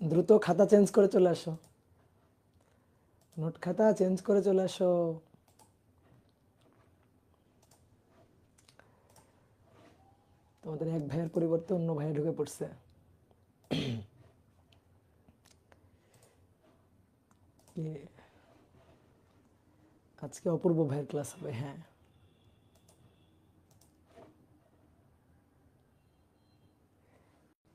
দ্রুত খাতা চেঞ্জ করে চলে আসো, নোট খাতা চেঞ্জ করে চলে আসো। তোমাদের এক ভাইয়ের পরিবর্তে অন্য ভাই ঢুকে পড়ছে। আজকে অপূর্ব ভাইয়ের ক্লাস হবে। হ্যাঁ,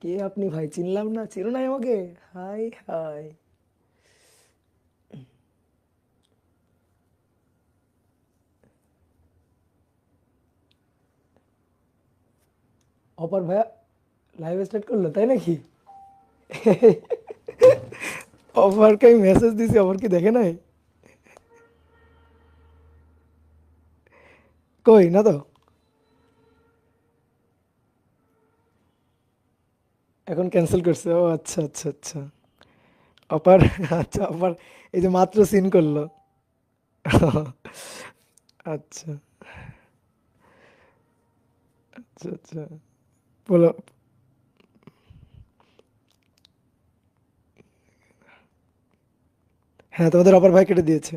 কে আপনি ভাই? চিনলাম না, চিনো নাই আমাকে? High high. অপর ভাইয়া লাইভ স্টার্ট করলো তাই নাকি? অপরকে আমি মেসেজ দিছি, অপর কি দেখে নাই? কই না তো, এখন ক্যান্সেল করছে। ও আচ্ছা আচ্ছা আচ্ছা। অপার, আচ্ছা অপার এই যে মাত্র সিন করলো। আচ্ছা আচ্ছা আচ্ছা, বলো। হ্যাঁ, তোমাদের অপার ভাই কেটে দিয়েছে।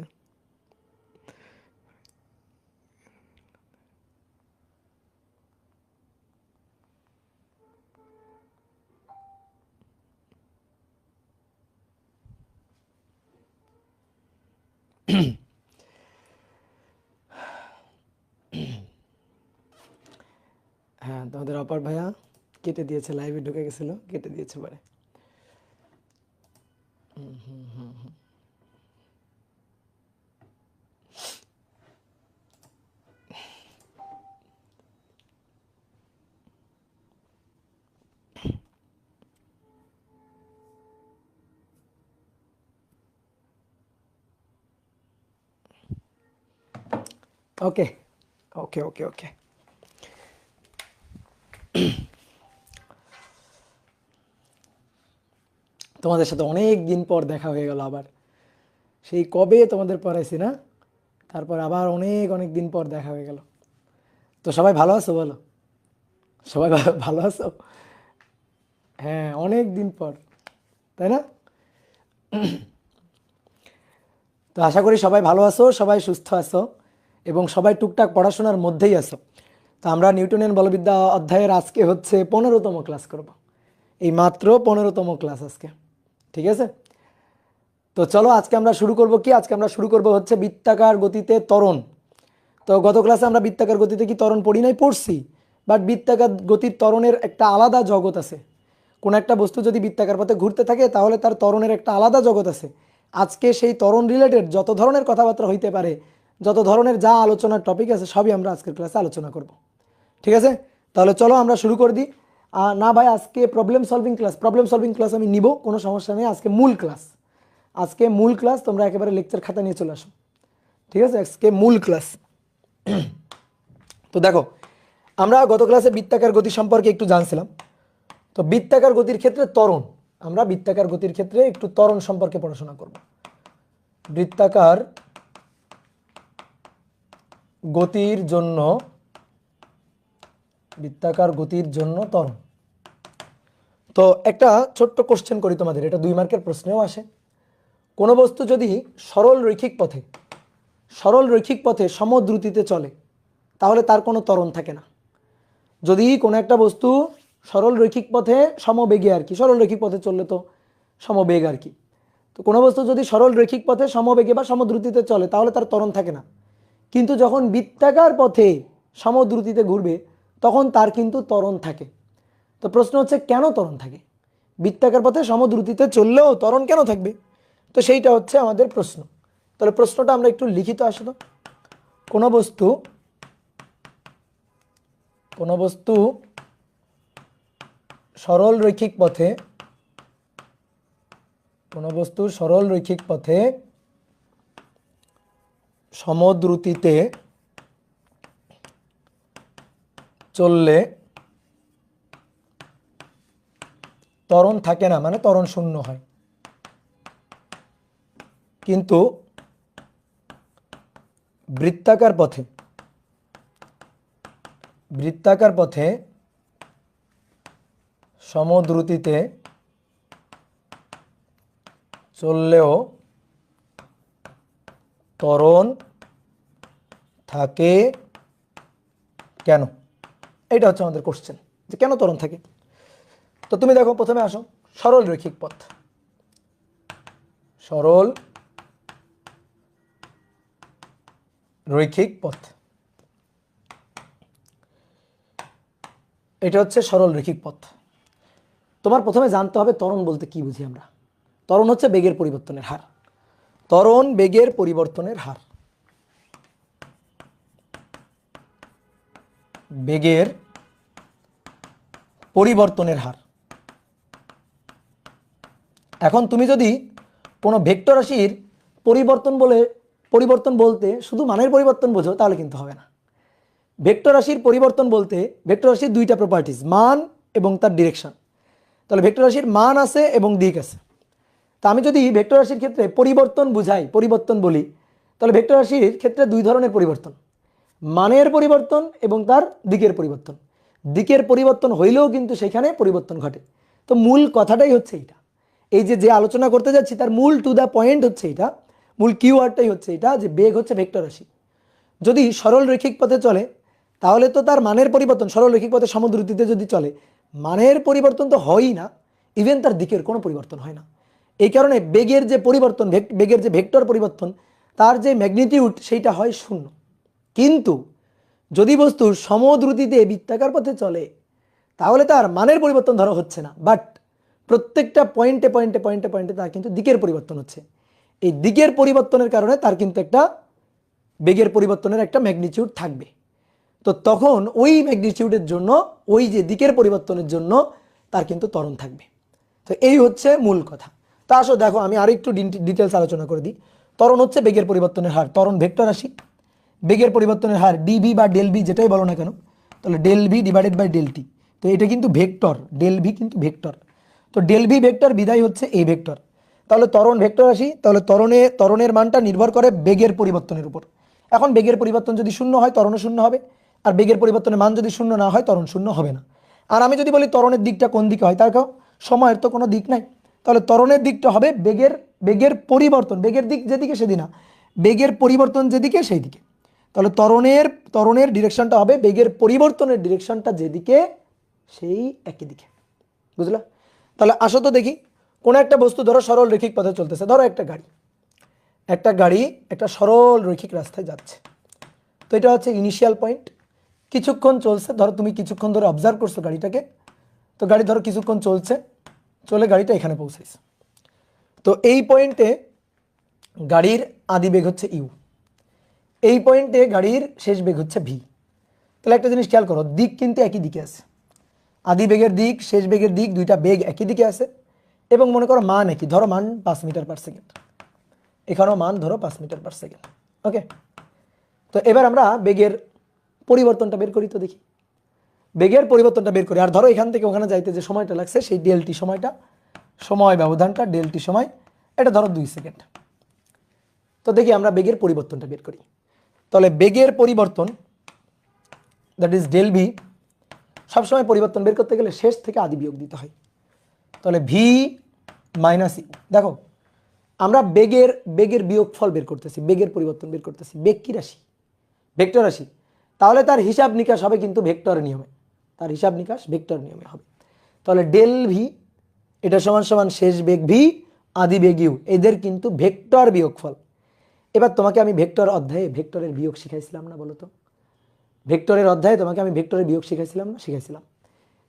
হ্যাঁ, তোমাদের অপার ভাইয়া কেটে দিয়েছে, লাইভে ঢুকে গেছিল, কেটে দিয়েছে পরে। ওকে ওকে ওকে ওকে। তোমাদের সাথে অনেক দিন পর দেখা হয়ে গেল আবার। সেই কবে তোমাদের পড়াইছি না, তারপর আবার অনেক অনেক দিন পর দেখা হয়ে গেল। তো সবাই ভালো আছো বলো? সবাই ভালো আছো? হ্যাঁ, অনেক দিন পর, তাই না? তো আশা করি সবাই ভালো আছো, সবাই সুস্থ আছো, এবং সবাই টুকটাক পড়াশোনার মধ্যেই আছো। তো আমরা নিউটনের বলবিদ্যা অধ্যায়ের আজকে হচ্ছে 15তম ক্লাস করব। এই মাত্র 15তম ক্লাস আজকে, ঠিক আছে? তো চলো আজকে আমরা শুরু করব কি, আজকে আমরা শুরু করব হচ্ছে বৃত্তাকার গতিতে ত্বরণ। তো গত ক্লাসে আমরা বৃত্তাকার গতিতে কি ত্বরণ পড়ি নাই? পড়ছি। বাট বৃত্তাকার গতির ত্বরণের একটা আলাদা জগৎ আছে। কোন একটা বস্তু যদি বৃত্তাকার পথে ঘুরতে থাকে তাহলে তার ত্বরণের একটা আলাদা জগৎ আছে। আজকে সেই ত্বরণ রিলেটেড যত ধরনের কথাবার্তা হইতে পারে, যত ধরনের যা আলোচনার টপিক আছে, সবই আমরা আজকের ক্লাসে আলোচনা করব। ঠিক আছে? তাহলে চলো আমরা শুরু করে দিই। না ভাই, আজকে problem solving class, problem solving class আমি নিব, কোনো সমস্যা নেই। আজকে মূল ক্লাস, আজকে মূল ক্লাস। তোমরা একেবারে লেকচার খাতা নিয়ে চলে আসো। ঠিক আছে, আজকে মূল ক্লাস। তো দেখো, আমরা গত ক্লাসে বৃত্তাকার গতি সম্পর্কে একটু জানছিলাম। তো বৃত্তাকার গতির ক্ষেত্রে ত্বরণ, আমরা বৃত্তাকার গতির ক্ষেত্রে একটু ত্বরণ সম্পর্কে পড়াশোনা করব। বৃত্তাকার গতির জন্য, বৃত্তাকার গতির জন্য ত্বরণ। তো একটা ছোট্ট কোশ্চেন করি তোমাদের, এটা 2 মার্কের প্রশ্নেও আসে। কোনো বস্তু যদি সরল রৈখিক পথে, সরল রৈখিক পথে সমদ্রুতিতে চলে, তাহলে তার কোনো ত্বরণ থাকে না। যদি কোনো একটা বস্তু সরল রৈখিক পথে সমবেগে আর কি, সরল রৈখিক পথে চললে তো সমবেগ আর কি। তো কোনো বস্তু যদি সরল রৈখিক পথে সমবেগে বা সমদ্রুতিতে চলে তাহলে তার ত্বরণ থাকে না। কিন্তু যখন বৃত্তাকার পথে সমদ্রুতিতে ঘুরবে তখন তার কিন্তু ত্বরণ থাকে। তো প্রশ্ন হচ্ছে কেন ত্বরণ থাকে? বৃত্তাকার পথে সমদ্রুতিতে চললেও ত্বরণ কেন থাকবে? তো সেইটা হচ্ছে আমাদের প্রশ্ন। তাহলে প্রশ্নটা আমরা একটু লিখিত আসো তো। কোনো বস্তু, কোনো বস্তু সরল রৈখিক পথে, কোনো বস্তু সরল রৈখিক পথে সমদ্রুতিতে চললে ত্বরণ থাকে না, মানে ত্বরণ শূন্য হয়। কিন্তু বৃত্তাকার পথে, বৃত্তাকার পথে সমদ্রুতিতে চললেও ত্বরণ থাকে কেন? এটা হচ্ছে আমাদের কোশ্চেন, যে কেন ত্বরণ থাকে। তো তুমি দেখো, প্রথমে আসো সরল রৈখিক পথ। সরল রৈখিক পথ, এটা হচ্ছে সরল রৈখিক পথ। তোমার প্রথমে জানতে হবে ত্বরণ বলতে কি বুঝি আমরা। ত্বরণ হচ্ছে বেগের পরিবর্তনের হার। ত্বরণ বেগের পরিবর্তনের হার। বেগের পরিবর্তনের হার। এখন তুমি যদি কোনো ভেক্টর রাশির পরিবর্তন বলতে শুধু মানের পরিবর্তন বোঝো, তাহলে কিন্তু হবে না। ভেক্টর রাশির পরিবর্তন বলতে ভেক্টর রাশির দুইটা প্রপার্টিজ, মান এবং তার ডিরেকশন। তাহলে ভেক্টর রাশির মান আছে এবং দিক আছে। তা আমি যদি ভেক্টর রাশির ক্ষেত্রে পরিবর্তন বুঝাই, পরিবর্তন বলি, তাহলে ভেক্টর রাশির ক্ষেত্রে দুই ধরনের পরিবর্তন, মানের পরিবর্তন এবং তার দিকের পরিবর্তন। দিকের পরিবর্তন হইলেও কিন্তু সেখানে পরিবর্তন ঘটে। তো মূল কথাটাই হচ্ছে এটা, এই যে আলোচনা করতে যাচ্ছি তার মূল টু দ্য পয়েন্ট হচ্ছে এটা, মূল কিওয়ার্ডটাই হচ্ছে এটা, যে বেগ হচ্ছে ভেক্টর রাশি। যদি সরল রৈখিক পথে চলে তাহলে তো তার মানের পরিবর্তন, সরল রৈখিক পথে সমদ্রুতিতে যদি চলে, মানের পরিবর্তন তো হয়ই না, ইভেন তার দিকের কোনো পরিবর্তন হয় না। এই কারণে বেগের যে পরিবর্তন, বেগের যে ভেক্টর পরিবর্তন, তার যে ম্যাগনিটিউড সেইটা হয় শূন্য। কিন্তু যদি বস্তু সমদ্রুতিতে বৃত্তাকার পথে চলে তাহলে তার মানের পরিবর্তন ধরা হচ্ছে না, বাট প্রত্যেকটা পয়েন্টে পয়েন্টে পয়েন্টে পয়েন্টে তার কিন্তু দিকের পরিবর্তন হচ্ছে। এই দিকের পরিবর্তনের কারণে তার কিন্তু একটা বেগের পরিবর্তনের একটা ম্যাগনিটিউড থাকবে। তো তখন ওই ম্যাগনিটিউডের জন্য, ওই যে দিকের পরিবর্তনের জন্য তার কিন্তু ত্বরণ থাকবে। তো এই হচ্ছে মূল কথা। তা আসো দেখো, আমি আরেকটু ডিটেলস আলোচনা করে দিই। ত্বরণ হচ্ছে বেগের পরিবর্তনের হার। ত্বরণ ভেক্টর রাশি, বেগের পরিবর্তনের হার ডিভি বা ডেল ভি যেটাই বলো না কেন, তাহলে del V divided by del t. তো এটা কিন্তু ভেক্টর, ডেল ভি কিন্তু ভেক্টর। তো ডেল ভি ভেক্টর বিদায় হচ্ছে এই ভেক্টর। তাহলে ত্বরণ ভেক্টর রাশি, তাহলে ত্বরণের মানটা নির্ভর করে বেগের পরিবর্তনের উপর। এখন বেগের পরিবর্তন যদি শূন্য হয় ত্বরণও শূন্য হবে, আর বেগের পরিবর্তনের মান যদি শূন্য না হয় ত্বরণ শূন্য হবে না। আর আমি যদি বলি ত্বরণের দিকটা কোন দিকে হয়, তার সময়ের তো কোনো দিক নাই, তাহলে ত্বরণের দিকটা হবে বেগের পরিবর্তন, বেগের দিক যেদিকে সেদিকে না, বেগের পরিবর্তন যেদিকে সেই দিকে। তাহলে ত্বরণের ডিরেকশনটা হবে বেগের পরিবর্তনের ডিরেকশনটা যেদিকে সেই একই দিকে। বুঝলা? তাহলে আসো তো দেখি, কোনো একটা বস্তু ধরো সরল রৈখিক পথে চলতেছে, ধরো একটা গাড়ি একটা সরল রৈখিক রাস্তায় যাচ্ছে। তো এটা হচ্ছে ইনিশিয়াল পয়েন্ট, কিছুক্ষণ চলছে, ধরো তুমি কিছুক্ষণ ধরে অবজার্ভ করছো গাড়িটাকে। তো গাড়ি ধরো কিছুক্ষণ চলে গাড়িটা এখানে পৌঁছাইছে। তো এই পয়েন্টে গাড়ির আদি বেগ হচ্ছে ইউ, এই পয়েন্টে গাড়ির শেষ বেগ হচ্ছে ভি। তাহলে একটা জিনিস খেয়াল করো, দিক কিন্তু একই দিকে আছে, আদি বেগের দিক শেষ বেগের দিক দুইটা বেগ একই দিকে আছে, এবং মনে করো মান একই, ধরো মান 5 মিটার পার সেকেন্ড, এখানেও মান ধরো 5 মিটার পার সেকেন্ড। ওকে, তো এবার আমরা বেগের পরিবর্তনটা বের করি। তো দেখি বেগের পরিবর্তনটা বের করি, আর ধরো এখান থেকে ওখানে যাইতে যে সময়টা লাগছে সেই ডেলটি সময়টা, সময় ব্যবধানটা ডেলটি সময়, এটা ধরো 2 সেকেন্ড। তো দেখি আমরা বেগের পরিবর্তনটা বের করি। তাহলে বেগের পরিবর্তন দ্যাট ইজ ডেল ভি, সবসময় পরিবর্তন বের করতে গেলে শেষ থেকে আদি বিয়োগ দিতে হয়। তাহলে ভি মাইনাস ইউ, দেখো আমরা বেগের বিয়োগফল বের করতেছি, বেগের পরিবর্তন বের করতেছি। বেগ কি রাশি? ভেক্টর রাশি। তাহলে তার হিসাব নিকাশ হবে কিন্তু ভেক্টর নিয়মে, তার হিসাব নিকাশ ভেক্টর নিয়মে হবে। তাহলে ডেল ভি এটা সমান সমান শেষ বেগ ভি আদি বেগ ইউ, এদের কিন্তু ভেক্টর বিয়োগফল। এবার তোমাকে আমি ভেক্টর অধ্যায়ে ভেক্টরের বিয়োগ শিখাইছিলাম না, বলো তো? ভেক্টরের অধ্যায়ে তোমাকে আমি ভেক্টরের বিয়োগ শিখাইছিলাম না? শিখাইছিলাম।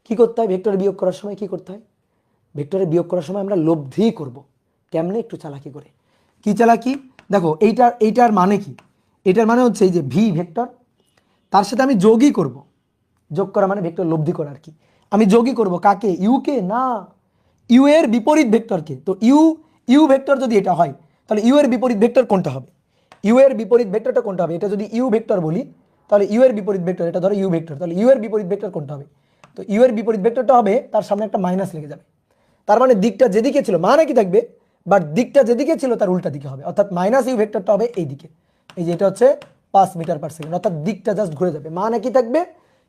কি করতে হয় ভেক্টরের বিয়োগ করার সময়? কি করতে হয় ভেক্টরের বিয়োগ করার সময়? আমরা লব্ধি করব। কেমনে? একটু চালাকি করে। কি চালাকি? দেখো এইটার মানে কি? এটার মানে হচ্ছে এই যে ভি ভেক্টর, তার সাথে আমি যোগই করব। যোগ করা মানে ভেক্টর লব্ধি করা আর কি। আমি যোগই করব কাকে? ইউ কে না, ইউ এর বিপরীত ভেক্টরকে। তো ইউ ভেক্টর যদি এটা হয় তাহলে ইউ এর বিপরীত ভেক্টর কোনটা হবে? ইউ এর বিপরীত ভেক্টরটা কোনটা হবে? এটা যদি ইউ ভেক্টর বলি তাহলে ইউ এর বিপরীত ভেক্টর, এটা ধরো ইউ ভেক্টর, তাহলে ইউ এর বিপরীত ভেক্টর কোনটা হবে? তো ইউ এর বিপরীত ভেক্টরটা হবে তার সামনে একটা মাইনাস লেগে যাবে। তার মানে দিকটা যেদিকে ছিল মান একই থাকবে, বাট দিকটা যেদিকে ছিল তার উল্টা দিকে হবে, অর্থাৎ মাইনাস ইউ ভেক্টরটা হবে এই দিকে। এই যে এটা হচ্ছে 5 মিটার পার সেকেন্ড, অর্থাৎ দিকটা জাস্ট ঘুরে যাবে, মান একই থাকবে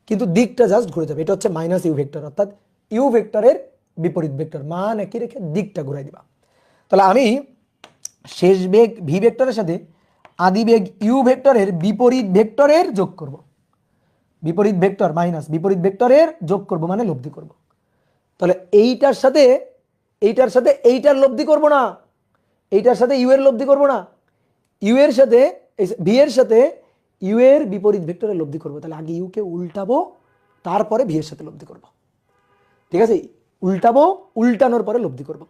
কিন্তু দিকটা জাস্ট ঘুরে যাবে। এটা হচ্ছে মাইনাস ইউ ভেক্টর, অর্থাৎ ইউ ভেক্টরের বিপরীত ভেক্টর, মান একই রেখে দিকটা ঘুরাই দিবা। তাহলে আমি শেষ বেগ ভি ভেক্টরের সাথে আদি বেগ ইউ ভেক্টরের বিপরীত ভেক্টরের যোগ করব। বিপরীত ভেক্টর মাইনাস বিপরীত ভেক্টরের যোগ করব মানে লব্ধি করব। তাহলে এইটার সাথে এইটার লব্ধি করব না, এইটার সাথে ইউ এর লব্ধি করব না, ইউ এর সাথে ভি এর সাথে ইউ এর বিপরীত ভেক্টরের লব্ধি করব। তাহলে আগে ইউকে উল্টাবো, তারপরে ভি এর সাথে লব্ধি করব। ঠিক আছে, উল্টাবো, উল্টানোর পরে লব্ধি করব।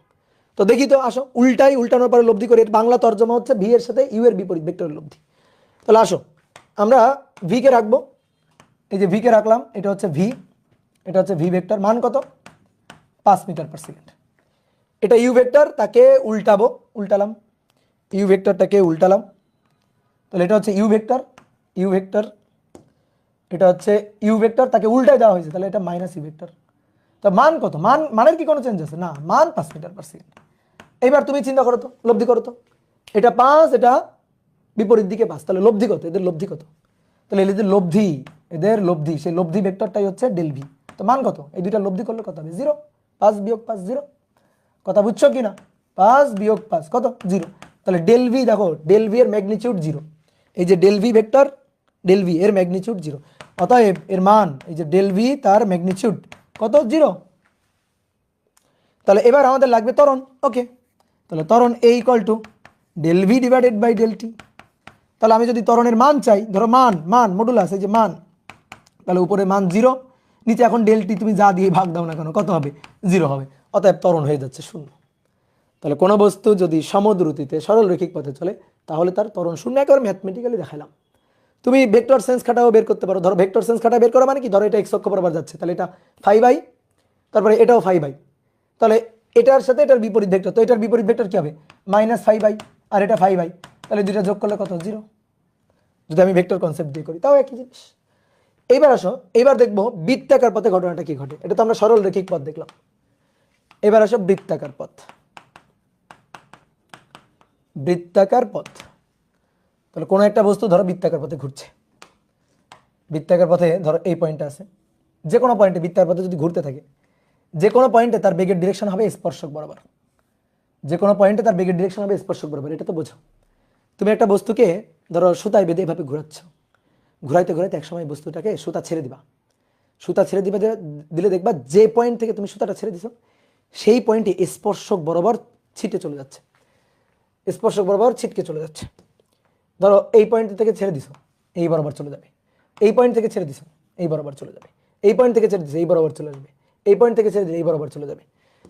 তো দেখি তো, আসো উল্টাই, উল্টানোর পরে লব্ধি করি। বাংলা তর্জমা হচ্ছে ভি এর সাথে ইউ এর বিপরীত ভেক্টরের লব্ধি। তাহলে আসো আমরা ভি কে রাখবো, এই যে ভি কে রাখলাম, এটা হচ্ছে ভি, এটা হচ্ছে ভি ভেক্টর, মান কত 5 মিটার পার সেকেন্ড। এটা ইউ ভেক্টর, তাকে উল্টাবো, উল্টালাম, ইউ ভেক্টরটাকে উল্টালাম। তাহলে এটা হচ্ছে ইউ ভেক্টর, ইউ ভেক্টর, এটা হচ্ছে ইউ ভেক্টর, তাকে উল্টায় দেওয়া হয়েছে, তাহলে এটা মাইনাস ইউ ভেক্টর। তো মান কত, মানের কি কোনো চেঞ্জ আছে না, মান 5 মিটার পার সেকেন্ড। এইবার তুমি চিন্তা করো তো, লব্ধি করো তো, এটা 5, এটা বিপরীত দিকে 5, তাহলে লব্ধি কত, এদের লব্ধি কত? তাহলে এদের লব্ধি, সেই লব্ধি ভেক্টরটাই হচ্ছে ডেল ভি। তো মান কত, এই দুইটা লব্ধি করলে কত হবে 0, 5 বিয়োগ 5 0। কথা বুঝছো কি না? 5 বিয়োগ 5 কত 0। তাহলে ডেল ভি দেখো, ডেল ভি এর ম্যাগনিটিউড 0, এই যে del V vector, del v এর ম্যাগনিটিউড 0, অতএব এর মান এই যে ডেল ভি তার ম্যাগনিটিউড কত 0। তাহলে এবার আমাদের লাগবে ত্বরণ। ওকে, তাহলে ত্বরণ a equal to del V divided by del T. তাহলে আমি যদি ত্বরণের মান চাই, ধরো মান মডুলাস, এই যে মান, তাহলে উপরে মান 0, নিচে এখন ডেল টি তুমি যা দিয়ে ভাগ দাও না কেন কত হবে 0 হবে, অতএব ত্বরণ হয়ে যাচ্ছে 0। তাহলে কোনো বস্তু যদি সমদ্রুতিতে সরল রৈখিক পথে চলে তাহলে তার ত্বরণ 0, একেবারে ম্যাথমেটিক্যালি দেখালাম। তুমি ভেক্টর সেন্স খাটাও বের করতে পারো। ধরো ভেক্টর সেন্স খাটা বের করা মানে কি, ধরো এটা এক্স অক্ষ বরাবর যাচ্ছে, তাহলে এটা 5i, তারপরে এটাও 5i, তাহলে এটার সাথে এটার বিপরীত ভেক্টর, তো এটার বিপরীত ভেক্টর কি হবে -5i, আর এটা 5i, তাহলে দুইটা যোগ করলে কত 0, যদি আমি ভেক্টর কনসেপ্ট দিয়ে করি তাও একই জিনিস। এইবার আসো, এইবার দেখবো বৃত্তাকার পথে ঘটনাটা কি ঘটে। এটা তো আমরা সরল রৈখিক পথ দেখলাম, এবার আসো বৃত্তাকার পথ। বৃত্তাকার পথ, তাহলে কোনো একটা বস্তু ধরো বৃত্তাকার পথে ঘুরছে, বৃত্তাকার পথে ধরো এই পয়েন্টটা আছে, যে কোনো পয়েন্টে বৃত্তাকার পথে যদি ঘুরতে থাকে, যে কোনো পয়েন্টে তার বেগের ডিরেকশন হবে স্পর্শক বরাবর, যে কোনো পয়েন্টে তার বেগের ডিরেকশন হবে স্পর্শক বরাবর। এটা তো বোঝো। তুমি একটা বস্তুকে ধরো সুতায় বেঁধে এভাবে ঘোরাচ্ছ, ঘুরাইতে ঘুরাইতে একসময় বস্তুটাকে সুতা ছেড়ে দিবা, সুতা ছেড়ে দিলে দেখবা যে পয়েন্ট থেকে তুমি সুতাটা ছেড়ে দিছো সেই পয়েন্টে স্পর্শক বরাবর ছিটে চলে যাচ্ছে, স্পর্শক বরাবর ছিটকে চলে যাচ্ছে। ধরো এই পয়েন্ট থেকে ছেড়ে দিছো, এই বরাবর চলে যাবে, এই পয়েন্ট থেকে ছেড়ে দিছো, এই বরাবর চলে যাবে, এই পয়েন্ট থেকে ছেড়ে দিছো, এই বরাবর চলে যাবে, এই পয়েন্ট থেকে ছেড়ে দিলে এই বরাবর চলে যাবে।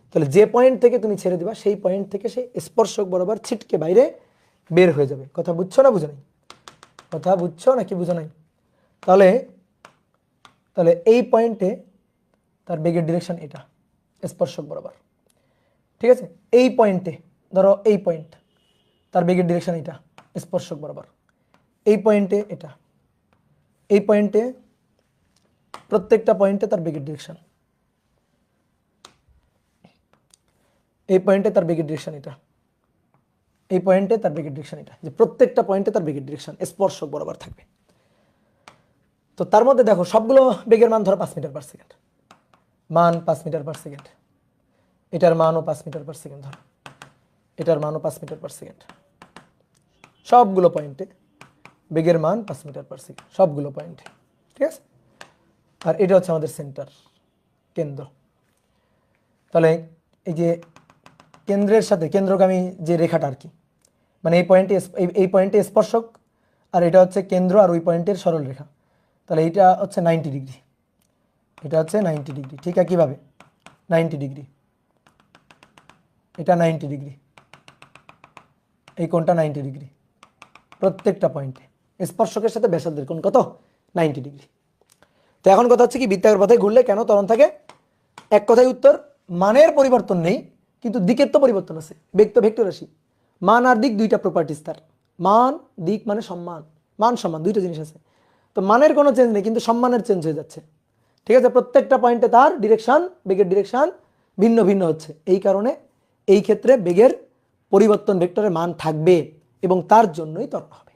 তাহলে যে পয়েন্ট থেকে তুমি ছেড়ে দিবা সেই পয়েন্ট থেকে সেই স্পর্শক বরাবর ছিটকে বাইরে বের হয়ে যাবে। কথা বুঝছো না বুঝো নাই? কথা বুঝছো নাকি বুঝো নাই? তাহলে তাহলে এই পয়েন্টে তার বেগের ডিরেকশন এটা স্পর্শক বরাবর, ঠিক আছে। এই পয়েন্টে ধরো এই পয়েন্ট, তার বেগের ডিরেকশন এটা স্পর্শক বরাবর, এই পয়েন্টে এটা, এই পয়েন্টে, প্রত্যেকটা পয়েন্টে তার বেগের ডিরেকশন, এই পয়েন্টে তার বেগের ডিরেকশন এটা, এই পয়েন্টে তার বেগের ডিরেকশন এটা, যে প্রত্যেকটা পয়েন্টে তার বেগের ডিরেকশন স্পর্শক বরাবর থাকবে। তো তার মধ্যে দেখো সবগুলো বেগের মান ধরো 5 মিটার পার সেকেন্ড, মান 5 মিটার পার সেকেন্ড, এটার মানও 5 মিটার পার সেকেন্ড, ধরো এটার মানও 5 মিটার পার সেকেন্ড, সবগুলো পয়েন্টে বেগের মান 5 মিটার পার সেকেন্ড, সবগুলো পয়েন্টে, ঠিক আছে। আর এটা হচ্ছে আমাদের সেন্টার, কেন্দ্র। তাহলে এই যে কেন্দ্রের সাথে কেন্দ্রগামী যে রেখাটা আর কি, মানে এই পয়েন্টে স্পর্শক, আর এটা হচ্ছে কেন্দ্র আর ওই পয়েন্টের সরল রেখা, তাহলে এইটা হচ্ছে 90 ডিগ্রি, এটা হচ্ছে 90 ডিগ্রি, ঠিক আছে। কীভাবে 90 ডিগ্রি, এটা 90 ডিগ্রি, এই কোণটা 90 ডিগ্রি, প্রত্যেকটা পয়েন্টে স্পর্শকের সাথে ব্যাসার্ধের কোণ কত 90 ডিগ্রি। তো এখন কথা হচ্ছে কি, বৃত্তাকার পথে ঘুরলে কেন ত্বরণ থাকে? এক কথায় উত্তর, মানের পরিবর্তন নেই কিন্তু দিকের তো পরিবর্তন আছে। বেগ তো ভেক্টর রাশি, মান আর দিক দুইটা প্রপার্টিস তার, মান দিক মানে সম্মান, মান সম্মান দুইটা জিনিস আছে। তো মানের কোনো চেঞ্জ নেই কিন্তু সম্মানের চেঞ্জ হয়ে যাচ্ছে, ঠিক আছে। প্রত্যেকটা পয়েন্টে তার ডিরেকশন, বেগের ডিরেকশন ভিন্ন ভিন্ন হচ্ছে, এই কারণে এই ক্ষেত্রে বেগের পরিবর্তন ভেক্টরের মান থাকবে এবং তার জন্যই ত্বরণ হবে,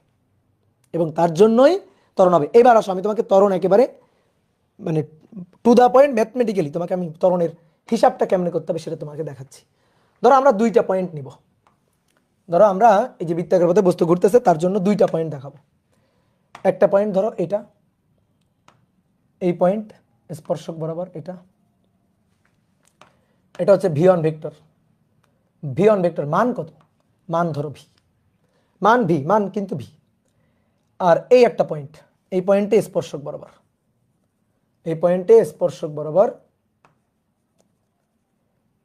এবং তার জন্যই ত্বরণ হবে। এবার আসো আমি তোমাকে ত্বরণ একেবারে মানে টু দ্য পয়েন্ট ম্যাথমেটিক্যালি তোমাকে আমি ত্বরণের হিসাবটা কেমনে করতে হবে সেটা তোমাকে দেখাচ্ছি। ধরো আমরা দুইটা পয়েন্ট নিব, ধরো আমরা এই যে বৃত্তাকার পথে বস্তু ঘুরতেছে তার জন্য দুইটা পয়েন্ট দেখাবো। একটা পয়েন্ট ধরো এটা, এই পয়েন্ট স্পর্শক বরাবর এটা, এটা হচ্ছে ভি1 ভেক্টর। ভি1 ভেক্টর মান কত? মান ধরো ভি, মান ভি, মান কিন্তু ভি। আর এই একটা পয়েন্ট, এই পয়েন্টে স্পর্শক বরাবর, এই পয়েন্টে স্পর্শক বরাবর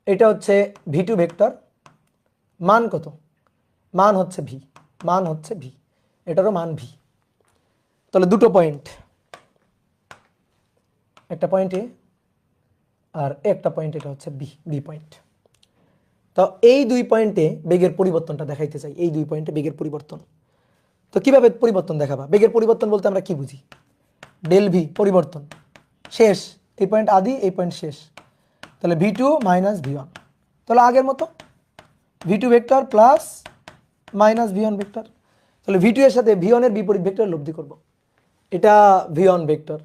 এটা হচ্ছে ভি2 ভেক্টর। মান কত? মান হচ্ছে ভি, মান হচ্ছে ভি, এটারও মান ভি। তাহলে দুটো পয়েন্ট, একটা পয়েন্ট এ আর একটা পয়েন্ট, এটা হচ্ছে বি, বি পয়েন্ট। তো এই দুই পয়েন্টে বেগের পরিবর্তনটা দেখাইতে চাই, এই দুই পয়েন্টে বেগের পরিবর্তন। তো কিভাবে পরিবর্তন দেখাবা? বেগের পরিবর্তন বলতে আমরা কি বুঝি? ডেল ভি পরিবর্তন, শেষ, এই পয়েন্ট আদি, এই পয়েন্ট শেষ। তাহলে ভি2 মাইনাস ভি1, তাহলে আগের মতো ভি2 vector plus minus V1 vector. তাহলে ভি2 এর সাথে ভি1 এর বিপরীত ভেক্টর লব্ধি করব। এটা ভি1 ভেক্টর,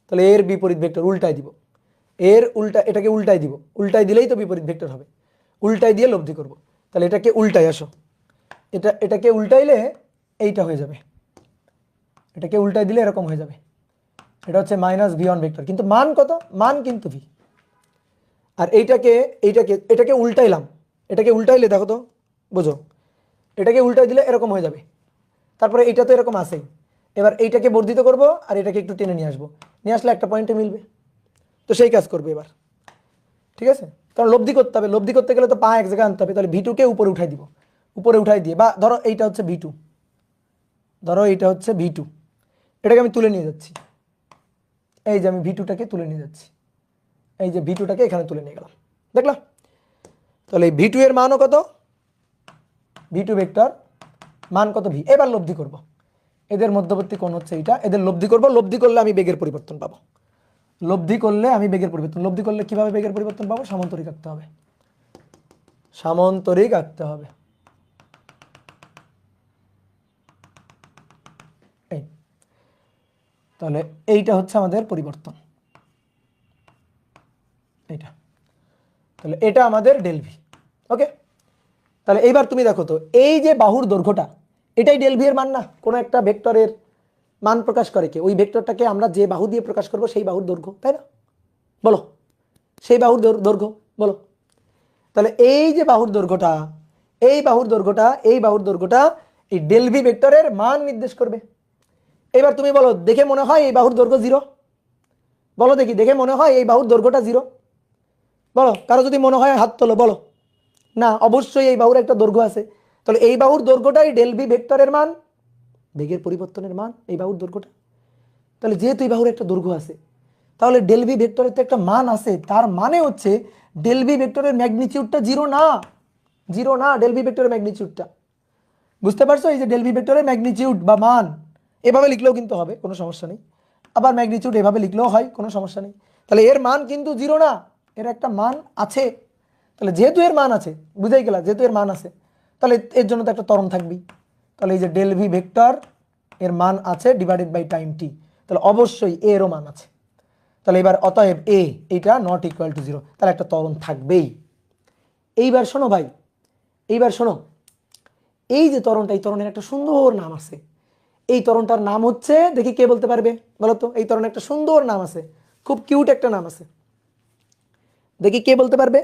তাহলে এর বিপরীত ভেক্টর উল্টাই দিব, এর উল্টা, এটাকে উল্টাই দিব, উল্টাই দিলেই তো বিপরীত ভেক্টর হবে, উল্টাই দিয়ে লব্ধি করব। তাহলে এটাকে উল্টাই, আসো, এটাকে উল্টাইলে এইটা হয়ে যাবে, এটাকে উল্টাই দিলে এরকম হয়ে যাবে, এটা হচ্ছে মাইনাস ভি1 ভেক্টর, কিন্তু মান কত? মান কিন্তু ভি। আর এটাকে উল্টাইলাম, এটাকে উল্টাইলে দেখো তো, বুঝো, এটাকে উল্টাই দিলে এরকম হয়ে যাবে। তারপরে এইটা তো এরকম আসেই, এবার এইটাকে বর্ধিত করব আর এটাকে একটু টেনে নিয়ে আসবো, নিয়ে আসলে একটা পয়েন্টে মিলবে। তো সেই কাজ করবে এবার, ঠিক আছে? কারণ লব্ধি করতে হবে, লব্ধি করতে গেলে তো পা এক জায়গায় আনতে হবে। তাহলে ভি2কে উপরে উঠাই দিব, উপরে উঠাই দিয়ে, বা ধরো এইটা হচ্ছে ভি2, ধরো এইটা হচ্ছে ভি2, এটাকে আমি তুলে নিয়ে যাচ্ছি, এই যে আমি ভি2টাকে তুলে নিয়ে যাচ্ছি, এই যে ভি2টাকে এখানে তুলে নিয়ে গেলাম, দেখলাম? তাহলে এই ভি2 এর মানও কত? ভি2 ভেক্টর মান কত? ভি। এবার লব্ধি করব, এদের মধ্যবর্তী কোণ হচ্ছে এইটা, এদের লব্ধি করব, লব্ধি করলে আমি বেগের পরিবর্তন পাবো, লব্ধি করলে আমি বেগের পরিবর্তন, লব্ধি করলে কিভাবে বেগের পরিবর্তন পাবো? সামান্তরিক আঁকতে হবে, সামান্তরিক আঁকতে হবে। এই তাহলে এইটা হচ্ছে আমাদের পরিবর্তন, এইটা, তাহলে এটা আমাদের ডেল ভি। ওকে, তাহলে এইবার তুমি দেখো তো, এই যে বাহুর দৈর্ঘ্যটা, এটাই ডেল ভি এর মান না? কোনো একটা ভেক্টরের মান প্রকাশ করে কে? ওই ভেক্টরটাকে আমরা যে বাহু দিয়ে প্রকাশ করব সেই বাহুর দৈর্ঘ্য, তাই না? বলো, সেই বাহুর দৈর্ঘ্য বলো। তাহলে এই যে বাহুর দৈর্ঘ্যটা, এই বাহুর দৈর্ঘ্যটা, এই বাহুর দৈর্ঘ্যটা এই ডেল ভি ভেক্টরের মান নির্দেশ করবে। এবার তুমি বলো, দেখে মনে হয় এই বাহুর দৈর্ঘ্য 0? বলো দেখি, দেখে মনে হয় এই বাহুর দৈর্ঘ্যটা 0? বলো, কারো যদি মনে হয় হাত তোলো, বলো। না, অবশ্যই এই বাহুর একটা দৈর্ঘ্য আছে। তাহলে এই বাহুর দৈর্ঘ্যটাই ডেল ভি ভেক্টরের মান, বেগের পরিবর্তনের মান, এই বাহুর দৈর্ঘ্যটা। তাহলে যেহেতু এই বাহুর একটা দৈর্ঘ্য আছে, তাহলে ডেল ভি ভেক্টরের তো একটা মান আছে, তার মানে হচ্ছে ডেল ভি ভেক্টরের ম্যাগনিটিউডটা 0 না, 0 না ডেল ভি ভেক্টরের ম্যাগনিটিউডটা। বুঝতে পারছো? এই যে ডেল ভি ভেক্টরের ম্যাগনিটিউড বা মান, এভাবে লিখলেও কিন্তু হবে, কোনো সমস্যা নেই। আবার ম্যাগনিটিউড এভাবে লিখলেও হয়, কোনো সমস্যা নেই। তাহলে এর মান কিন্তু 0 না, এর একটা মান আছে। তাহলে যেহেতু এর মান আছে, বুঝাই গেল, যেহেতু এর মান আছে, তাহলে এর জন্য তো একটা ত্বরণ থাকবেই। তাহলে এই যে ডেল ভি ভেক্টর এর মান আছে ডিভাইডেড বাই টাইম টি, তাহলে অবশ্যই এরও মান আছে। তাহলে এবার অতএব এ এইটা নট ইকুয়াল টু 0, তাহলে একটা ত্বরণ থাকবেই। এইবার শোনো ভাই, এইবার শোনো, এই যে ত্বরণটা, এই ত্বরণের একটা সুন্দর নাম আছে। এই ত্বরণটার নাম হচ্ছে, দেখি কে বলতে পারবে, বলো তো? এই ত্বরণের একটা সুন্দর নাম আছে, খুব কিউট একটা নাম আছে, দেখি কে বলতে পারবে?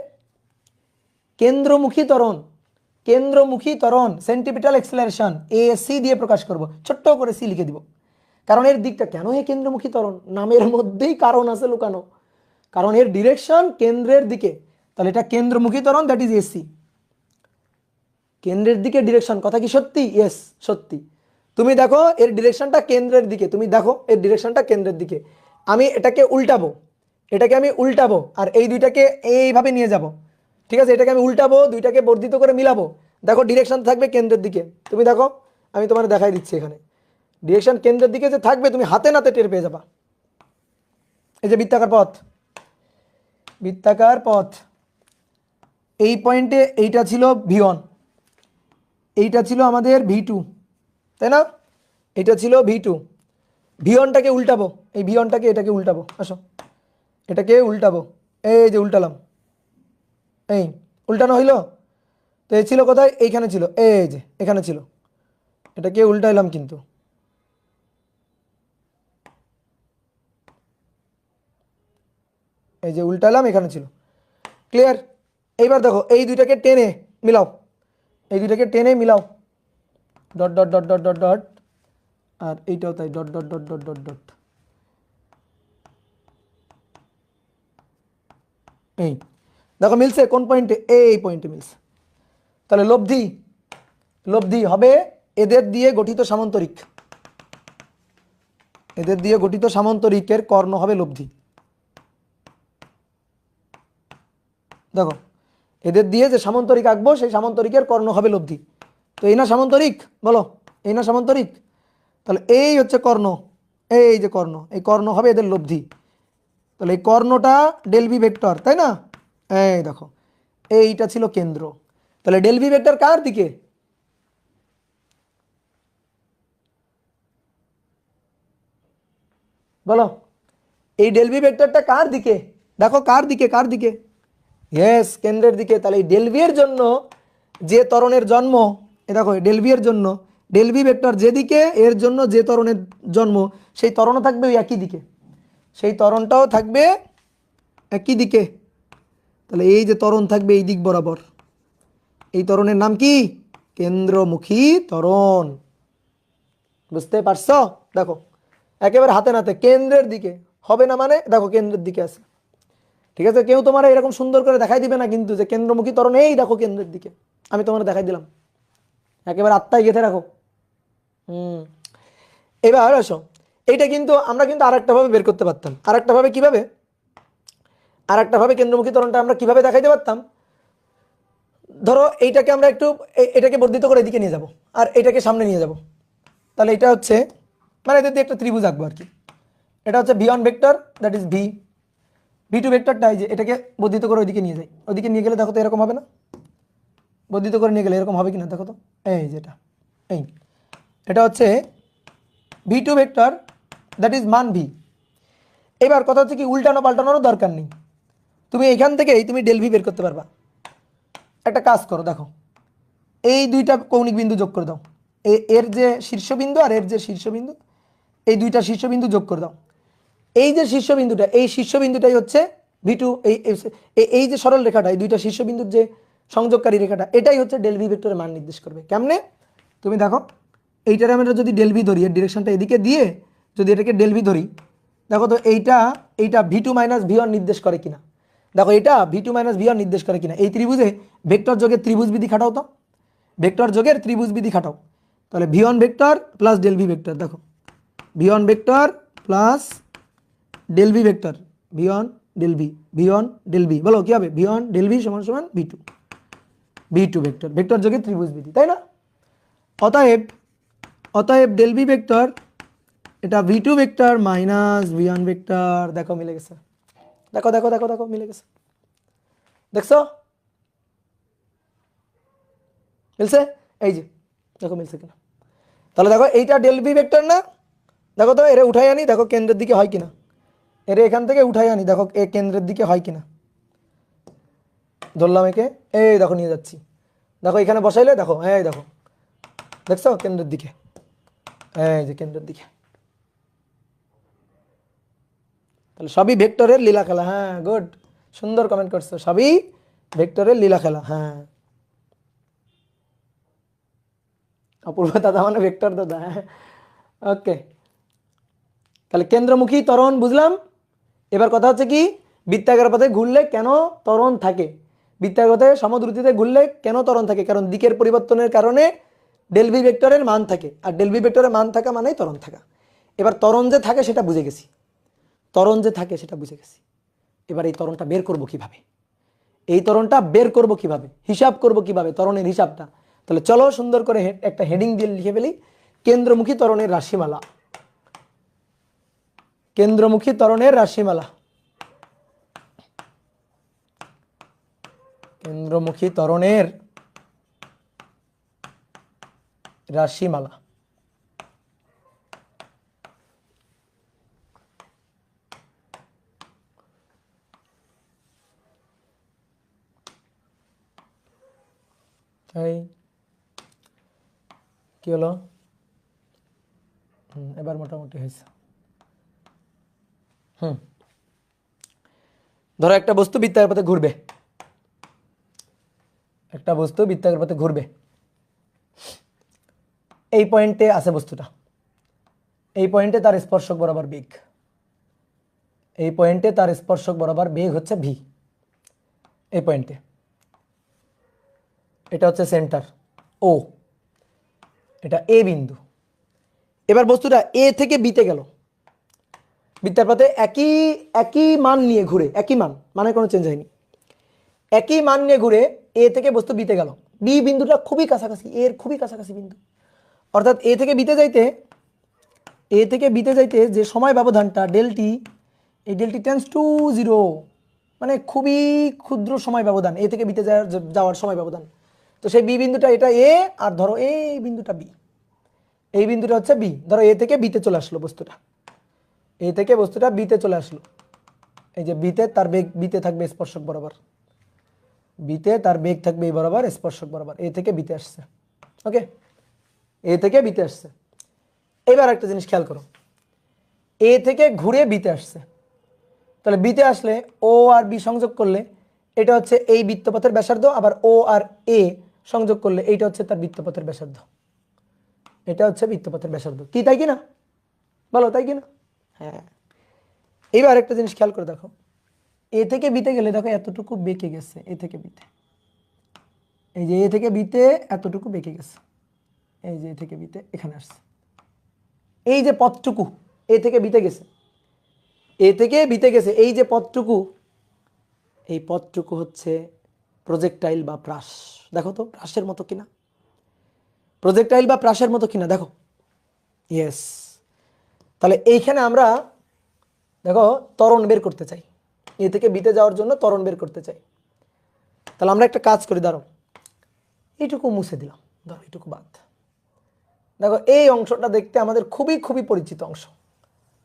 কেন্দ্রমুখী ত্বরণ, কেন্দ্রমুখী ত্বরণ, সেন্টিপিটাল এক্সেলারেশন, এসি দিয়ে প্রকাশ করব, ছোট্ট করে সি লিখে দিব। কারণ এর দিকটা কেন এই কেন্দ্রমুখী ত্বরণ? নামের মধ্যেই কারণ আছে লুকানো, কারণ এর ডিরেকশন কেন্দ্রের দিকে। তাহলে এটা কেন্দ্রমুখী ত্বরণ, দ্যাট ইজ এসি, কেন্দ্রের দিকে ডিরেকশন। কথা কি সত্যি? ইয়েস, সত্যি। তুমি দেখো এর ডিরেকশনটা কেন্দ্রের দিকে, তুমি দেখো এর ডিরেকশনটা কেন্দ্রের দিকে। আমি এটাকে উল্টাবো, এটাকে আমি উল্টাবো, আর এই দুইটাকে এইভাবে নিয়ে যাব, ঠিক আছে? এটাকে আমি উল্টাবো, দুইটাকে বর্ধিত করে মিলাবো, দেখো ডিরেকশন থাকবে কেন্দ্রের দিকে। তুমি দেখো, আমি তোমার দেখাই দিচ্ছি, এখানে ডিরেকশন কেন্দ্রের দিকে যে থাকবে, তুমি হাতে নাতে টের পেয়ে যাবা। এই যে বৃত্তাকার পথ, বৃত্তাকার পথ, এই পয়েন্টে এইটা ছিল ভি1, এইটা ছিল আমাদের ভি2, তাই না? এটা ছিল ভি2, ভি1টাকে উল্টাবো, এই ভি1টাকে এটাকে উল্টাবো, আসো এটাকে উল্টাবো, এই যে উল্টালাম, এই উল্টানো হইলো। তো এই ছিল কোথায়, এইখানে ছিল, এই যে এখানে ছিল, এটাকে উল্টাইলাম কিন্তু, এই যে উল্টালাম, এখানে ছিল। ক্লিয়ার? এইবার দেখো এই দুইটাকে টেনে মিলাও, এই দুইটাকে টেনে মিলাও, dot dot dot dot dot dot, আর এইটাও তাই, dot dot dot dot dot dot. এই দেখো মিলছে কোন পয়েন্টে, এই পয়েন্টে মিলছে। তাহলে লব্ধি, লব্ধি হবে এদের দিয়ে গঠিত সামান্তরিক, এদের দিয়ে গঠিত সামান্তরিকের কর্ণ হবে লব্ধি। দেখো এদের দিয়ে যে সামান্তরিক আঁকবো সেই সামান্তরিকের কর্ণ হবে লব্ধি। তো এই না সামান্তরিক, বলো এই না সামান্তরিক, তাহলে এই হচ্ছে কর্ণ, এই যে কর্ণ, এই কর্ণ হবে এদের লব্ধি। তাহলে এই কর্ণটা ডেল ভি ভেক্টর, তাই না? এই দেখো এইটা ছিল কেন্দ্র। তাহলে ডেল ভি ভেক্টর কার দিকে? বলো এই ডেল ভি ভেক্টরটা কার দিকে? দেখো কার দিকে, কার দিকে? ইয়েস, কেন্দ্রের দিকে। তাহলে এই ডেল ভি এর জন্য যে ত্বরণের জন্ম, এ দেখো ডেল ভি এর জন্য, ডেল ভি ভেক্টর যেদিকে এর জন্য যে ত্বরণের জন্ম, সেই ত্বরণও থাকবে ওই একই দিকে, সেই ত্বরণটাও থাকবে একই দিকে। তাহলে এই যে ত্বরণ থাকবে এই দিক বরাবর, এই ত্বরণের নাম কি? কেন্দ্রমুখী ত্বরণ। বুঝতে পারছো? দেখো একেবারে হাতে নাতে কেন্দ্রের দিকে হবে না, মানে দেখো কেন্দ্রের দিকে আছে। ঠিক আছে, কেউ তোমার এরকম সুন্দর করে দেখাই দিবে না কিন্তু যে কেন্দ্রমুখী ত্বরণ এই দেখো কেন্দ্রের দিকে, আমি তোমার দেখাই দিলাম, একেবারে আত্মায় গেঁথে রাখো। হুম। এবার আসো, এইটা কিন্তু আমরা কিন্তু আরেকটা ভাবে বের করতে পারতাম। আরেকটা ভাবে কিভাবে? আরেকটা ভাবে কেন্দ্রমুখী ত্বরণটা আমরা কিভাবে দেখাইতে পারতাম? ধরো এইটাকে আমরা একটু এটাকে বর্ধিত করে এদিকে নিয়ে যাব, আর এটাকে সামনে নিয়ে যাব। তাহলে এটা হচ্ছে, মানে এদের দিয়ে একটা ত্রিভুজ আঁকবো আর কি। এটা হচ্ছে V one vector, that is V. V two ভেক্টরটাই যে এটাকে বর্ধিত করে ওইদিকে নিয়ে যাই, ওইদিকে নিয়ে গেলে দেখো তো এরকম হবে না? বর্ধিত করে নিয়ে গেলে এরকম হবে কিনা দেখো তো, এই যেটা, এই এটা হচ্ছে v two vector, that is মান ভি। এবার কথা হচ্ছে কি, উল্টানো পাল্টানোরও দরকার নেই, তুমি এখান থেকেই তুমি ডেল ভি বের করতে পারবা। একটা কাজ করো, দেখো এই দুইটা কৌণিক বিন্দু যোগ করে দাও, এর যে শীর্ষবিন্দু আর এর যে শীর্ষবিন্দু, এই দুইটা শীর্ষবিন্দু যোগ করে দাও। এই যে শীর্ষবিন্দুটা, এই শীর্ষবিন্দুটাই হচ্ছে ভি টু, এই যে সরল রেখাটা, এই দুইটা শীর্ষবিন্দুর যে সংযোগকারী রেখাটা, এটাই হচ্ছে ডেল ভি ভেক্টরের মান নির্দেশ করবে। কেমনে? তুমি দেখো এইটারে আমরা যদি ডেল ভি ধরি, এর ডিরেকশনটা এদিকে দিয়ে যদি এটাকে ডেল ভি ধরি, দেখো তো এইটা v two minus V one নির্দেশ করে কিনা। দেখো এটা V two minus V one নির্দেশ করে কিনা। এই ত্রিভুজে ভেক্টর যোগের ত্রিভুজ বিধি খাটাও তো, ভেক্টর যোগের ত্রিভুজ বিধি খাটাও। তাহলে V one vector plus del V vector, দেখো V one vector plus del V vector, V one del V, V one del V, বলো কি হবে? ভি ওয়ান ডেল ভি সমান সমান V two, V two vector, vector যোগে ত্রিভুজ বিধি, তাই না? অতএব অতএব ডেল ভি ভেক্টর, এটা V two vector minus V one vector, দেখো মিলে গেছে, দেখো দেখো দেখো দেখো মিলে গেছে, দেখছো মিলছে? এই যে দেখো মিলছে কিনা। তাহলে দেখো এইটা ডেল ভি ভেক্টর না, দেখো তো এরে উঠাই আনি, দেখো কেন্দ্রের দিকে হয় কিনা, এরে এখান থেকে উঠাই আনি, দেখো এ কেন্দ্রের দিকে হয় কিনা। ধরলাম একে, এই দেখো নিয়ে যাচ্ছি, দেখো এখানে বসাইলে দেখো, এই দেখো দেখছো কেন্দ্রের দিকে, এই যে কেন্দ্রের দিকে। তাহলে সবই ভেক্টরের লীলা খেলা। হ্যাঁ গুড, সুন্দর কমেন্ট করছো, সবই ভেক্টরের লীলা খেলা। হ্যাঁ অপূর্ব দাদা মানে ভেক্টর দাদা, হ্যাঁ ওকে। তাহলে কেন্দ্রমুখী ত্বরণ বুঝলাম। এবার কথা হচ্ছে কি, বৃত্তাকার পথে ঘুরলে কেন ত্বরণ থাকে, বৃত্তাকার পথে সমদ্রুতিতে ঘুরলে কেন ত্বরণ থাকে? কারণ দিকের পরিবর্তনের কারণে ডেল ভি ভেক্টরের মান থাকে, আর ডেল ভি ভেক্টরের মান থাকা মানেই ত্বরণ থাকা। এবার ত্বরণ যে থাকে সেটা বুঝে গেছি, ত্বরণ যে থাকে সেটা বুঝে গেছি। এবার এই ত্বরণটা বের করব কিভাবে, এই ত্বরণটা বের করব কিভাবে, হিসাব করব কিভাবে ত্বরণের হিসাবটা? তাহলে চলো সুন্দর করে একটা হেডিং দিয়ে লিখে ফেলি, কেন্দ্রমুখী ত্বরণের রাশিমালা, কেন্দ্রমুখী ত্বরণের রাশিমালা, কেন্দ্রমুখী ত্বরণের রাশিমালা। এই কি হলো? এবার মোটামুটি হয়েছে। ধরো একটা বস্তু বৃত্তাকার পথে ঘুরবে, একটা বস্তু বৃত্তাকার পথে ঘুরবে, এই পয়েন্টে আছে বস্তুটা, এই পয়েন্টে তার স্পর্শক বরাবর বেগ, এই পয়েন্টে তার স্পর্শক বরাবর বেগ হচ্ছে ভি, এই পয়েন্টে, এটা হচ্ছে সেন্টার ও, এটা এ বিন্দু। এবার বস্তুটা এ থেকে বিতে গেল, বৃত্তার পথে একই একই মান নিয়ে ঘুরে, একই মান, মানে কোনো চেঞ্জ হয়নি, একই মান নিয়ে ঘুরে এ থেকে বস্তু বিতে গেল। বি বিন্দুটা খুবই কাছাকাছি, এর খুবই কাছাকাছি বিন্দু, অর্থাৎ এ থেকে বিতে যাইতে, এ থেকে বিতে যাইতে যে সময় ব্যবধানটা ডেলটি, এই ডেলটি টেন্স টু জিরো, মানে খুবই ক্ষুদ্র সময় ব্যবধান এ থেকে বিতে যাওয়ার সময় ব্যবধান। তো সেই বি বিন্দুটা এটা এ, আর ধরো এই বিন্দুটা বি, এই বিন্দুটা হচ্ছে বি। ধরো এ থেকে বিতে চলে আসলো বস্তুটা, এ থেকে বস্তুটা বিতে চলে আসলো, এই যে বিতে তার বেগ, বিতে থাকবে স্পর্শক বরাবর, বিতে তার বেগ থাকবে এই বরাবর স্পর্শক বরাবর, এ থেকে বিতে আসছে। ওকে, এ থেকে বিতে আসছে। এবার একটা জিনিস খেয়াল করো, এ থেকে ঘুরে বিতে আসছে, তাহলে বিতে আসলে ও আর বি সংযোগ করলে এটা হচ্ছে এই বৃত্তপথের ব্যাসার্ধ, আবার ও আর এ সংযোগ করলে এইটা হচ্ছে তার বৃত্তপথের ব্যাসার্ধ, এটা হচ্ছে বৃত্তপথের ব্যাসার্ধ। কি তাই কি না? বলো তাই কি না? হ্যাঁ। এবার একটা জিনিস খেয়াল করে দেখো, এ থেকে বিতে গেলে দেখো এতটুকু বেঁকে গেছে, এ থেকে বিতে, এই যে এ থেকে বিতে এতটুকু বেঁকে গেছে, এই যে এ থেকে বিতে এখানে আসছে, এই যে পথটুকু এ থেকে বিতে গেছে, এ থেকে বিতে গেছে, এই যে পথটুকু, এই পথটুকু হচ্ছে প্রজেক্টাইল বা প্রাস। দেখো তো প্রাসের মতো কিনা, প্রজেক্টাইল বা প্রাসের মতো কিনা দেখো। ইয়েস। তাহলে এইখানে আমরা দেখো ত্বরণ বের করতে চাই, এ থেকে বিতে যাওয়ার জন্য ত্বরণ বের করতে চাই। তাহলে আমরা একটা কাজ করি, ধরো এইটুকু মুছে দিলাম, ধরো এইটুকু বাদ। দেখো এই অংশটা দেখতে আমাদের খুবই খুবই পরিচিত অংশ,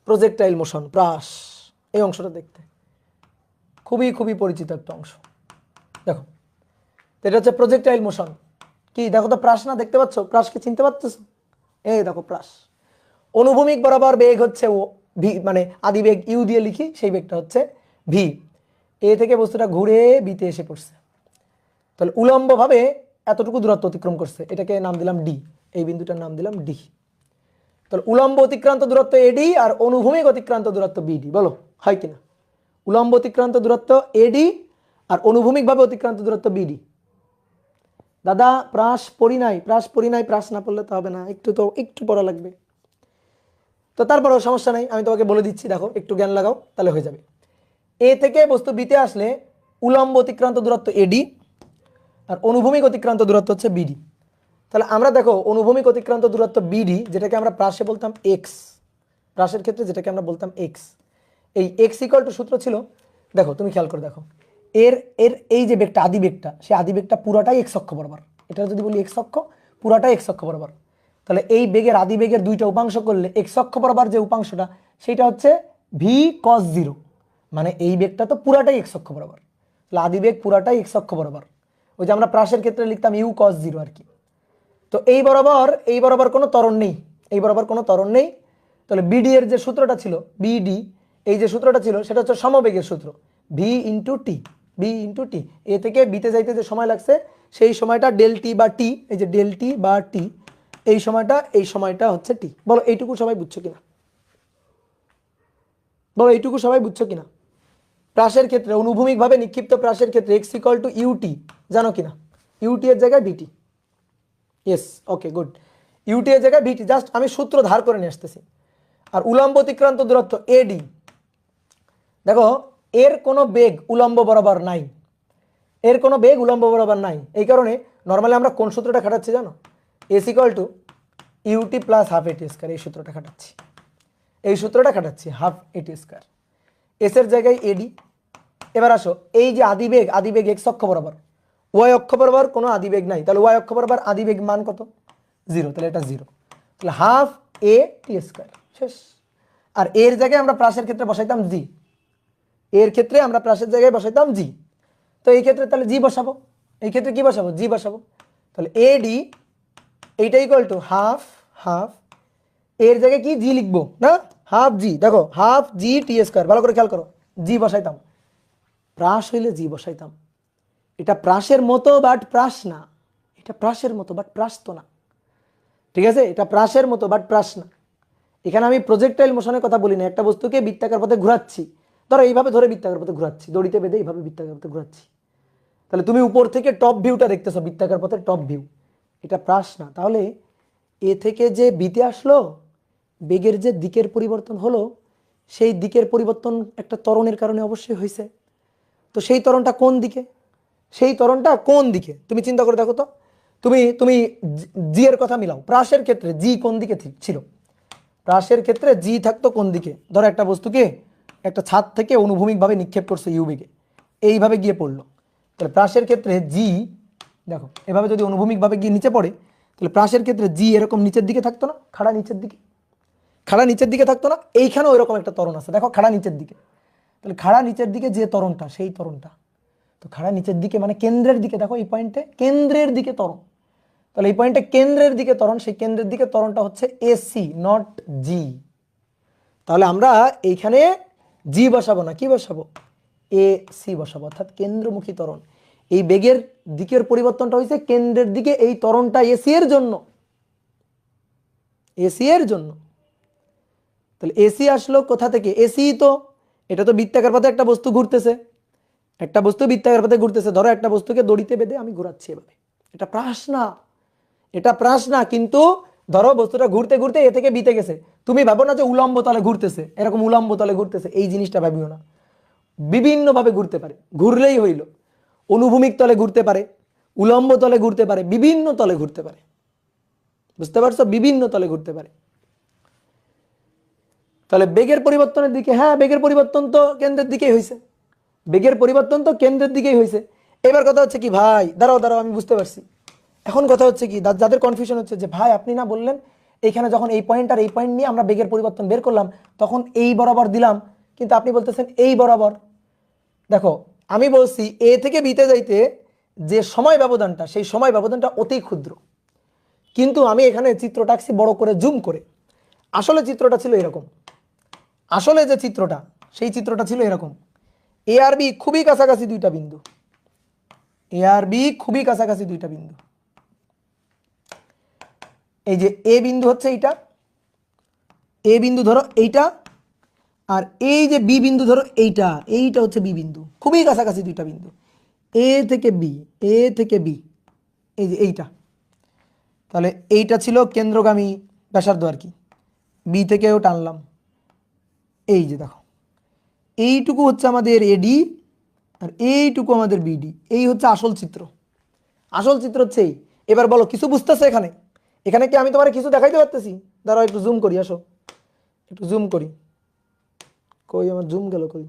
প্রজেক্টাইল মোশন, প্রাস, এই অংশটা দেখতে খুবই খুবই পরিচিত একটা অংশ। দেখো এটা হচ্ছে প্রজেক্টাইল মোশন। কি দেখো তো প্রাস না, দেখতে পাচ্ছ? প্রাসকে চিনতে পারতেছ? এই দেখো প্রাস, অনুভূমিক বরাবর বেগ হচ্ছে ও ভি, মানে আদি বেগ ইউ দিয়ে লিখি, সেই বেগটা হচ্ছে ভি। এ থেকে বস্তুটা ঘুরে বিতে এসে পড়ছে, তাহলে উলম্বভাবে এতটুকু দূরত্ব অতিক্রম করছে, এটাকে নাম দিলাম ডি, এই বিন্দুটার নাম দিলাম ডি। তাহলে উলম্ব অতিক্রান্ত দূরত্ব এডি আর অনুভূমিক অতিক্রান্ত দূরত্ব বিডি, বলো হয় কিনা? উলম্ব অতিক্রান্ত দূরত্ব এডি আর অনুভূমিকভাবে অতিক্রান্ত দূরত্ব বিডি। দাদা প্রাস পড়ি নাই, প্রাস পড়ি নাই, প্রাস না পড়লে তো হবে না, একটু তো একটু পড়া লাগবে। তো তারপরেও সমস্যা নাই, আমি তোমাকে বলে দিচ্ছি, দেখো একটু জ্ঞান লাগাও তাহলে হয়ে যাবে। এ থেকে বস্তু বিতে আসলে উলম্ব অতিক্রান্ত দূরত্ব এডি আর অনুভূমিক অতিক্রান্ত দূরত্ব হচ্ছে বিডি। তাহলে আমরা দেখো অনুভূমিক অতিক্রান্ত দূরত্ব বিডি, যেটাকে আমরা প্রাসে বলতাম এক্স, প্রাসের ক্ষেত্রে যেটাকে আমরা বলতাম এক্স, এই এক্স ইকুয়াল টু সূত্র ছিল, দেখো তুমি খেয়াল করে দেখো, এর এর এই যে বেগটা, আদি বেগটা, সেই আদি বেগটা পুরাটাই এক্স অক্ষ বরাবর, এটা যদি বলি এক্স অক্ষ, পুরাটাই এক্স অক্ষ বরাবর। তাহলে এই বেগের আদি বেগের দুইটা উপাংশ করলে এক্স অক্ষ বরাবর যে উপাংশটা সেটা হচ্ছে ভি কস জিরো, মানে এই বেগটা তো পুরাটাই এক্স অক্ষ বরাবর, তাহলে আদি বেগ পুরাটাই এক্স অক্ষ বরাবর, ওই যে আমরা প্রাসের ক্ষেত্রে লিখতাম ইউ কস জিরো আর কি। তো এই বরাবর কোনো ত্বরণ নেই, এই বরাবর কোনো ত্বরণ নেই। তাহলে বিডি এর যে সূত্রটা ছিল, বিডি এই যে সূত্রটা ছিল সেটা হচ্ছে সমবেগের সূত্র, V into T, B into T. এ থেকে বিতে যাইতে যে সময় লাগছে সেই সময়টা ডেল টি বা টি, এই যে ডেল টি বা টি, এই সময়টা হচ্ছে টি। বলো এইটুকু সবাই বুঝছো কিনা? বলো এইটুকু সবাই বুঝছো কিনা? প্রাসের ক্ষেত্রে অনুভূমিকভাবে নিক্ষিপ্ত প্রাসের ক্ষেত্রে এক্স ইকুয়াল টু ইউটি, জানো কিনা? ইউটি এর জায়গায় বিটি। Yes, okay good. ইউটি এর জায়গায় ভিটি, জাস্ট আমি সূত্র ধার করে নিয়ে আসতেছি। আর উলম্ব অতিক্রান্ত দূরত্ব এডি, দেখো এর কোনো বেগ উলম্ব বরাবর নাই, এর কোনো বেগ উলম্ব বরাবর নাই, এই কারণে নর্মালি আমরা কোন সূত্রটা খাটাচ্ছি জানো? S equal to UT plus half at square, এই সূত্রটা খাটাচ্ছি, এই সূত্রটা খাটাচ্ছি, হাফ এটি স্কয়ার, এস এর জায়গায় এডি। এবার আসো, এই যে আদিবেগ এক্স অক্ষ বরাবর, ওয়াই অক্ষ বরাবর কোনো আদিবেগ নাই, তাহলে ওয়াই অক্ষ বরাবর আদিবেগ মান কত? জিরো, তাহলে এটা জিরো, তাহলে হাফ এ টি স্কয়ার, শেষ। আর এর জায়গায় আমরা প্রাসের ক্ষেত্রে বসাইতাম জি, এর ক্ষেত্রে আমরা প্রাসের জায়গায় বসাইতাম জি, তো এই ক্ষেত্রে তাহলে জি বসাবো, এই ক্ষেত্রে কি বসাবো? জি বসাবো। তাহলে এডি এইটা ইকুয়াল টু হাফ হাফ, এর জায়গায় কি জি লিখবো না, হাফ জি, দেখো হাফ জি টি স্কোয়ার, ভালো করে খেয়াল করো, জি বসাইতাম, প্রাস হইলে জি বসাইতাম। এটা প্রাসের মতো বাট প্রাস না, এটা প্রাসের মতো বাট প্রাস তো না, ঠিক আছে, এটা প্রাসের মতো বাট প্রাস না। এখানে আমি প্রজেক্টাইল মোশনের কথা বলি না, একটা বস্তুকে বৃত্তাকার পথে ঘোরাচ্ছি, ধরো এইভাবে ধরে বৃত্তাকার পথে ঘোরাচ্ছি, দড়িতে বেঁধে এইভাবে বৃত্তাকার পথে ঘোরাচ্ছি, তাহলে তুমি উপর থেকে টপ ভিউটা দেখতেছো, বৃত্তাকার পথের টপ ভিউ, এটা প্রাস না। তাহলে এ থেকে যে বিতে আসলো, বেগের যে দিকের পরিবর্তন হলো, সেই দিকের পরিবর্তন একটা ত্বরণের কারণে অবশ্যই হয়েছে। তো সেই ত্বরণটা কোন দিকে, সেই ত্বরণটা কোন দিকে তুমি চিন্তা করে দেখো তো, তুমি তুমি জি এর কথা মিলাও, প্রাসের ক্ষেত্রে জি কোন দিকে ছিল, প্রাসের ক্ষেত্রে জি থাকতো কোন দিকে, ধরো একটা বস্তুকে একটা ছাদ থেকে অনুভূমিকভাবে নিক্ষেপ করছে ইউ বেগে, এইভাবে গিয়ে পড়লো, তাহলে প্রাসের ক্ষেত্রে জি, দেখো এভাবে যদি অনুভূমিকভাবে গিয়ে নিচে পড়ে, তাহলে প্রাসের ক্ষেত্রে জি এরকম নিচের দিকে থাকতো না, খাড়া নিচের দিকে, খাড়া নিচের দিকে থাকতো না, এইখানেও এরকম একটা ত্বরণ আছে, দেখো খাড়া নিচের দিকে, তাহলে খাড়া নিচের দিকে যে ত্বরণটা, সেই ত্বরণটা, তো খাড়া নিচের দিকে মানে কেন্দ্রের দিকে, দেখো এই পয়েন্টে কেন্দ্রের দিকে ত্বরণ, তাহলে এই পয়েন্টে কেন্দ্রের দিকে ত্বরণ, সেই কেন্দ্রের দিকে ত্বরণটা হচ্ছে এসি নট জি। তাহলে আমরা এইখানে জি বসাবো না, কি বসাবো, এ সি বসাবো, অর্থাৎ কেন্দ্রমুখী ত্বরণ। এই বেগের দিকের পরিবর্তনটা হয়েছে কেন্দ্রের দিকে, এই ত্বরণটা এসি এর জন্য, এসি এর জন্য। তাহলে এসি আসলো কোথা থেকে, এসি তো এটা তো বৃত্তাকার পথে একটা বস্তু ঘুরতেছে, একটা বস্তু বৃত্তাকার পথে ঘুরতেছে, ধরো একটা বস্তুকে দড়িতে বেঁধে আমি ঘোরাচ্ছি এভাবে, এটা প্রাস না, এটা প্রাস না, কিন্তু ধরো বস্তুটা ঘুরতে ঘুরতে এ থেকে বিতে গেছে, তুমি ভাবো না যে উলম্ব তলে ঘুরতেছে, এরকম উলম্ব তলে ঘুরতেছে, এই জিনিসটা ভাবিও না, বিভিন্ন ভাবে ঘুরতে পারে, ঘুরলেই হইল, অনুভূমিক তলে ঘুরতে পারে, উলম্ব তলে ঘুরতে পারে, বিভিন্ন তলে ঘুরতে পারে, বুঝতে পারছো, বিভিন্ন তলে ঘুরতে পারে। তাহলে বেগের পরিবর্তনের দিকে, হ্যাঁ বেগের পরিবর্তন তো কেন্দ্রের দিকেই হয়েছে, বেগের পরিবর্তন তো কেন্দ্রের দিকেই হয়েছে। এবার কথা হচ্ছে কি ভাই, দাঁড়াও দাঁড়াও আমি বুঝতে পারছি, এখন কথা হচ্ছে কি, যাদের কনফিউশন হচ্ছে যে ভাই আপনি না বললেন এইখানে যখন এই পয়েন্ট আর এই পয়েন্ট নিয়ে আমরা বেগের পরিবর্তন বের করলাম তখন এই বরাবর দিলাম, কিন্তু আপনি বলতেছেন এই বরাবর। দেখো আমি বলছি এ থেকে বিতে যাইতে যে সময় ব্যবধানটা, সেই সময় ব্যবধানটা অতি ক্ষুদ্র, কিন্তু আমি এখানে চিত্রটা আঁকছি বড় করে জুম করে, আসলে চিত্রটা ছিল এরকম, আসলে যে চিত্রটা, সেই চিত্রটা ছিল এরকম, এ আর বি খুবই কাছাকাছি দুইটা বিন্দু, এ আর বি খুবই কাছাকাছি দুইটা বিন্দু, এই যে এ বিন্দু হচ্ছে এইটা, এ বিন্দু ধরো এইটা, আর এই যে বি বিন্দু ধরো এইটা, এইটা হচ্ছে বি বিন্দু, খুবই কাছাকাছি দুইটা বিন্দু, এ থেকে বি, এ থেকে বি, এই যে এইটা, তাহলে এইটা ছিল কেন্দ্রগামী ব্যাসার্ধ আর কি, বি থেকেও টানলাম, এই যে দেখো এইটুকু হচ্ছে আমাদের এডি আর এইটুকু আমাদের বিডি, এই হচ্ছে আসল চিত্র, আসল চিত্র হচ্ছে এই। এবার বলো কিছু বুঝতেছে এখানে, এখানে কি আমি তোমার কিছু দেখাইতে পারতেছি, দাঁড়াও একটু জুম করি, আসো একটু জুম করি, কই আমার জুম গেল কই,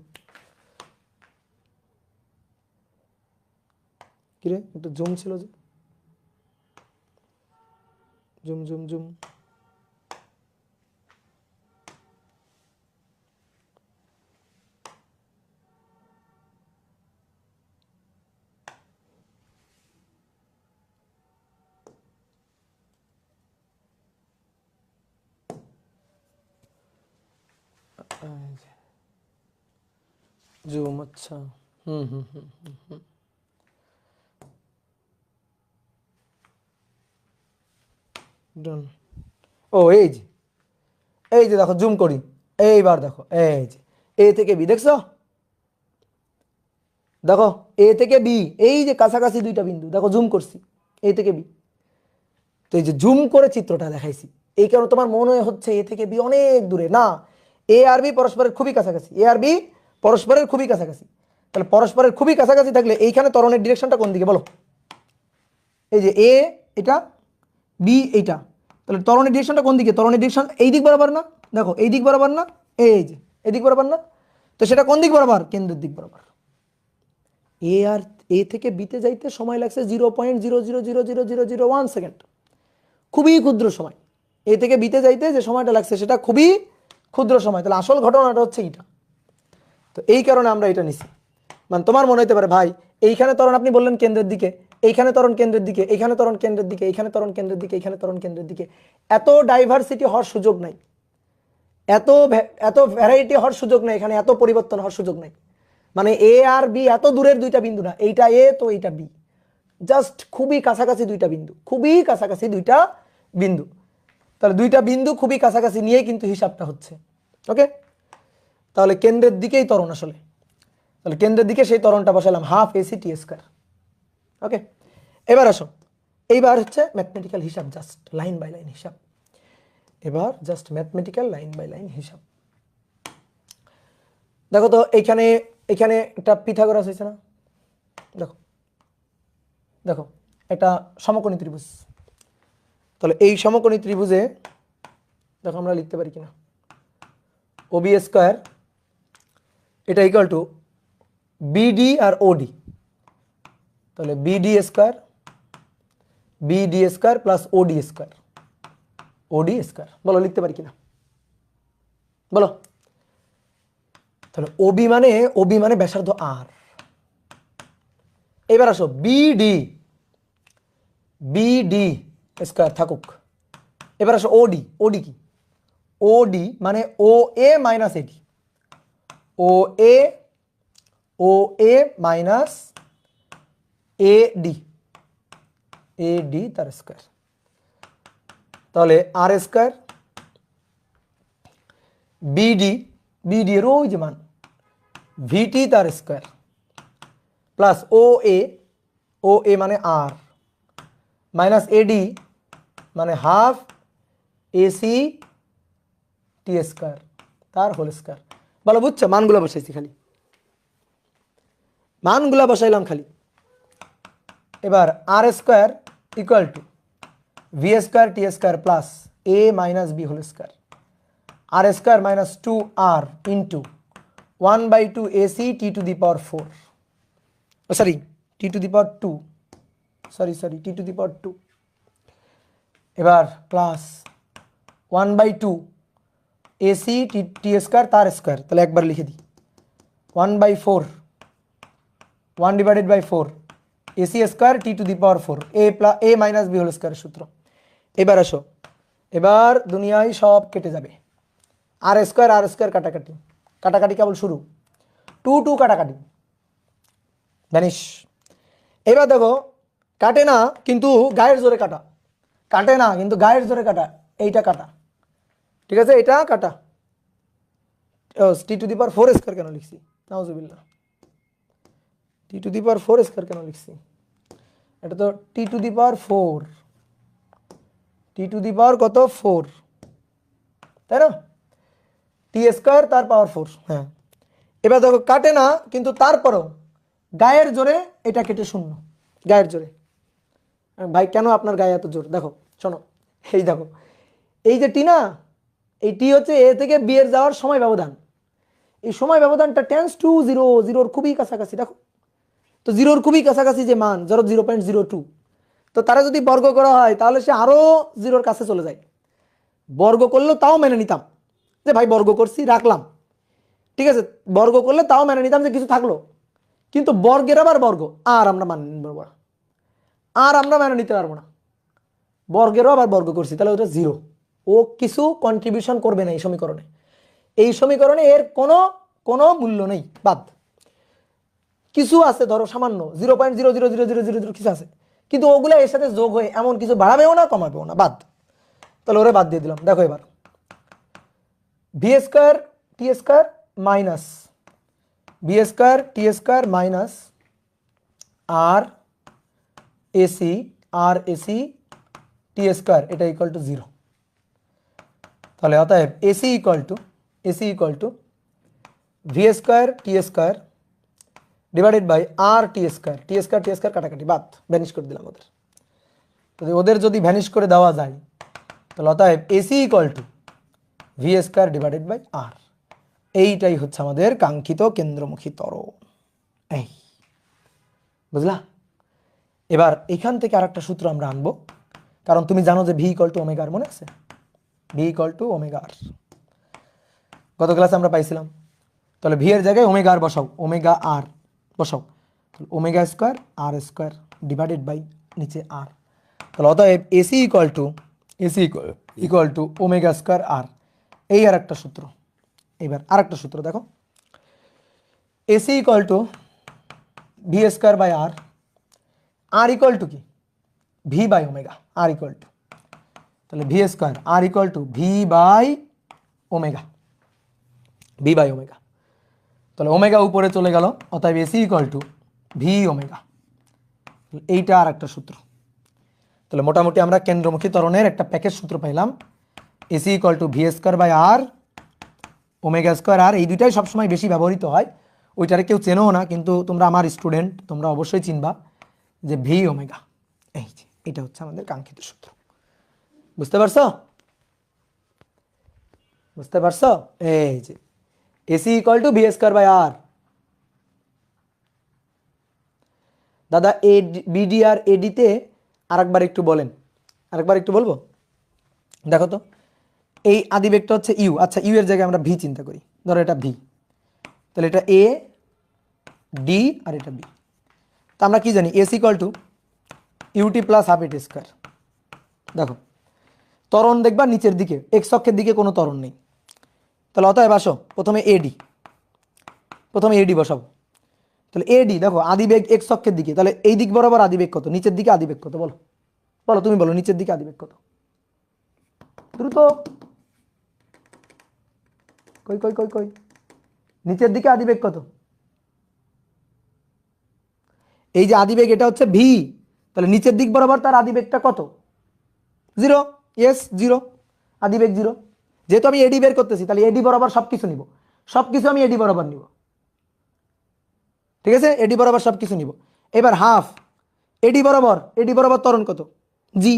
কিরে একটু জুম ছিল যে, জুম জুম জুম, জুম, আচ্ছা হুম হুম হুম হুম হুম, ডান। ও এই যে, এই যে দেখো জুম করি, এইবার দেখো এই যে এ থেকে বি, দেখছো দেখো এ থেকে বি, এই যে কাছাকাছি দুইটা বিন্দু, দেখো জুম করছি এ থেকে বি, তো এই যে জুম করে চিত্রটা দেখাইছি, এই কারণে তোমার মনে হচ্ছে এ থেকে বি অনেক দূরে, না, এ আর বি পরস্পরের খুবই কাছাকাছি, এ আর বি পরস্পরের খুবই কাছাকাছি, তাহলে পরস্পরের খুবই কাছাকাছি থাকলে এইখানে ত্বরণের ডিরেকশনটা কোন দিকে বলো, এই যে এ এটা, বি এইটা, তাহলে ত্বরণের ডিরেকশনটা কোন দিকে, ত্বরণের ডিরেকশন এই দিক বরাবর না, দেখো এই দিক বরাবর না, এই যে এই দিক বরাবর না, তো সেটা কোন দিক বরাবর, কেন্দ্রের দিক বরাবর। এ আর এ থেকে বিতে যাইতে সময় লাগছে 0.0000001 সেকেন্ড, খুবই ক্ষুদ্র সময়, এ থেকে বিতে যাইতে যে সময়টা লাগছে সেটা খুবই ক্ষুদ্র সময়, তাহলে আসল ঘটনাটা হচ্ছে এইটা। তো এই কারণে আমরা এটা নিছি, মানে তোমার মনে হতে পারে ভাই এইখানে ত্বরণ আপনি বললেন কেন্দ্রের দিকে, এইখানে ত্বরণ কেন্দ্রের দিকে, এইখানে ত্বরণ কেন্দ্রের দিকে, এইখানে ত্বরণ কেন্দ্রের দিকে, এইখানে ত্বরণ কেন্দ্রের দিকে। এত ডাইভার্সিটি হওয়ার সুযোগ নাই, এত এত ভ্যারাইটি হওয়ার সুযোগ নাই, এখানে এত পরিবর্তন হওয়ার সুযোগ নাই। মানে এ আর বি এত দূরের দুইটা বিন্দু না, এইটা এ তো এইটা বি, জাস্ট খুবই কাছাকাছি দুইটা বিন্দু, খুবই কাছাকাছি দুইটা বিন্দু। তাহলে দুইটা বিন্দু খুবই কাছাকাছি নিয়ে কিন্তু হিসাবটা হচ্ছে। ওকে, তাহলে কেন্দ্রের দিকেই ত্বরণ আসলে, তাহলে কেন্দ্রের দিকে সেই ত্বরণটা বসালাম half AC T square. Okay, এবার আসো, এইবার হচ্ছে ম্যাথমেটিক্যাল হিসাব, জাস্ট লাইন বাই লাইন হিসাব। এবার just mathematical line by line হিসাব। দেখো তো এইখানে এখানে একটা পিথাগোরাস হয়েছে না, দেখো দেখো একটা সমকোণী ত্রিভুজ। তাহলে এই সমকোণী ত্রিভুজে দেখো আমরা লিখতে পারি কিনা, ওবি স্কয়ার এটা ইকুয়াল টু বিডি আর ওডি। তাহলে BD square plus OD square, OD square. বলো লিখতে পারি কিনা, বলো। তাহলে ওবি মানে ব্যাসার্ধ আর। এবার আসো বিডি স্কয়ার থাকুক। এবার আসো ওডি, ওডি কি, ওডি মানে ও এ মাইনাস এডি, ও এ মাইনাস এডি তার স্কয়ার। তাহলে আর স্কয়ার বিডি এর ওই যে মান ভিটি তার স্কয়ার প্লাস ও এ মানে আর মাইনাস এডি মানে হাফ এসি টি স্কয়ার তার হোল স্কয়ার। বলো বুঝছো, মানগুলো বসাইছি খালি, মানগুলো বসাইলাম খালি। এবার R square equal to V square T square plus A minus B whole square, R square minus 2r into 1/2 AC T to the power 4, sorry T to the power 2, sorry T to the power 2। এবার plus 1/2 AC T square তার square, তাহলে একবার লিখে দিই 1/4 1/4 AC square T to the power 4 A minus B whole স্কয়ারের সূত্র। এবার আসো, এবার দুনিয়ায় সব কেটে যাবে, আর স্কয়ার কাটাকাটি কেবল শুরু, 2 কাটাকাটি ভ্যানিশ। এবার দেখো কাটে না কিন্তু গায়ের জোরে কাটা, কাটে না কিন্তু গায়ের জোরে কাটা, এইটা কাটা, ঠিক আছে, এটা কাটা। টি টু দি পাওয়ার 4 স্কয়ার কেন লিখছি, নাউজুবিল্লাহ, টি টু দি পাওয়ার 4 স্কয়ার কেন লিখছি, এটা তো টি to the power 4, T to the পাওয়ার কত 4, তাই না, টি স্কয়ার তার পাওয়ার 4। হ্যাঁ, এবার দেখো কাটে না কিন্তু তারপরেও গায়ের জোরে এটা কেটে শূন্য, গায়ের জোরে। ভাই কেন আপনার গায়ে এত জোর, দেখো শোনো, এই দেখো এই যে টি না, এই টি হচ্ছে এ থেকে বি এর যাওয়ার সময় ব্যবধান, এই সময় ব্যবধানটা টেন্স টু 0, 0-র খুবই কাছাকাছি। দেখো তো 0-র খুবই কাছাকাছি যে মান, ধরো 0.02, তো তারা যদি বর্গ করা হয় তাহলে সে আরো 0-র কাছে চলে যায়। বর্গ করলেও তাও মেনে নিতাম যে ভাই বর্গ করছি রাখলাম, ঠিক আছে, বর্গ করলে তাও মেনে নিতাম যে কিছু থাকলো, কিন্তু বর্গের আবার বর্গ আর আমরা মানে নিতে পারবো না, আর আমরা মেনে নিতে পারবো না, বর্গেরও আবার বর্গ করছি, তাহলে ওটা 0, ও কিছু কন্ট্রিবিউশন করবে না এই সমীকরণে, এই সমীকরণে এর কোনো মূল্য নেই, বাদ। কিছু আছে ধরো সামান্য 0.00000 কিছু আছে, কিন্তু ওগুলো এর সাথে যোগ হয়ে এমন কিছু বাড়াবেও না কমাবেও না, বাদ। তাহলে ওরে বাদ দিয়ে দিলাম। দেখো এবার V square T square minus B square T square minus R AC T square, এটা ইকুয়াল টু 0। তাহলে অতএব AC equal to V square T square divided by R T square কাটাকাটি বাদ, ভ্যানিশ করে দিলাম ওদের। ওদের যদি ভ্যানিশ করে দেওয়া যায় তাহলে অতএব AC equal to V square divided by R, এইটাই হচ্ছে আমাদের কাঙ্ক্ষিত কেন্দ্রমুখী ত্বরণ। এই বুঝলা? এবার এখান থেকে আরেকটা সূত্র আমরা আনবো, কারণ তুমি জানো যে ভি ইকুয়াল টু ওমেগা আর, মনে আছে V equal to omega R, গত ক্লাসে আমরা পাইছিলাম। তাহলে ভি এর জায়গায় ওমেগা আর বসাও, ওমেগা আর বসাও, omega square R square divided by নিচে আর। তাহলে অতএব AC equal to omega square R. এই আর একটা সূত্র। এবার আর একটা সূত্র দেখো, AC equal to V square by R, R equal to কি V by omega, R equal to, তাহলে V square R equal to V by omega, V by omega. তাহলে ওমেগা উপরে চলে গেল, অতএব AC equal to V omega. এইটা আর একটা সূত্র। তাহলে মোটামুটি আমরা কেন্দ্রমুখী ত্বরণের একটা প্যাকেজ সূত্র পাইলাম, AC equal to V square by R, omega square R. এই দুইটাই সবসময় বেশি ব্যবহৃত হয়, ওইটারে কেউ চেনো না, কিন্তু তোমরা আমার স্টুডেন্ট, তোমরা অবশ্যই চিনবা যে ভি ওমেগা। এই যে এটা হচ্ছে আমাদের কাঙ্ক্ষিত সূত্র। বুঝতে পারছো? বুঝতে পারছো? এই যে AC equal to V square by R. দাদা এ বিডি আর এডিতে আরেকবার একটু বলেন, আরেকবার একটু বলবো। দেখো তো, এই আদিবেগটা হচ্ছে ইউ, আচ্ছা ইউ এর জায়গায় আমরা ভি চিন্তা করি, ধরো এটা ভি, তাহলে এটা এ ডি আর এটা বি। তো আমরা কি জানি, S equal to UT plus half A T square. দেখো ত্বরণ দেখবা নিচের দিকে, এক্স অক্ষের দিকে কোনো ত্বরণ নেই, তাহলে অতএব আসো প্রথমে এডি বসাবো। তাহলে এডি দেখো আদিবেগ এক্স অক্ষের দিকে, তাহলে এই দিক বরাবর আদিবেগ কত, নিচের দিকে আদিবেগ কত, বলো বলো, তুমি বলো নিচের দিকে আদিবেগ কত, দ্রুত, কই কই কই কই, নিচের দিকে আদিবেগ কত? এই যে আদিবেগ এটা হচ্ছে ভি, তাহলে নিচের দিক বরাবর তার আদিবেগটা কত? 0। ইয়েস 0, আদিবেগ 0। যেহেতু আমি এডি বের করতেছি, তাহলে এডি বরাবর সবকিছু নিব, সবকিছু আমি এডি বরাবর নিব, ঠিক আছে, এডি বরাবর সবকিছু নিব। এবার হাফ এডি বরাবর ত্বরণ কত? জি,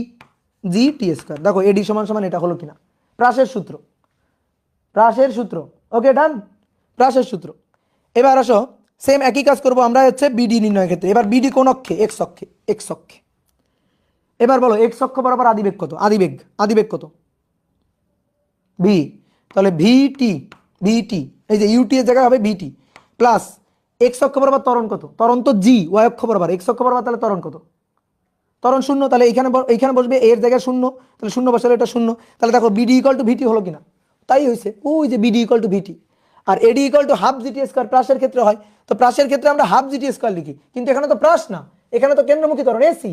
জি টি স্কোয়ার। দেখো এডি সমান সমান এটা হলো কিনা, প্রাসের সূত্র, প্রাসের সূত্র, ওকে ডান, প্রাসের সূত্র। এবার আসো সেম একই কাজ করব আমরা হচ্ছে বিডি নির্ণয়ের ক্ষেত্রে। এবার বিডি কোন অক্ষে? এক্স অক্ষে, এক্স অক্ষে। এবার বলো এক্স অক্ষ বরাবর আদিবেগ কত? আদিবেগ কত? ভি, তাহলে ভিটি, এই যে ইউটি এর জায়গায় হবে ভিটি প্লাস এক্স অক্ষ বরাবর ত্বরণ কত? ত্বরণ তো জি, ওয়াই অক্ষ বরাবর, এক্স অক্ষ বরাবর তাহলে ত্বরণ কত? ত্বরণ 0, তাহলে এইখানে বসবে এর জায়গায় 0, তাহলে 0 বসালে এটা 0। তাহলে দেখো বিডি ইকুয়াল টু ভিটি হলো কিনা, তাই হয়েছে, ওই যে বিডি ইকুয়াল টু ভিটি। আর AD equal to half GT square, প্রাসের ক্ষেত্রে হয়, তো প্রাসের ক্ষেত্রে আমরা হাফ জিটি স্কোয়ার লিখি, কিন্তু এখানে তো প্রাস না, এখানে তো কেন্দ্রমুখী ত্বরণ এসি।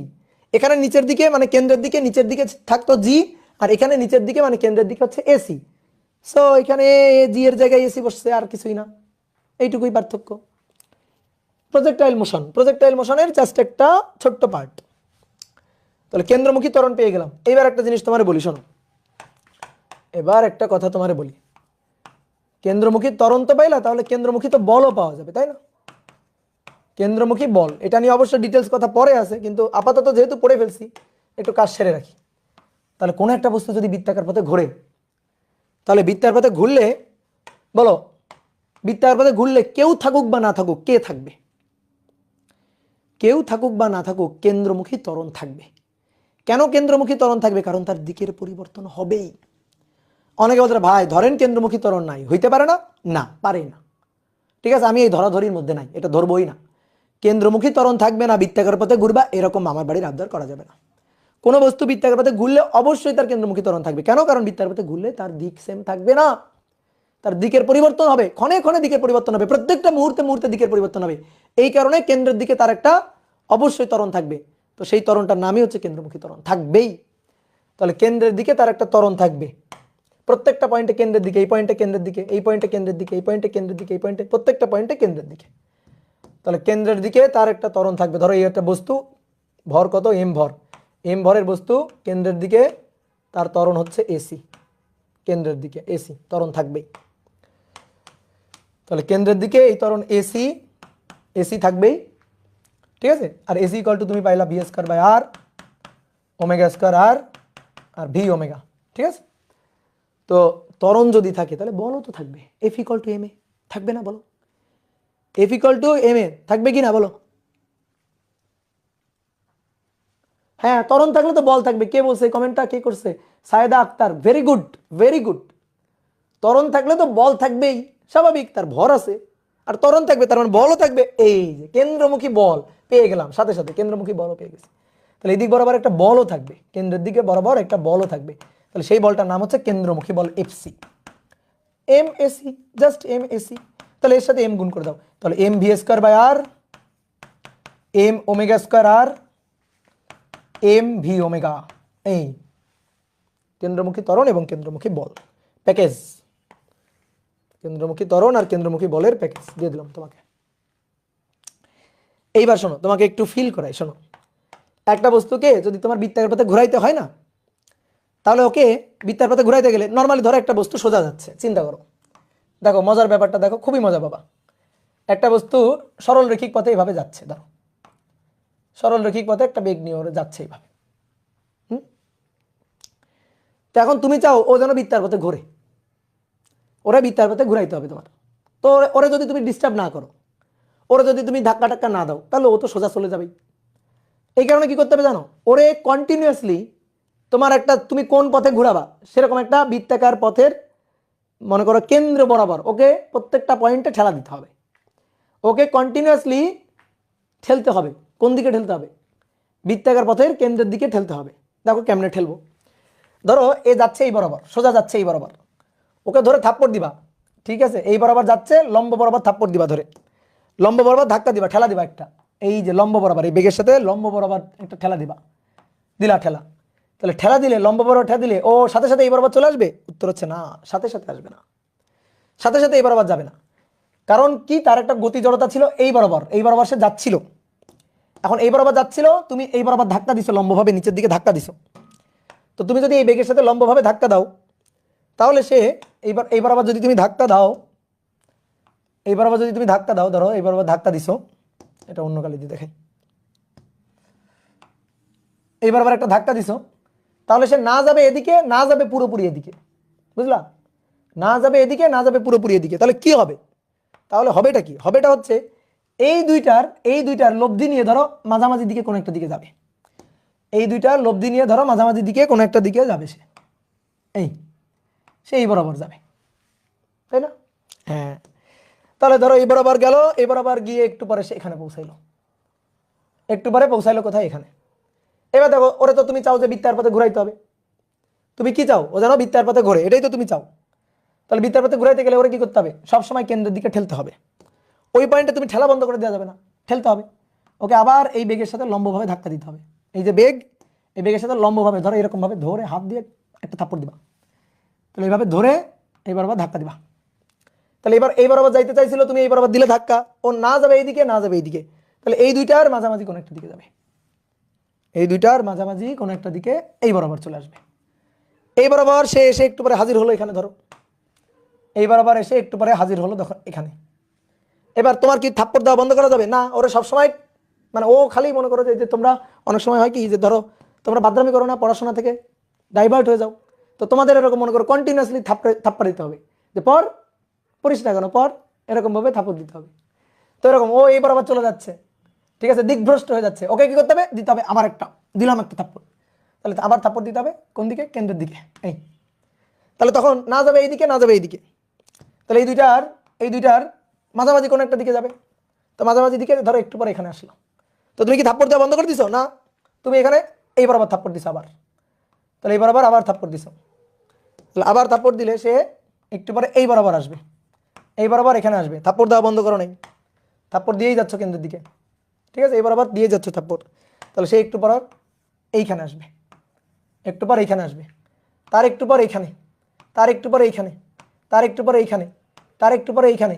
এখানে নিচের দিকে মানে কেন্দ্রের দিকে, নিচের দিকে থাকতো জি, আর এখানে নিচের দিকে মানে কেন্দ্রের দিকে হচ্ছে এসি। সো এখানে জি এর জায়গায় এসি বসছে, আর কিছুই না, এইটুকুই পার্থক্য। প্রজেক্টাইল মোশনের জাস্ট একটা ছোট্ট পার্ট। তাহলে কেন্দ্রমুখী ত্বরণ পেয়ে গেলাম। এবার একটা জিনিস তোমারে বলি, শোনো, এবার একটা কথা তোমারে বলি, কেন্দ্রমুখী ত্বরণ তো পাইলা, তাহলে কেন্দ্রমুখী তো বলও পাওয়া যাবে, তাই না? কেন্দ্রমুখী বল, এটা নিয়ে অবশ্য ডিটেলস কথা পরে আছে, কিন্তু আপাতত যেহেতু পড়ে ফেলছি একটু কাজ সেরে রাখি। তাহলে কোনো একটা বস্তু যদি বৃত্তাকার পথে ঘোরে, তাহলে বৃত্তাকার পথে ঘুরলে, বলো বৃত্তাকার পথে ঘুরলে কেউ থাকুক বা না থাকুক, কে থাকবে? কেউ থাকুক বা না থাকুক কেন্দ্রমুখী ত্বরণ থাকবে। কেন কেন্দ্রমুখী ত্বরণ থাকবে? কারণ তার দিকের পরিবর্তন হবেই। অনেকে বলতে ভাই ধরেন কেন্দ্রমুখী ত্বরণ নাই, হইতে পারে না, না পারে না, ঠিক আছে, আমি এই ধরাধরির মধ্যে নাই, এটা ধরবই না। কেন্দ্রমুখী ত্বরণ থাকবে না, বৃত্তাকার পথে ঘুরবা, এরকম আমার বাড়ির আবদার করা যাবে না। কোনো বস্তু বৃত্তাকার পথে ঘুরলে অবশ্যই তার কেন্দ্রমুখী ত্বরণ থাকবে। কেন? কারণ বৃত্তাকার পথে ঘুরলে তার দিক সেম থাকবে না, তার দিকের পরিবর্তন হবে, ক্ষণে ক্ষণে দিকের পরিবর্তন হবে, প্রত্যেকটা মুহূর্তে মুহূর্তে দিকের পরিবর্তন হবে। এই কারণে কেন্দ্রের দিকে তার একটা অবশ্যই ত্বরণ থাকবে। তো সেই ত্বরণটার নামই হচ্ছে কেন্দ্রমুখী ত্বরণ, থাকবেই। তাহলে কেন্দ্রের দিকে তার একটা ত্বরণ থাকবে, প্রত্যেকটা পয়েন্টে কেন্দ্রের দিকে, এই পয়েন্টে কেন্দ্রের দিকে, এই পয়েন্টে কেন্দ্রের দিকে, এই পয়েন্টে কেন্দ্রের দিকে, এই পয়েন্টে, প্রত্যেকটা পয়েন্টে কেন্দ্রের দিকে। তাহলে কেন্দ্রের দিকে তার একটা ত্বরণ থাকবে। ধরো এই একটা বস্তু, ভর কত? এম ভর, এম ভরের বস্তু, কেন্দ্রের দিকে তার ত্বরণ হচ্ছে এসি, কেন্দ্রের দিকে এসি ত্বরণ থাকবেই। তাহলে কেন্দ্রের দিকে এই ত্বরণ এসি, এসি থাকবেই, ঠিক আছে। আর এসি ইকুয়াল টু তুমি পাইলা V square by R, omega square R, আর ভি ওমেগা, ঠিক আছে। তো ত্বরণ যদি থাকে তাহলে বলও তো থাকবে, F equal to M A থাকবে না, বলো F equal to M A থাকবে কি না, বলো। হ্যাঁ, ত্বরণ থাকলে তো বল থাকবে। কে বলছে কমেন্টটা, কে করছে? Sayeda Akhtar, very good, very good. ত্বরণ থাকলে তো বল থাকবেই, স্বাভাবিক, তার ভর আছে। আর ত্বরণ থাকবে, তার মানে বলও থাকবে। এই যে কেন্দ্রমুখী বল পেয়ে গেলাম, সাথে সাথে কেন্দ্রমুখী বলও পেয়ে গেছি। তাহলে এই দিক বরাবর একটা বলও থাকবে, কেন্দ্রের দিকে বরাবর একটা বলও থাকবে। তাহলে সেই বলটার নাম হচ্ছে কেন্দ্রমুখী বল FC, M AC, just M AC. তাহলে এর সাথে এম গুণ করে দাও, তাহলে M V square by R, M omega square R, M V omega. এই কেন্দ্রমুখী ত্বরণ এবং কেন্দ্রমুখী বল প্যাকেজ, কেন্দ্রমুখী ত্বরণ আর কেন্দ্রমুখী বলের প্যাকেজ দিয়ে দিলাম তোমাকে। এইবার শোনো, তোমাকে একটু ফিল করাই। শোনো, একটা বস্তুকে যদি তোমার বৃত্তাকার পথে ঘুরাইতে হয় না, তাহলে ওকে বৃত্তার পথে ঘুরাইতে গেলে নর্মালি ধরো একটা বস্তু সোজা যাচ্ছে, চিন্তা করো, দেখো মজার ব্যাপারটা দেখো, খুবই মজা বাবা। একটা বস্তু সরল রৈখিক পথে এইভাবে যাচ্ছে, ধরো সরল রৈখিক পথে একটা বেগ নিয়ে ওরা যাচ্ছে এইভাবে। তো এখন তুমি চাও ও যেন বৃত্তার পথে ঘোরে, ওরা বৃত্তার পথে ঘুরাইতে হবে তোমার। তো ওরা যদি তুমি ডিস্টার্ব না করো, ওরা যদি তুমি ধাক্কা টাক্কা না দাও, তাহলে ও তো সোজা চলে যাবেই। এই কারণে কি করতে হবে জানো, ওরে কন্টিনিউয়াসলি তোমার একটা, তুমি কোন পথে ঘোরাবা সেরকম একটা বৃত্তাকার পথের, মনে করো কেন্দ্র বরাবর ওকে প্রত্যেকটা পয়েন্টে ঠেলা দিতে হবে, ওকে কন্টিনিউয়াসলি ঠেলতে হবে। কোন দিকে ঠেলতে হবে? বৃত্তাকার পথের কেন্দ্রের দিকে ঠেলতে হবে। দেখো কেমনে ঠেলবো, ধরো এ যাচ্ছে এই বরাবর, সোজা যাচ্ছে এই বরাবর, ওকে ধরে থাপ্পড় দিবা, ঠিক আছে, এই বরাবর যাচ্ছে, লম্ব বরাবর থাপ্পড় দিবা, ধরে লম্ব বরাবর ধাক্কা দিবা, ঠেলা দিবা একটা, এই যে লম্ব বরাবর, এই বেগের সাথে লম্ব বরাবর একটা ঠেলা দিবা, দিলা ঠেলা। তাহলে ঠেলা দিলে, লম্ব বরাবর ঠেলা দিলে ও সাথে সাথে এই বরাবর চলে আসবে? উত্তর হচ্ছে না, সাথে সাথে আসবে না, সাথে সাথে এই বরাবর যাবে না। কারণ কি, তার একটা গতি জড়তা ছিল এই বরাবর, এই বরাবর সে যাচ্ছিল। এখন এই বরাবর যাচ্ছিল, তুমি এই বরাবর ধাক্কা দিছো, লম্বভাবে নিচের দিকে ধাক্কা দিছো। তো তুমি যদি এই বেগের সাথে লম্বভাবে ধাক্কা দাও, তাহলে সে এই বরাবর যদি তুমি ধাক্কা দাও, এই বরাবর যদি তুমি ধাক্কা দাও, ধরো এই বরাবর ধাক্কা দিছো, এটা অন্য কালি দিয়ে দেখাই, এই বরাবর একটা ধাক্কা দিছো, তাহলে সে না যাবে এদিকে, না যাবে পুরোপুরি এদিকে, বুঝলা? না যাবে এদিকে, না যাবে পুরোপুরি এদিকে। তাহলে কি হবে? তাহলে হবেটা কি? হবেটা হচ্ছে এই দুইটার লব্ধি নিয়ে ধরো মাঝামাঝি দিকে কোন একটা দিকে যাবে, এই দুইটার লব্ধি নিয়ে ধরো মাঝামাঝি দিকে কোন একটা দিকে যাবে সে, এই বরাবর যাবে, তাই না? হ্যাঁ, তাহলে ধরো এই বরাবর গেল, এই বরাবর গিয়ে একটু পরে সে এখানে পৌঁছাইলো, একটু পরে পৌঁছাইলো কোথায়? এখানে। এবার দেখো, ওরে তো তুমি চাও যে বৃত্তার পথে ঘুরাইতে হবে, তুমি কি চাও? ও যেন বৃত্তার পথে ঘোরে, এটাই তো তুমি চাও। তাহলে বৃত্তার পথে ঘুরাইতে গেলে ওরে কি করতে হবে? সবসময় কেন্দ্রের দিকে ঠেলতে হবে। ওই পয়েন্টে তুমি ঠেলা বন্ধ করে দেওয়া যাবে না, ঠেলতে হবে ওকে। আবার এই বেগের সাথে লম্বভাবে ধাক্কা দিতে হবে, এই যে বেগ, এই বেগের সাথে লম্বভাবে ধরো এরকম ভাবে ধরে হাত দিয়ে একটা থাপ্পড় দিবা, তাহলে এইভাবে ধরে এইবার ধাক্কা দিবা। তাহলে এবার এই বরাবর যাইতে চাইছিল, তুমি এই বরাবর দিলে ধাক্কা, ও না যাবে এইদিকে, না যাবে এইদিকে, তাহলে এই দুইটার মাঝামাঝি কোনো একটা দিকে যাবে, এই দুইটার মাঝামাঝি কোনো একটা দিকে এই বরাবর চলে আসবে। এই বরাবর সে এসে একটু পরে হাজির হলো এখানে, ধরো এই বরাবর এসে একটু পরে হাজির হলো দেখো এখানে। এবার তোমার কি থাপ্পড় দেওয়া বন্ধ করা যাবে? না, ওরা সবসময়, মানে ও খালি মনে করো যে তোমরা অনেক সময় হয় কি, যে ধরো তোমরা বাদরামি করো না, পড়াশোনা থেকে ডাইভার্ট হয়ে যাও, তো তোমাদের এরকম মনে করো কন্টিনিউয়াসলি থাপ্পড় দিতে হবে, যে পড়িস না কেন, এরকম ভাবে থাপ্পড় দিতে হবে। তো এরকম ও এই বরাবর চলে যাচ্ছে, ঠিক আছে, দিকভ্রষ্ট হয়ে যাচ্ছে, ওকে কি করতে হবে? দিতে হবে আবার একটা, দিলাম একটা থাপ্পড়, তাহলে আবার থাপ্পড় দিতে হবে কোন দিকে? কেন্দ্রের দিকে। তাহলে তখন না যাবে এইদিকে, না যাবে এইদিকে, তাহলে এই দুইটার মাঝামাঝি কোনো একটা দিকে যাবে। তো মাঝামাঝি দিকে ধরো একটু পরে এখানে আসলো, তো তুমি কি থাপ্পড় দেওয়া বন্ধ করে দিছো? না, তুমি এখানে এই বরাবর থাপ্পড় দিছো আবার, তাহলে এই বরাবর আবার থাপ্পড় দিছো, তাহলে আবার থাপ্পড় দিলে সে একটু পরে এই বরাবর আসবে, এই বরাবর এখানে আসবে, থাপ্পড় দেওয়া বন্ধ করো নাই, থাপ্পড় দিয়েই যাচ্ছ কেন্দ্রের দিকে, ঠিক আছে, এই বরাবর দিয়ে যাচ্ছ থাপ্পড়, তাহলে সে একটু পর এইখানে আসবে, একটু পর এইখানে আসবে, তার একটু পর এইখানে, তার একটু পর এইখানে, তার একটু পর এইখানে, তার একটু পর এইখানে,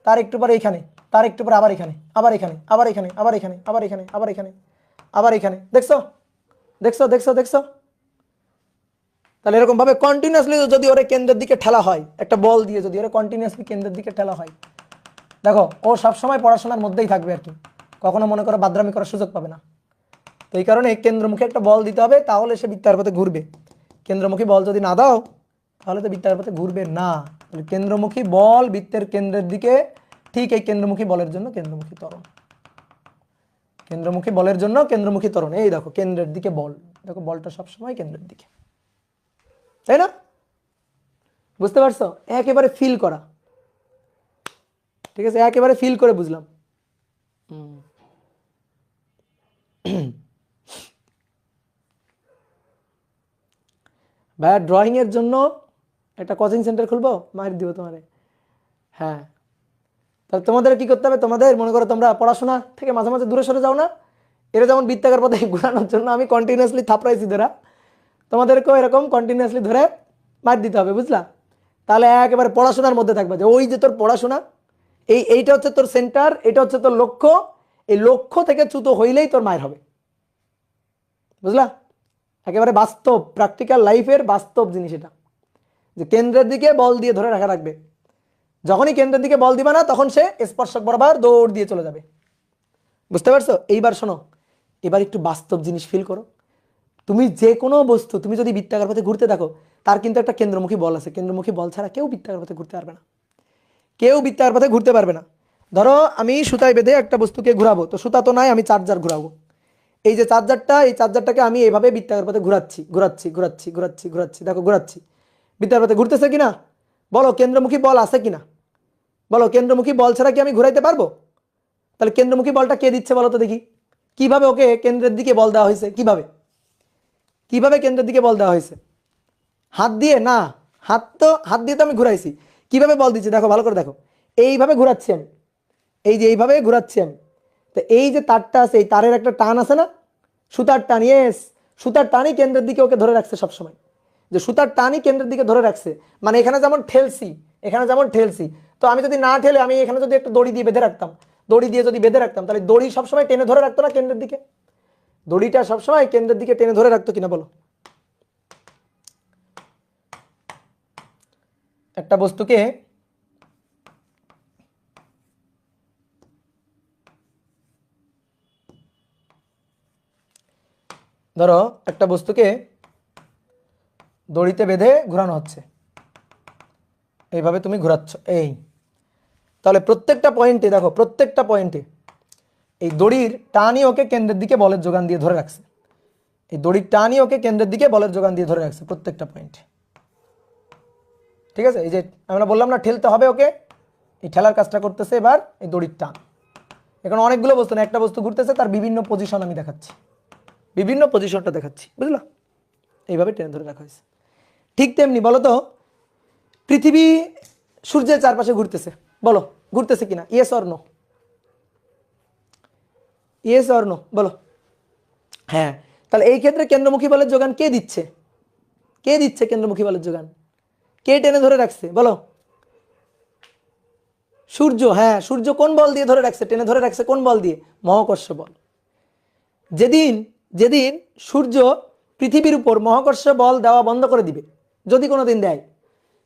তার একটু পর এইখানে, তার একটু পর আবার এখানে, আবার এখানে, আবার এখানে, আবার এখানে, আবার এখানে, আবার এখানে, আবার এখানে। দেখছো দেখছো দেখছো দেখছো? তাহলে এরকম ভাবে কন্টিনিউয়াসলি যদি ওরে কেন্দ্রের দিকে ঠেলা হয়, একটা বল দিয়ে যদি ওরে কন্টিনিউয়াসলি কেন্দ্রের দিকে ঠেলা হয়, দেখো ও সবসময় পড়াশোনার মধ্যেই থাকবে আর কি, কখনো মনে করো বাদরামি করার সুযোগ পাবে না। তো এই কারণে কেন্দ্রমুখী একটা বল দিতে হবে, তাহলে সে বৃত্তার পথে ঘুরবে। কেন্দ্রমুখী বল যদি না দাও, তাহলে তো বৃত্তার পথে ঘুরবে না। কেন্দ্রমুখী বল বৃত্তের কেন্দ্রের দিকে, ঠিক এই কেন্দ্রমুখী বলের জন্য কেন্দ্রমুখী ত্বরণ, কেন্দ্রমুখী বলের জন্য কেন্দ্রমুখী ত্বরণ। এই দেখো কেন্দ্রের দিকে বল, দেখো বলটা সবসময় কেন্দ্রের দিকে, তাই না? বুঝতে পারছো? একেবারে ফিল করা, ঠিক আছে, একেবারে ফিল করে বুঝলাম। ভাইয়া ড্রয়িং এর জন্য একটা কোচিং সেন্টার খুলবো, মার দিব তোমারে। হ্যাঁ, তাহলে তোমাদের কি করতে হবে, তোমাদের মনে করো তোমরা পড়াশোনা থেকে মাঝে মাঝে দূরে সরে যাও না, এরা যেমন বৃত্তাকার পথে ঘোরানোর জন্য আমি কন্টিনিউয়াসলি থাপড়াইছি ধরা, তোমাদেরকেও এরকম কন্টিনিউয়াসলি ধরে মার দিতে হবে, বুঝলা? তাহলে একেবারে পড়াশোনার মধ্যে থাকবে, যে ওই যে তোর পড়াশোনা, এইটা হচ্ছে তোর সেন্টার, এটা হচ্ছে তোর লক্ষ্য, এই লক্ষ্য থেকে চ্যুত হইলেই তোর মায়ের হবে, বুঝলা? একেবারে বাস্তব প্র্যাকটিক্যাল লাইফের বাস্তব জিনিস এটা, যে কেন্দ্রের দিকে বল দিয়ে ধরে রাখা রাখবে, যখনই কেন্দ্রের দিকে বল দিবা না তখন সে স্পর্শক বরাবর দৌড় দিয়ে চলে যাবে, বুঝতে পারছো? এইবার শোনো, এবার একটু বাস্তব জিনিস ফিল করো। তুমি যে কোনো বস্তু, তুমি যদি বৃত্তাকার পথে ঘুরতে থাকো, তার কিন্তু একটা কেন্দ্রমুখী বল আছে, কেন্দ্রমুখী বল ছাড়া কেউ বৃত্তাকার পথে ঘুরতে পারবে না, কেউ বৃত্তাকার পথে ঘুরতে পারবে না। ধরো আমি সুতায় বেঁধে একটা বস্তুকে ঘুরাবো, তো সুতা তো নাই, আমি চার্জার ঘুরাবো, এই যে চার্জারটা, এই চার্জারটাকে আমি এইভাবে বৃত্তাকার পথে ঘুরাচ্ছি ঘুরাচ্ছি ঘুরাচ্ছি ঘুরাচ্ছি ঘুরাচ্ছি, দেখো ঘুরাচ্ছি, বৃত্তাকার পথে ঘুরতেছে কিনা? বলো কেন্দ্রমুখী বল আছে কিনা? বলো কেন্দ্রমুখী বল ছাড়া কি আমি ঘুরাইতে পারবো? তাহলে কেন্দ্রমুখী বলটা কে দিচ্ছে বলো তো দেখি, কিভাবে ওকে কেন্দ্রের দিকে বল দেওয়া হয়েছে? কিভাবে কিভাবে কেন্দ্রের দিকে বল দেওয়া হয়েছে? হাত দিয়ে না, হাত দিয়ে তো আমি ঘুরাইছি, কিভাবে বল দিচ্ছি দেখো, ভালো করে দেখো, এইভাবে ঘুরাচ্ছি আমি, এই যে এইভাবে ঘুরাচ্ছি আমি, তো এই যে তারটা আছে, এই তারের একটা টান আছে না, সুতার টান, ইয়েস, সুতার টানই কেন্দ্রের দিকে ওকে ধরে রাখছে সবসময়, যে সুতার টানই কেন্দ্রের দিকে ধরে রাখছে, মানে এখানে যেমন ঠেলছি, এখানে যেমন ঠেলছি, তো আমি যদি না ঠেলে আমি এখানে যদি একটা দড়ি দিয়ে বেঁধে রাখতাম, দড়ি দিয়ে যদি বেঁধে রাখতাম, তাহলে দড়ি সবসময় টেনে ধরে রাখতো না কেন্দ্রের দিকে? দড়িটা সবসময় কেন্দ্রের দিকে টেনে ধরে রাখতো কিনা বলো? একটা বস্তুকে ধরো, একটা বস্তুকে দড়িতে বেঁধে ঘোরানো হচ্ছে, এইভাবে তুমি ঘোরাচ্ছ, এই, তাহলে প্রত্যেকটা পয়েন্টে দেখো, প্রত্যেকটা পয়েন্টে এই দড়ির টানই ওকে কেন্দ্রের দিকে বলের যোগান দিয়ে ধরে রাখছে, এই দড়ির টানই ওকে কেন্দ্রের দিকে বলের যোগান দিয়ে ধরে রাখছে প্রত্যেকটা পয়েন্টে, ঠিক আছে? এই যে আমরা বললাম না ঠেলতে হবে ওকে, এই ঠেলার কাজটা করতেছে এবার এই দড়ির টান। এখন অনেকগুলো বস্তু না, একটা বস্তু ঘুরতেছে, তার বিভিন্ন পজিশন আমি দেখাচ্ছি, বিভিন্ন পজিশনটা দেখাচ্ছি, বুঝলা? এইভাবে টেনে ধরে রাখা হয়েছে। ঠিক তেমনি বলো তো, পৃথিবী সূর্যের চারপাশে ঘুরতেছে, বলো ঘুরতেছে কিনা? Yes or no? Yes or no বলো? হ্যাঁ, তাহলে এই ক্ষেত্রে কেন্দ্রমুখী বলের যোগান কে দিচ্ছে? কে দিচ্ছে কেন্দ্রমুখী বলের যোগান? কে টেনে ধরে রাখছে বলো? সূর্য। হ্যাঁ, সূর্য কোন বল দিয়ে ধরে রাখছে, টেনে ধরে রাখছে কোন বল দিয়ে? মহাকর্ষ বল। যেদিন যেদিন সূর্য পৃথিবীর উপর মহাকর্ষ বল দেওয়া বন্ধ করে দিবে, যদি কোনো দিন দেয়,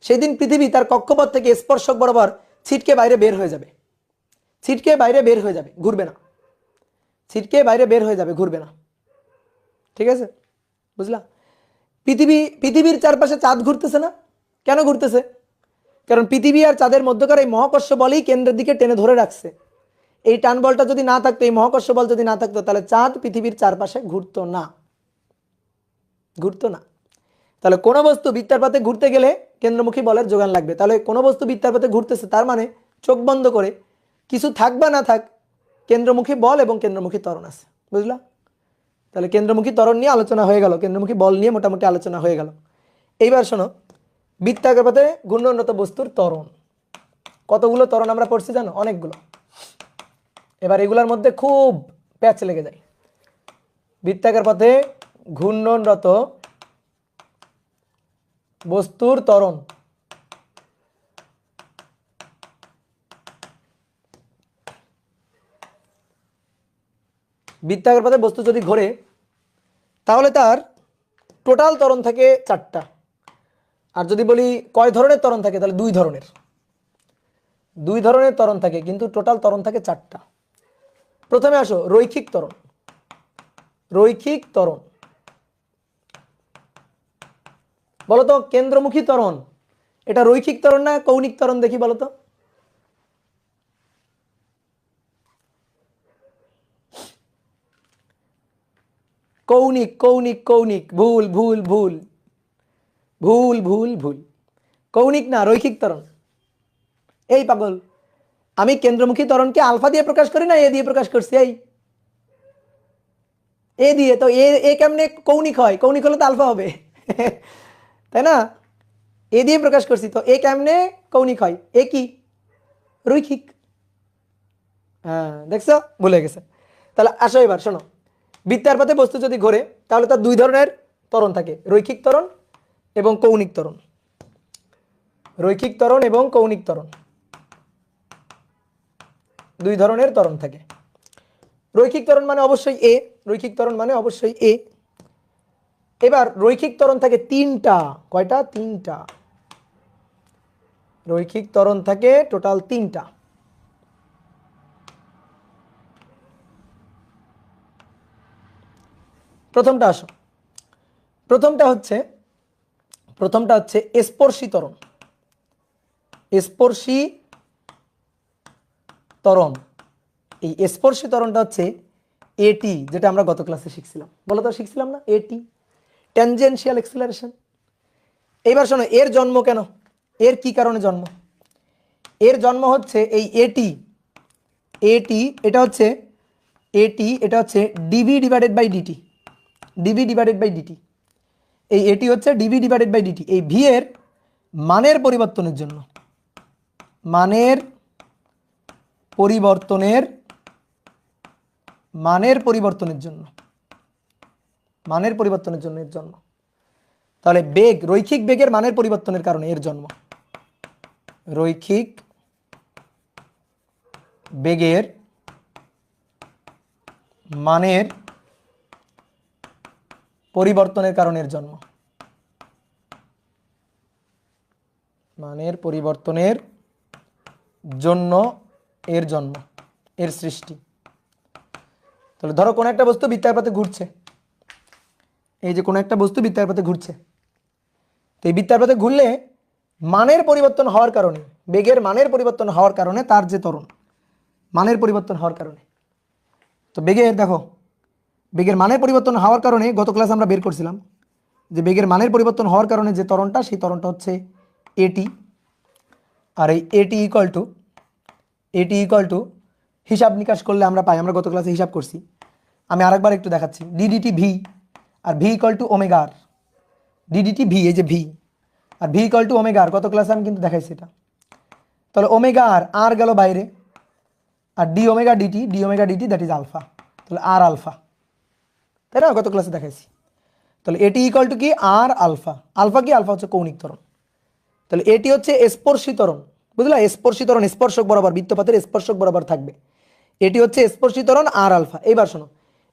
সেই দিন পৃথিবী তার কক্ষপথ থেকে স্পর্শক বরাবর ছিটকে বাইরে বের হয়ে যাবে, ছিটকে বাইরে বের হয়ে যাবে, ঘুরবে না, ছিটকে বাইরে বের হয়ে যাবে, ঘুরবে না, ঠিক আছে? বুঝলা? পৃথিবীর চারপাশে চাঁদ ঘুরতেছে না, কেন ঘুরতেছে? কারণ পৃথিবী আর চাঁদের মধ্যকার এই মহাকর্ষ বলই কেন্দ্রের দিকে টেনে ধরে রাখছে। এই টান বলটা যদি না থাকতো, এই মহাকর্ষ বল যদি না থাকতো, তাহলে চাঁদ পৃথিবীর চারপাশে ঘুরতো না, ঘুরতো না। তাহলে কোনো বস্তু বৃত্তার পথে ঘুরতে গেলে কেন্দ্রমুখী বলের যোগান লাগবে। তাহলে কোনো বস্তু বৃত্তার পথে ঘুরতেছে, তার মানে চোখ বন্ধ করে কিছু থাক বা না থাক, কেন্দ্রমুখী বল এবং কেন্দ্রমুখী ত্বরণ আছে, বুঝলা? তাহলে কেন্দ্রমুখী ত্বরণ নিয়ে আলোচনা হয়ে গেল, কেন্দ্রমুখী বল নিয়ে মোটামুটি আলোচনা হয়ে গেল। এইবার শোনো, বৃত্তাকার পথে ঘূর্ণনরত বস্তুর ত্বরণ, কতগুলো ত্বরণ আমরা পড়ছি জানো? অনেকগুলো। এবার এগুলোর মধ্যে খুব প্যাচ লেগে যায়। বৃত্তাকার পথে ঘূর্ণনরত বস্তুর ত্বরণ, বৃত্তাকার পথে বস্তু যদি ঘোরে, তাহলে তার টোটাল ত্বরণ থাকে 4টা। আর যদি বলি কয় ধরনের ত্বরণ থাকে, তাহলে 2 ধরনের, 2 ধরনের ত্বরণ থাকে, কিন্তু টোটাল ত্বরণ থাকে 4টা। প্রথমে আসো রৈখিক ত্বরণ। রৈখিক ত্বরণ বলতো, কেন্দ্রমুখী ত্বরণ এটা রৈখিক ত্বরণ না কৌণিক ত্বরণ? দেখি বলতো। কৌণিক, কৌণিক, কৌণিক, ভুল ভুল ভুল ভুল ভুল ভুল, কৌণিক না, রৈখিক ত্বরণ। এই পাগল, আমি কেন্দ্রমুখী ত্বরণকে আলফা দিয়ে প্রকাশ করি না এ দিয়ে প্রকাশ করছি? এই এ দিয়ে। তো এ কেমনে কৌণিক হয়? কৌণিক হলে তো আলফা হবে তাই না? এ দিয়ে প্রকাশ করছি, তো এ কেমনে কৌণিক হয়? এ কি রৈখিক। হ্যাঁ দেখছো, ভুলে গেছে। তাহলে আসো এবার শোনো, বৃত্তার পথে বস্তু যদি ঘোরে তাহলে তার দুই ধরনের ত্বরণ থাকে, রৈখিক ত্বরণ এবং কৌণিক ত্বরণ। রৈখিক ত্বরণ এবং কৌণিক ত্বরণ, দুই ধরনের ত্বরণ থাকে। রৈখিক ত্বরণ মানে অবশ্যই এ, রৈখিক ত্বরণ মানে অবশ্যই এ। এবার রৈখিক ত্বরণ থাকে তিনটা। কয়টা? তিনটা। রৈখিক ত্বরণ থাকে টোটাল তিনটা। প্রথমটা আসো, প্রথমটা হচ্ছে স্পর্শী ত্বরণ। স্পর্শী ত্বরণ, এই স্পর্শী ত্বরণটা হচ্ছে এটি, যেটা আমরা গত ক্লাসে শিখছিলাম। বলো তো, শিখছিলাম না এটি? Tangential acceleration. এইবার শোনো, এর জন্ম কেন? এর কি কারণে জন্ম? এর জন্ম হচ্ছে এই এটি, এটা হচ্ছে এটা হচ্ছে D V divided by D T. D V divided by D T, এই এটি হচ্ছে ডিভি ডিভাইডেড বাই ডিটি। এই ভি এর মানের পরিবর্তনের জন্য, মানের পরিবর্তনের জন্য এর জন্ম। তাহলে বেগ, রৈখিক বেগের মানের পরিবর্তনের কারণে এর জন্ম। রৈখিক বেগের মানের পরিবর্তনের কারণে এর জন্ম। মানের পরিবর্তনের জন্য এর জন্ম, এর সৃষ্টি। তাহলে ধরো কোন একটা বস্তু বৃত্তাকার পথে ঘুরছে, এই যে কোন একটা বস্তু বৃত্তাকার পথে ঘুরছে, তো এই বৃত্তাকার পথে ঘুরলে মানের পরিবর্তন হওয়ার কারণে, বেগের মানের পরিবর্তন হওয়ার কারণে, তার যে ত্বরণ, মানের পরিবর্তন হওয়ার কারণে, তো বেগের দেখো, বেগের মানের পরিবর্তন হওয়ার কারণে গত ক্লাসে আমরা বের করছিলাম যে বেগের মানের পরিবর্তন হওয়ার কারণে যে ত্বরণটা, সেই ত্বরণটা হচ্ছে এটি। আর এই এটি ইকুয়াল টু হিসাব নিকাশ করলে আমরা পাই, আমরা গত ক্লাসে হিসাব করছি, আমি আরেকবার একটু দেখাচ্ছি। ডিডিটি ভি, আর V equal to omega R. DDT V, এই যে ভি, আর V equal to omega R, গত ক্লাসে আমি কিন্তু দেখাইছি এটা। তাহলে ওমেগা আর গেল বাইরে, আর D omega DT that is alpha. তাহলে আর আলফা, তাই না? গত ক্লাসে দেখাইছি। তাহলে এটি ইকুয়াল টু কি? আর আলফা। আলফা কি? আলফা হচ্ছে কৌণিক ত্বরণ। তাহলে এটি হচ্ছে স্পর্শী ত্বরণ, বুঝলা? স্পর্শী ত্বরণ স্পর্শক বরাবর, বৃত্তপাতের স্পর্শক বরাবর থাকবে। এটি হচ্ছে স্পর্শী ত্বরণ আর আলফা। এইবার শোনো,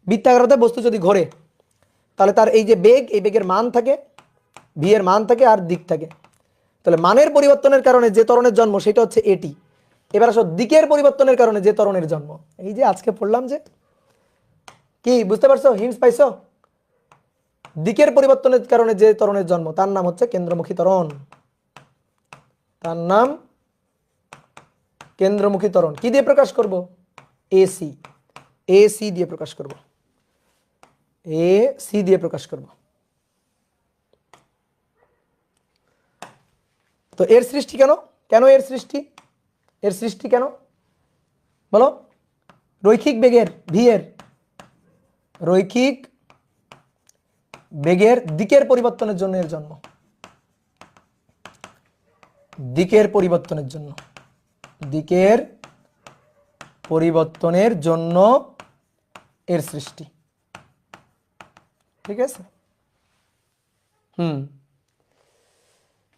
বৃত্তাকারতে বস্তু যদি ঘোরে তাহলে তার এই যে বেগ, এই বেগের মান থাকে, ভি এর মান থাকে আর দিক থাকে। তাহলে মানের পরিবর্তনের কারণে যে ত্বরণের জন্ম সেটা হচ্ছে এটি। এবার আসো দিকের পরিবর্তনের কারণে যে ত্বরণের জন্ম, এই যে আজকে পড়লাম যে, কি বুঝতে পারছো? হিন্টস পাইছো? দিকের পরিবর্তনের কারণে যে ত্বরণের জন্ম তার নাম হচ্ছে কেন্দ্রমুখী ত্বরণ। তার নাম কেন্দ্রমুখী ত্বরণ। কি দিয়ে প্রকাশ করব? এসি। এসি দিয়ে প্রকাশ করব, এসি দিয়ে প্রকাশ করব। তো এর সৃষ্টি কেন? কেন এর সৃষ্টি? এর সৃষ্টি কেন বলো? রৈখিক বেগের, ভি এর রৈখিক বেগের দিকের পরিবর্তনের জন্য এর জন্ম। দিকের পরিবর্তনের জন্য, দিকের পরিবর্তনের জন্য এর সৃষ্টি। ঠিক আছে?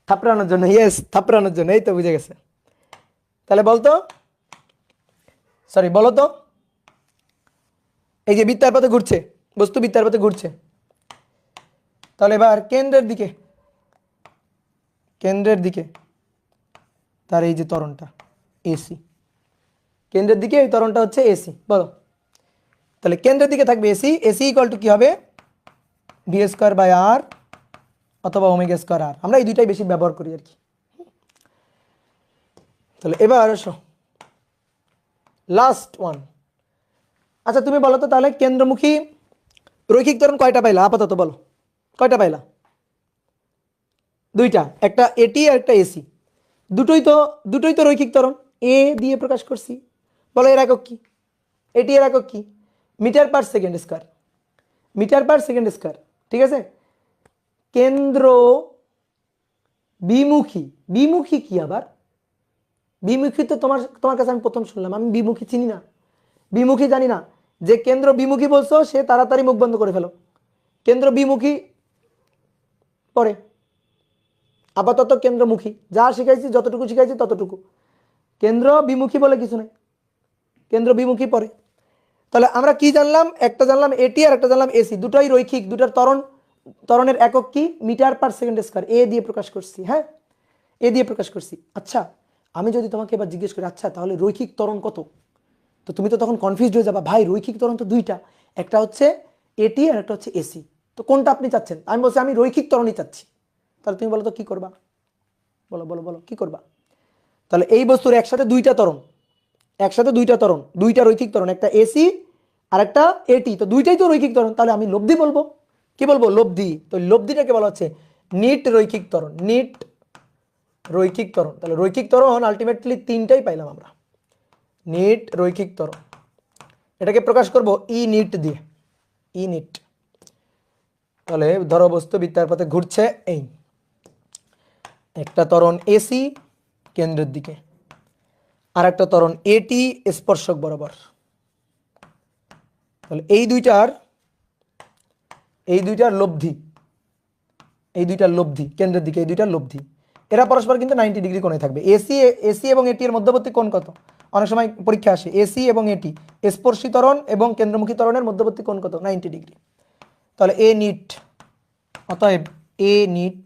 থাপড়ানোর জন্য, ইয়েস, থাপড়ানোর জন্য, এই তো বুঝে গেছে। তাহলে বলতো, সরি বলতো, এই যে বৃত্তার পথে ঘুরছে বস্তু, বৃত্তার পথে ঘুরছে, তাহলে এবার কেন্দ্রের দিকে তার এই যে ত্বরণটা এসি, কেন্দ্রের দিকে এই ত্বরণটা হচ্ছে এসি। বলো, তাহলে কেন্দ্রের দিকে থাকবে এসি। এসি ইকুয়াল টু কি হবে? ভি স্কোয়ার বাই আর অথবা ওমেগা স্কোয়ার আর। আমরা এই দুইটাই বেশি ব্যবহার করি আর কি। তাহলে এবার আসো লাস্ট ওয়ান। আচ্ছা তুমি বলো তো, তাহলে কেন্দ্রমুখী রৈখিক ত্বরণ কয়টা পাইলা আপাতত? বলো কয়টা পাইলা? দুইটা, একটা এটি আর একটা এসি। দুটোই তো রৈখিক ত্বরণ। এ দিয়ে প্রকাশ করছি। বলো এর একক কি? এটি এর একক কি? Metre per second square, metre per second square. ঠিক আছে, কেন্দ্র বিমুখী, বিমুখী কি আবার? বিমুখী তো তোমার কাছে আমি প্রথম শুনলাম, আমি বিমুখী চিনি না, বিমুখী জানি না। যে কেন্দ্র বিমুখী বলছো সে তাড়াতাড়ি মুখ বন্ধ করে ফেলো। কেন্দ্র বিমুখী পরে, আপাতত কেন্দ্রমুখী, যা শিখাইছি যতটুকু শিখাইছি ততটুকু। কেন্দ্র বিমুখী বলে কিছু নেই, কেন্দ্র বিমুখী পরে। তাহলে আমরা কি জানলাম? একটা জানলাম এটি আর একটা জানলাম এসি, দুটোই রৈখিক, দুটার ত্বরণের একক কি? Metre per second square. এ দিয়ে প্রকাশ করছি, হ্যাঁ এ দিয়ে প্রকাশ করছি। আচ্ছা আমি যদি তোমাকে এবার জিজ্ঞেস করি আচ্ছা তাহলে রৈখিক ত্বরণ কত, তো তুমি তো তখন কনফিউজড হয়ে যাবা, ভাই রৈখিক ত্বরণ তো দুইটা, একটা হচ্ছে এটি আর একটা হচ্ছে এসি, তো কোনটা আপনি চাচ্ছেন? আমি বলছি আমি রৈখিক ত্বরণই চাচ্ছি। তাহলে তুমি বলো তো কি করবা? বলো বলো বলো কি করবা? তাহলে এই বস্তুর একসাথে দুইটা ত্বরণ, একসাথে দুইটা ত্বরণ, দুইটা রৈখিক ত্বরণ, একটা এসি আর একটা এটি, তো দুইটাই তো রৈখিক ত্বরণ, তাহলে আমি লব্ধি বলবো। কি বলবো? লব্ধি। তো লব্ধিটাকে বলা হচ্ছে নিট রৈখিক ত্বরণ, নিট রৈখিক ত্বরণ। তাহলে রৈখিক ত্বরণ আলটিমেটলি তিনটাই পাইলাম আমরা, নিট রৈখিক ত্বরণ। এটাকে প্রকাশ করব ই নিট দিয়ে, ই নিট। তাহলে ধরো বস্তু বৃত্তাকার পথে ঘুরছে, এই একটা ত্বরণ এসি কেন্দ্রের দিকে, আর একটা ত্বরণ এটি স্পর্শক বরাবর। তাহলে এই দুইটার লব্ধি, এই দুইটার লব্ধি কেন্দ্রের দিকে, এই দুইটার লব্ধি, এরা পরস্পর কিন্তু 90 ডিগ্রি কোণে থাকবে। এসি এবং এটি এর মধ্যবর্তী কোণ কত? অনেক সময় পরীক্ষা আসে এসি এবং এটি স্পর্শী ত্বরণ এবং কেন্দ্রমুখী ত্বরণের মধ্যবর্তী কোণ কত? 90 ডিগ্রি। তাহলে এ নিট, অতএব এ নিট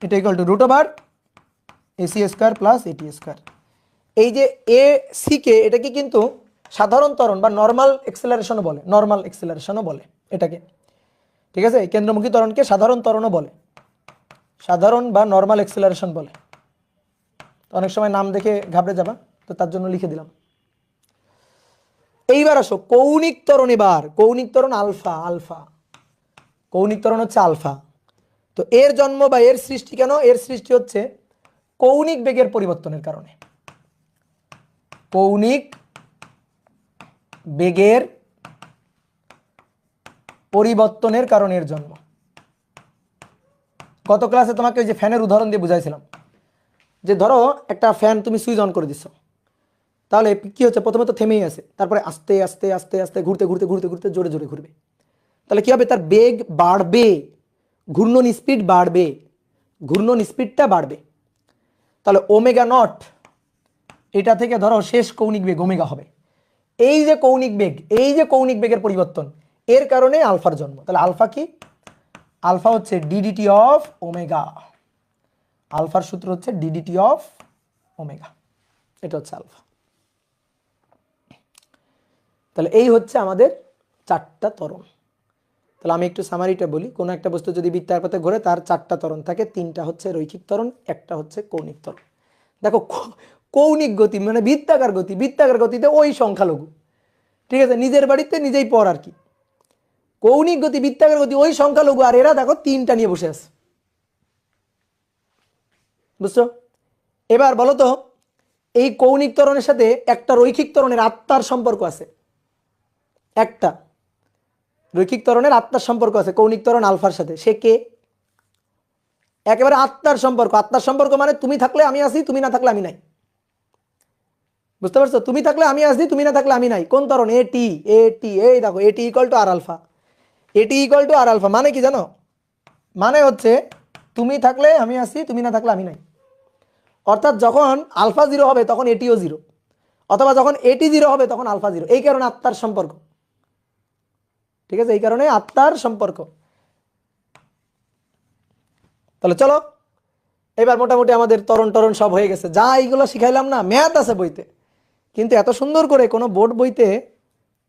এটা equal to root over AC square plus এটি স্কয়ার। এই যে এ সি কে, এটাকে কিন্তু সাধারণ ত্বরণ বা নর্মাল এক্সেলারেশনও বলে, নর্মাল এক্সেলারেশনও বলে এটাকে। ঠিক আছে, কেন্দ্রমুখী ত্বরণকে সাধারণ ত্বরণও বলে, সাধারণ বা নর্মাল এক্সেলারেশন বলে। তো অনেক সময় নাম দেখে ঘাবড়ে যাবা, তো তার জন্য লিখে দিলাম। এইবার আসো কৌণিক ত্বরণ। এবার কৌণিক ত্বরণ আলফা, আলফা কৌণিক ত্বরণ হচ্ছে আলফা। তো এর জন্ম বা এর সৃষ্টি কেন? এর সৃষ্টি হচ্ছে কৌণিক বেগের পরিবর্তনের কারণে, কৌণিক বেগের পরিবর্তনের কারণে এর জন্ম। গত ক্লাসে তোমাকে ওই যে ফ্যানের উদাহরণ দিয়ে বুঝাইছিলাম, যে ধরো একটা ফ্যান তুমি সুইচ অন করে দিচ্ছ, তাহলে কি হচ্ছে? প্রথমে তো থেমেই আছে, তারপরে আস্তে আস্তে আস্তে আস্তে ঘুরতে ঘুরতে ঘুরতে ঘুরতে জোরে জোরে ঘুরবে। তাহলে কি হবে? তার বেগ বাড়বে, ঘূর্ণন স্পিড বাড়বে, ঘূর্ণন স্পিডটা বাড়বে। তাহলে ওমেগা নট, এটা থেকে ধরো শেষ কৌণিক বেগ ওমেগা হবে। এই যে কৌণিক বেগ, এই যে কৌণিক বেগের পরিবর্তন, এর কারণে আলফার জন্ম। তাহলে আলফা কি? আলফা হচ্ছে ডিডিটি অফ ওমেগা। আলফার সূত্র হচ্ছে ডিডিটি অফ ওমেগা, এটা হচ্ছে আলফা। তাহলে এই হচ্ছে আমাদের চারটা ত্বরণ। তাহলে আমি একটু সামারিটা বলি। কোনো একটা বস্তু যদি বৃত্তাকার পথে ঘোরে তার চারটা ত্বরণ থাকে, তিনটা হচ্ছে রৈখিক ত্বরণ, একটা হচ্ছে কৌণিক ত্বরণ। দেখো কৌণিক গতি মানে বৃত্তাকার গতি, বৃত্তাকার গতিতে ওই সংখ্যালঘু, ঠিক আছে, নিজের বাড়িতে নিজেই পর আর কি। কৌণিক গতি বৃত্তাকার গতি ওই সংখ্যালঘু, আর এরা দেখো তিনটা নিয়ে বসে আছে। বুঝছো? এবার বলো তো এই কৌণিক ত্বরণের সাথে একটা রৈখিক ত্বরণের আত্মার সম্পর্ক আছে, একটা রৈখিক ত্বরণের আত্মার সম্পর্ক আছে কৌণিক ত্বরণ আলফার সাথে। সে কে? একেবারে আত্মার সম্পর্ক। আত্মার সম্পর্ক মানে তুমি থাকলে আমি আছি, তুমি না থাকলে আমি নাই। বুঝতে পারছো? তুমি থাকলে আমি আছি, তুমি না থাকলে আমি নাই। কোন ত্বরণ? এটি, এটি, এই দেখো এটি ইকুয়াল টু আর আলফা, এটি ইকুয়াল টু আর আলফা। মানে কি জানো? মানে হচ্ছে তুমি থাকলে আমি আছি, তুমি না থাকলে আমি নাই। অর্থাৎ যখন আলফা জিরো হবে তখন এটিও জিরো, অথবা যখন এটি জিরো হবে তখন আলফা জিরো। এই কারণে আত্মার সম্পর্ক, ঠিক আছে, এই কারণে আত্মার সম্পর্ক। তাহলে চলো এবার মোটামুটি আমাদের ত্বরণ টরণ সব হয়ে গেছে। যা এইগুলো শিখাইলাম না, ম্যাথ আছে বইতে, কিন্তু এত সুন্দর করে কোনো বোর্ড বইতে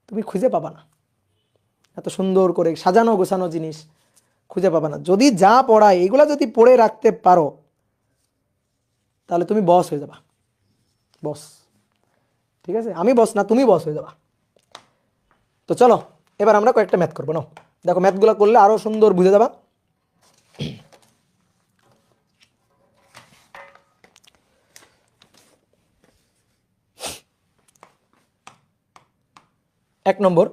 তুমি খুঁজে পাবা না। এত সুন্দর করে সাজানো গোছানো জিনিস খুঁজে পাবা না। যদি যা পড়ায় এগুলা যদি পড়ে রাখতে পারো তাহলে তুমি বস হয়ে যাবা, বস। ঠিক আছে, আমি বস না, তুমি বস হয়ে যাবা। তো চলো এবার আমরা কয়েকটা ম্যাথ করবো না। দেখো ম্যাথগুলো করলে আরো সুন্দর বুঝে যাবা। 1 নম্বর,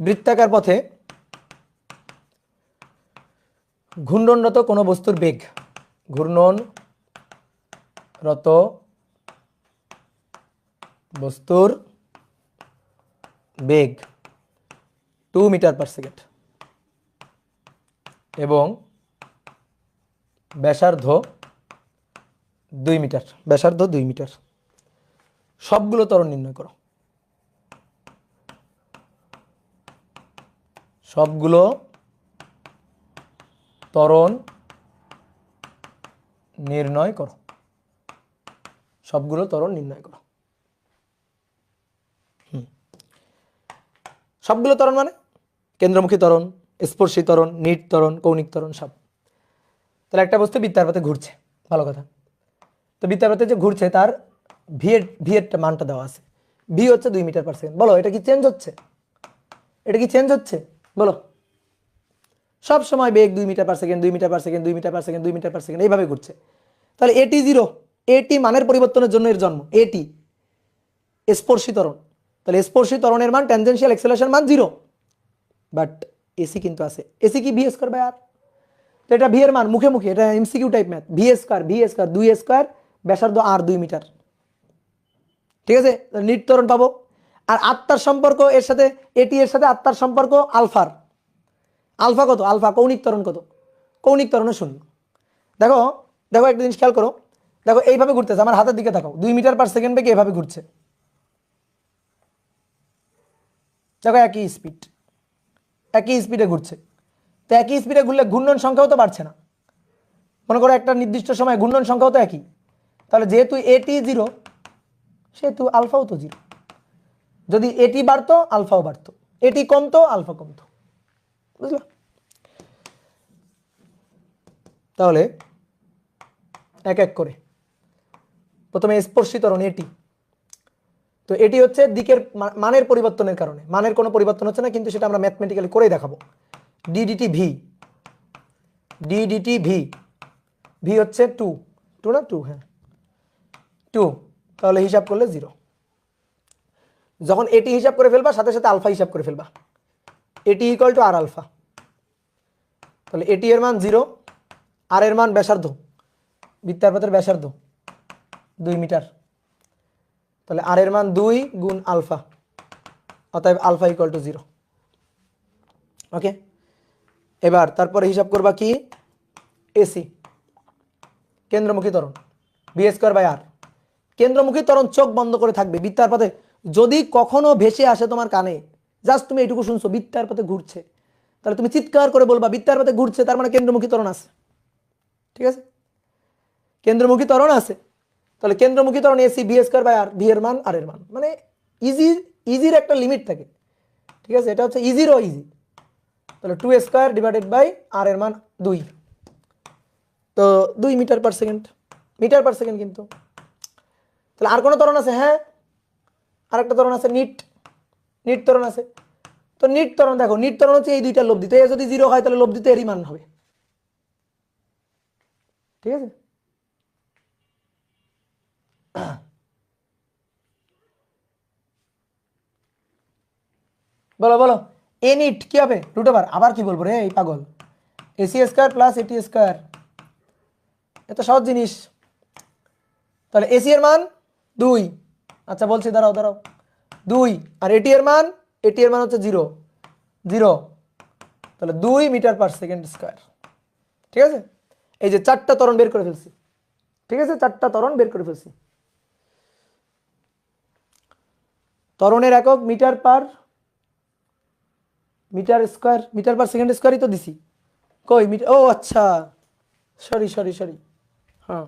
বৃত্তাকার পথে ঘূর্ণনরত কোনো বস্তুর বেগ, ঘূর্ণনরত বস্তুর বেগ 2 মিটার পার সেকেন্ড এবং ব্যাসার্ধ 2 মিটার, ব্যাসার্ধ 2 মিটার। সবগুলো ত্বরণ নির্ণয় করো। সবগুলো ত্বরণ নির্ণয় করো। সবগুলো ত্বরণ নির্ণয় করো। সবগুলো ত্বরণ মানে কেন্দ্রমুখী ত্বরণ, স্পর্শী ত্বরণ, নিট ত্বরণ, কৌণিক ত্বরণ, সব। তাহলে একটা বস্তু বৃত্তাকার পথে ঘুরছে, ভালো কথা। তো বৃত্তাকার পথে যে ঘুরছে তার ভি এর মানটা দেওয়া আছে। ভি হচ্ছে 2 মিটার পার সেকেন্ড। বলো এটা কি চেঞ্জ হচ্ছে? এটা কি চেঞ্জ হচ্ছে? বলো। সব সময় বেগ 2 metre per second, 2 metre per second, 2 metre per second, 2 metre per second এইভাবে ঘুরছে। তাহলে এটি 0, এটি মানের পরিবর্তনের জন্য এর জন্ম। এটি স্পর্শী ত্বরণ, তাহলে স্পর্শী ত্বরণের মান ট্যানজেনশিয়াল অ্যাক্সেলারেশন মান 0, বাট এসি কিন্তু আছে। এসি কি ভি স্কয়ার বাই আর। তো এটা ভি এর মান মুখে মুখে, এটা MCQ type math. V square 2 square, ব্যাসার্ধ আর 2 মিটার, ঠিক আছে। নিট ত্বরণ পাবো। আর আত্মার সম্পর্ক এর সাথে, এটি এর সাথে আত্মার সম্পর্ক আলফার। আলফা কত? আলফা কৌণিক ত্বরণ কত? কৌণিক ত্বরণে 0। দেখো দেখো একটা জিনিস খেয়াল করো। দেখো এইভাবে ঘুরতেছে, আমার হাতের দিকে তাকাও, 2 মিটার পার সেকেন্ড বেগে এভাবে ঘুরছে। দেখো একই স্পিড, একই স্পিডে ঘুরছে। তো একই স্পিডে ঘুরলে ঘূর্ণন সংখ্যাও তো বাড়ছে না। মনে করো একটা নির্দিষ্ট সময় ঘূর্ণন সংখ্যাও তো একই। তাহলে যেহেতু এটি 0, সেহেতু আলফাও তো 0। যদি এটি বাড়তো আলফাও বাড়তো, এটি কমতো আলফা কমতো, বুঝলো? তাহলে এক এক করে প্রথমে স্পর্শী ত্বরণ এটি। তো এটি হচ্ছে দিকের মানের পরিবর্তনের কারণে, মানের কোনো পরিবর্তন হচ্ছে না, কিন্তু সেটা আমরা ম্যাথমেটিক্যালি করেই দেখাবো। DDT V, DDT V, V হচ্ছে 2 না 2, হ্যাঁ 2। তাহলে হিসাব করলে 0। যখন এটি হিসাব করে ফেলবা সাথে সাথে আলফা হিসাব করে ফেলবা। এটি ইকুয়াল টু আর আলফা। তাহলে এটি এর মান 0, আর এর মান ব্যাসার্ধ, বৃত্তাকার পথের ব্যাসার্ধ 2 মিটার। তাহলে আর এর মান 2 গুণ আলফা, অতএব আলফা ইকুয়াল টু 0। ওকে, এবার তারপরে হিসাব করবা কি? এসি, কেন্দ্রমুখী ত্বরণ, ভি স্কয়ার বাই আর। কেন্দ্রমুখী ত্বরণ চোখ বন্ধ করে থাকবে বৃত্তাকার পথে। যদি কখনো ভেসে আসে তোমার কানে, জাস্ট তুমি এটুকু শুনছো বৃত্তাকার পথে ঘুরছে, তাহলে তুমি চিৎকার করে বলবা বৃত্তাকার পথে ঘুরছে, তার মানে কেন্দ্রমুখী ত্বরণ আছে। ঠিক আছে, কেন্দ্রমুখী ত্বরণ আছে। তাহলে কেন্দ্রমুখী ত্বরণ AC V square by R, V এর মান আর এর মান, মানে ইজির একটা লিমিট থাকে। ঠিক আছে, এটা হচ্ছে ইজিরও ইজি। তাহলে 2 স্কয়ার ডিভাইডেড বাই আর এর মান 2, তো 2 metre per second, metre per second কিন্তু। তাহলে আর কোনো ত্বরণ আছে? হ্যাঁ, আরেকটা ত্বরণ আছে, নিট, নিট ত্বরণ আছে। তো নিট ত্বরণ দেখো, নিট ত্বরণ হচ্ছে এই দুইটা লব্ধি। তো এ যদি 0 হয় তাহলে লব্ধি তো এরই মান হবে। ঠিক আছে, বলো বলো। এ নিট কি হবে? রুট ওভার, আবার কি বলবো রে এই পাগল, এসি স্কয়ার প্লাস এটি স্কয়ার, এত সহজ জিনিস। তাহলে এসি এর মান 2, আচ্ছা বলছি, দাঁড়াও দাঁড়াও, 2, আর এটি এর মান, এটি এর মান হচ্ছে 0, 0, তাহলে 2 মিটার পার সেকেন্ড স্কয়ার। ঠিক আছে, এই যে 4টা ত্বরণ বের করে ফেলছি। ঠিক আছে, 4টা ত্বরণ বের করে ফেলছি। ত্বরণের একক meter per, meter square, metre per second স্কয়ারই তো দিছি। কই মিটার? ও আচ্ছা, সরি সরি সরি, হ্যাঁ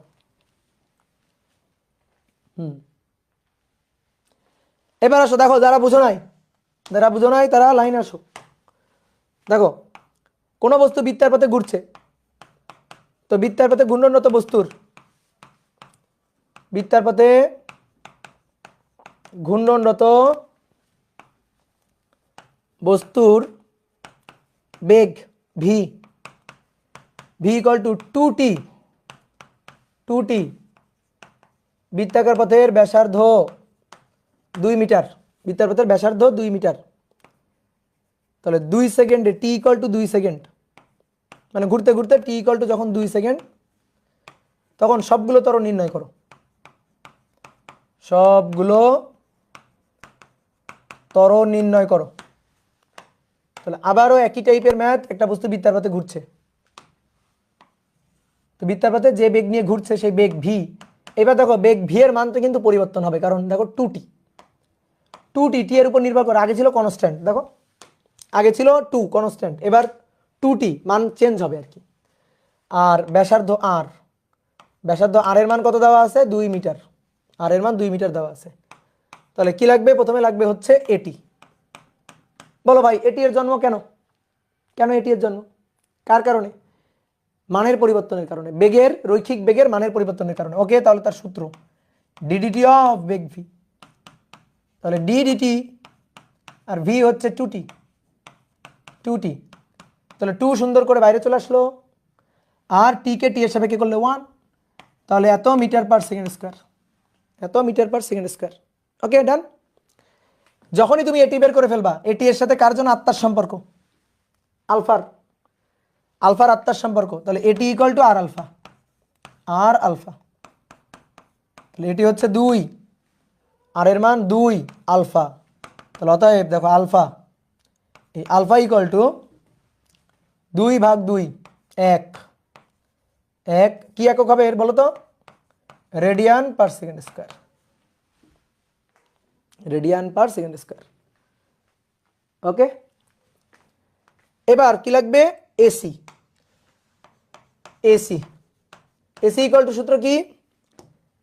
এবার আসো, দেখো যারা বুঝো নাই, যারা বুঝো নাই তারা লাইন আসো। দেখো কোনো বস্তু বৃত্তাকার পথে ঘুরছে, তো বৃত্তাকার পথে ঘূর্ণনরত বস্তুর, বৃত্তাকার পথে ঘূর্ণনরত বস্তুর বেগ V, V equal to 2t, 2t, বৃত্তাকার পথের ব্যাসার্ধ 2 মিটার, বৃত্তার পথের ব্যাসার্ধ 2 মিটার, তাহলে 2 সেকেন্ডে টি ইকুয়াল টু 2 সেকেন্ড, মানে ঘুরতে ঘুরতে টি ইকুয়াল টু যখন 2 সেকেন্ড, তখন সবগুলো ত্বরণ নির্ণয় করো, সবগুলো ত্বরণ নির্ণয় করো। তাহলে আবারও একই টাইপের ম্যাথ, একটা বস্তু বৃত্তার পথে ঘুরছে, তো বৃত্তার পথে যে বেগ নিয়ে ঘুরছে সেই বেগ ভি। এবার দেখো বেগ ভি এর মান তো কিন্তু পরিবর্তন হবে, কারণ দেখো 2t, 2t টি এর উপর নির্ভর করে, আগে ছিল কনস্ট্যান্ট, দেখো আগে ছিল 2 কনস্ট্যান্ট, এবার 2t মান চেঞ্জ হবে আর কি। আর ব্যাসার্ধ আর, ব্যাসার্ধ আর এর মান কত দেওয়া আছে? 2 মিটার, আর এর মান 2 মিটার দেওয়া আছে। তাহলে কি লাগবে? প্রথমে লাগবে হচ্ছে এটি। বলো ভাই এটি এর জন্ম কেন? কেন এটি এর জন্ম? কার কারণে? মানের পরিবর্তনের কারণে, বেগের, রৈখিক বেগের মানের পরিবর্তনের কারণে। ওকে, তাহলে তার সূত্র ডিডিটি অফ বেগ ভি, তাহলে ডিডিটি আর ভি হচ্ছে 2t, 2t, তাহলে 2 সুন্দর করে বাইরে চলে আসলো, আর টি কে টি এর সাপেক্ষে করলে 1, তাহলে এত মিটার পার সেকেন্ড স্কয়ার, এত মিটার পার সেকেন্ড স্কয়ার। ওকে ডান। যখনই তুমি এটি বের করে ফেলবা, এটি এর সাথে কার জন্য আত্মার সম্পর্ক? আলফার, আলফার আত্মার সম্পর্ক, তাহলে এটি equal to R alpha, R alpha, তাহলে এটি হচ্ছে 2, আর এর মান 2 আলফা, তাহলে অতএব দেখো আলফা, এই আলফা ইকুয়াল টু 2/2, 1, 1 কি একক হবে এর বলো তো? Radian per second square, radian per second square. Okay, এবার কি লাগবে? AC, AC, AC equal to সূত্র কি?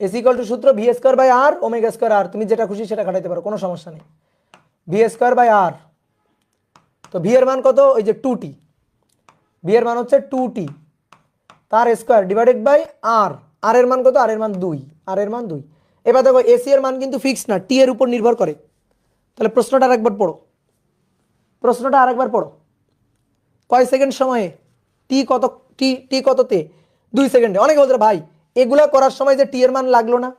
এসি ইকুয়াল টু সূত্র V square by R omega square R, তুমি যেটা খুশি সেটা খাটাইতে পারো, কোনো সমস্যা নেই। ভি স্কয়ার বাই আর, তো ভি এর মান কত? ওই যে 2t, ভি এর মান হচ্ছে 2t, তার স্কয়ার ডিভাইডেড বাই আর, আর এর মান কত? আর এর মান 2, আর এর মান 2। এবার দেখো এসি এর মান কিন্তু ফিক্স না, টি এর উপর নির্ভর করে। তাহলে প্রশ্নটা আরেকবার পড়ো, প্রশ্নটা আরেকবার পড়ো। কয় সেকেন্ড সময়ে? টি কত, টি টি কততে? 2 সেকেন্ডে। অনেকে বলতে ভাই এগুলা করার সময় যে টি এর মান লাগলো না,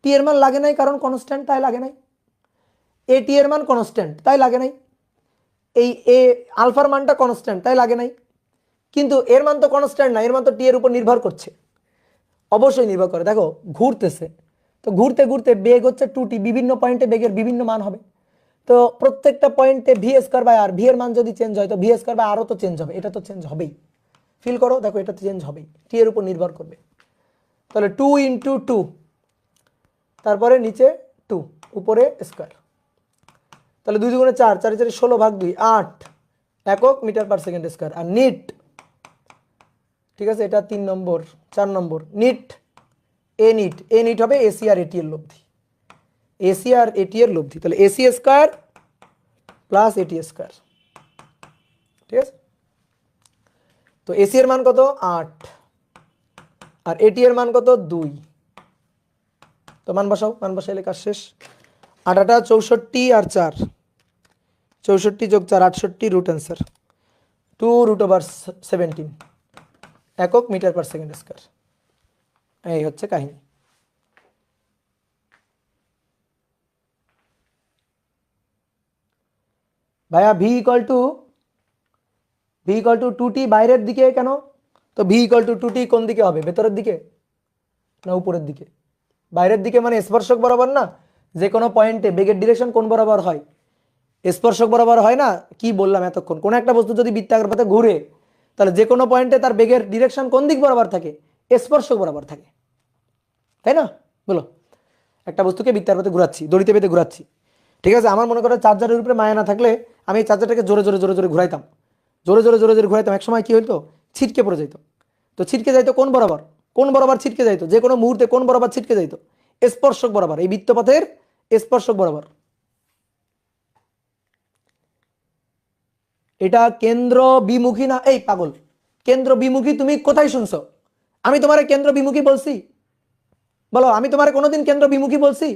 টি এর মান লাগে নাই কারণ কনস্ট্যান্ট, তাই লাগে নাই। এ টি এর মান কনস্ট্যান্ট, তাই লাগে নাই। এই এ আলফার মানটা কনস্ট্যান্ট, তাই লাগে নাই। কিন্তু এর মান তো কনস্ট্যান্ট না, এর মান তো টি এর উপর নির্ভর করছে। অবশ্যই নির্ভর করে, দেখো ঘুরতেছে, তো ঘুরতে ঘুরতে বেগ হচ্ছে 2t, বিভিন্ন পয়েন্টে বেগের বিভিন্ন মান হবে, তো প্রত্যেকটা পয়েন্টে V square by R, V এর মান যদি চেঞ্জ হয় তো ভি স্কয়ার বাই আরও তো চেঞ্জ হবে, এটা তো চেঞ্জ হবেই। ফিল করো, দেখো এটা তো চেঞ্জ হবেই, টি এর উপর নির্ভর করবে। তাহলে 2 × 2, তারপরে নিচে 2, উপরে স্কয়ার, তাহলে 2 × 4, 4 × 4 16/2, 8 একক মিটার পার সেকেন্ড স্কয়ার। আর নিট, ঠিক আছে এটা 3 নম্বর, 4 নম্বর নিট, এ নিট, এ নিট হবে এসি আর এটি এর লব্ধি, এসি আর এটি এর লব্ধি, তাহলে এসি স্কয়ার প্লাস এটি স্কয়ার, ঠিক আছে। তো এসি এর মান কত? 8, আর এটি এর মান কত? 2, তো মান বসাও, মান বসাইলে কাজ শেষ। 8 8 64 আর 4, 64 + 4 68, রুট অ্যান্সার 2√17 একক মিটার পার সেকেন্ড স্কয়ার। এই হচ্ছে কাহিনী। ভাইয়া ভি ইকুয়াল টু 2t বাইরের দিকে কেন? তো ভি ইকুয়াল টু 2t কোন দিকে হবে? ভেতরের দিকে না উপরের দিকে? বাইরের দিকে মানে স্পর্শক বরাবর না, যে কোনো পয়েন্টে বেগের ডিরেকশন কোন বরাবর হয়? স্পর্শক বরাবর হয় না? কি বললাম এতক্ষণ, কোন একটা বস্তু যদি বৃত্তাকার পথে ঘুরে তাহলে যে কোনো পয়েন্টে তার বেগের ডিরেকশন কোন দিক বরাবর থাকে? স্পর্শক বরাবর থাকে, তাই না? বলো, একটা বস্তুকে বৃত্তাকার পথে ঘুরাচ্ছি, দড়িতে বেঁধে ঘুরাচ্ছি, ঠিক আছে। আমার মনে করো চার্জারের উপরে মায়া না থাকলে আমি এই চার্জারটাকে জোরে জোরে জোরে জোরে ঘুরাইতাম, জোরে জোরে জোরে জোরে ঘুরাইতাম, এক সময় কি হইতো? ছিটকে পড়ে যাইতো। তো ছিটকে যাইতো কোন বরাবর? কোন বরাবর ছিটকে যাইতো? যে কোনো মুহূর্তে কোন বরাবর ছিটকে যাইতো? স্পর্শক বরাবর, এই বৃত্তপথের স্পর্শক বরাবর। এটা কেন্দ্র বিমুখী না? এই পাগল, কেন্দ্র বিমুখী তুমি কোথায় শুনছো? আমি তোমারে কেন্দ্র বিমুখী বলছি? বলো, আমি তোমারে কোনোদিন কেন্দ্র বিমুখী বলছি?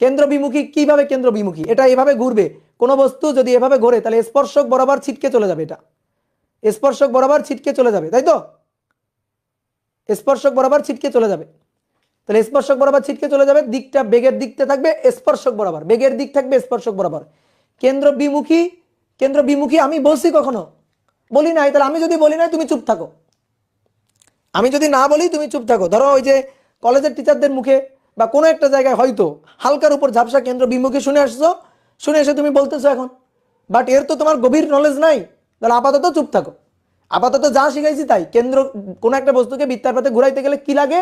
কেন্দ্র বিমুখী কিভাবে? কেন্দ্র বিমুখী এটা এভাবে ঘুরবে, কোন বস্তু যদি এভাবে ঘোরে তাহলে স্পর্শক বরাবর ছিটকে চলে যাবে, এটা স্পর্শক বরাবর ছিটকে চলে যাবে, তাই তো? স্পর্শক বরাবর ছিটকে চলে যাবে। তাহলে স্পর্শক বরাবর ছিটকে চলে যাবে, দিকটা বেগের দিকটা থাকবে স্পর্শক বরাবর, বেগের দিক থাকবে স্পর্শক বরাবর। কেন্দ্র বিমুখী আমি বলছি কখনো? বলি নাই। তাহলে আমি যদি বলি নাই তুমি চুপ থাকো, আমি যদি না বলি তুমি চুপ থাকো। ধরো ওই যে কলেজের টিচারদের মুখে বা কোনো একটা জায়গায় হয়তো হালকার উপর ঝাপসা কেন্দ্র বিমুখী শুনে আসছো, শুনে এসে তুমি বলতেছো এখন, বাট এর তো তোমার গভীর নলেজ নাই। তাহলে আপাতত চুপ থাকো। আপাতত যা শিখাইছি তাই। কেন্দ্র কোনো একটা বস্তুকে বৃত্তার পথে ঘুরাইতে গেলে কি লাগে?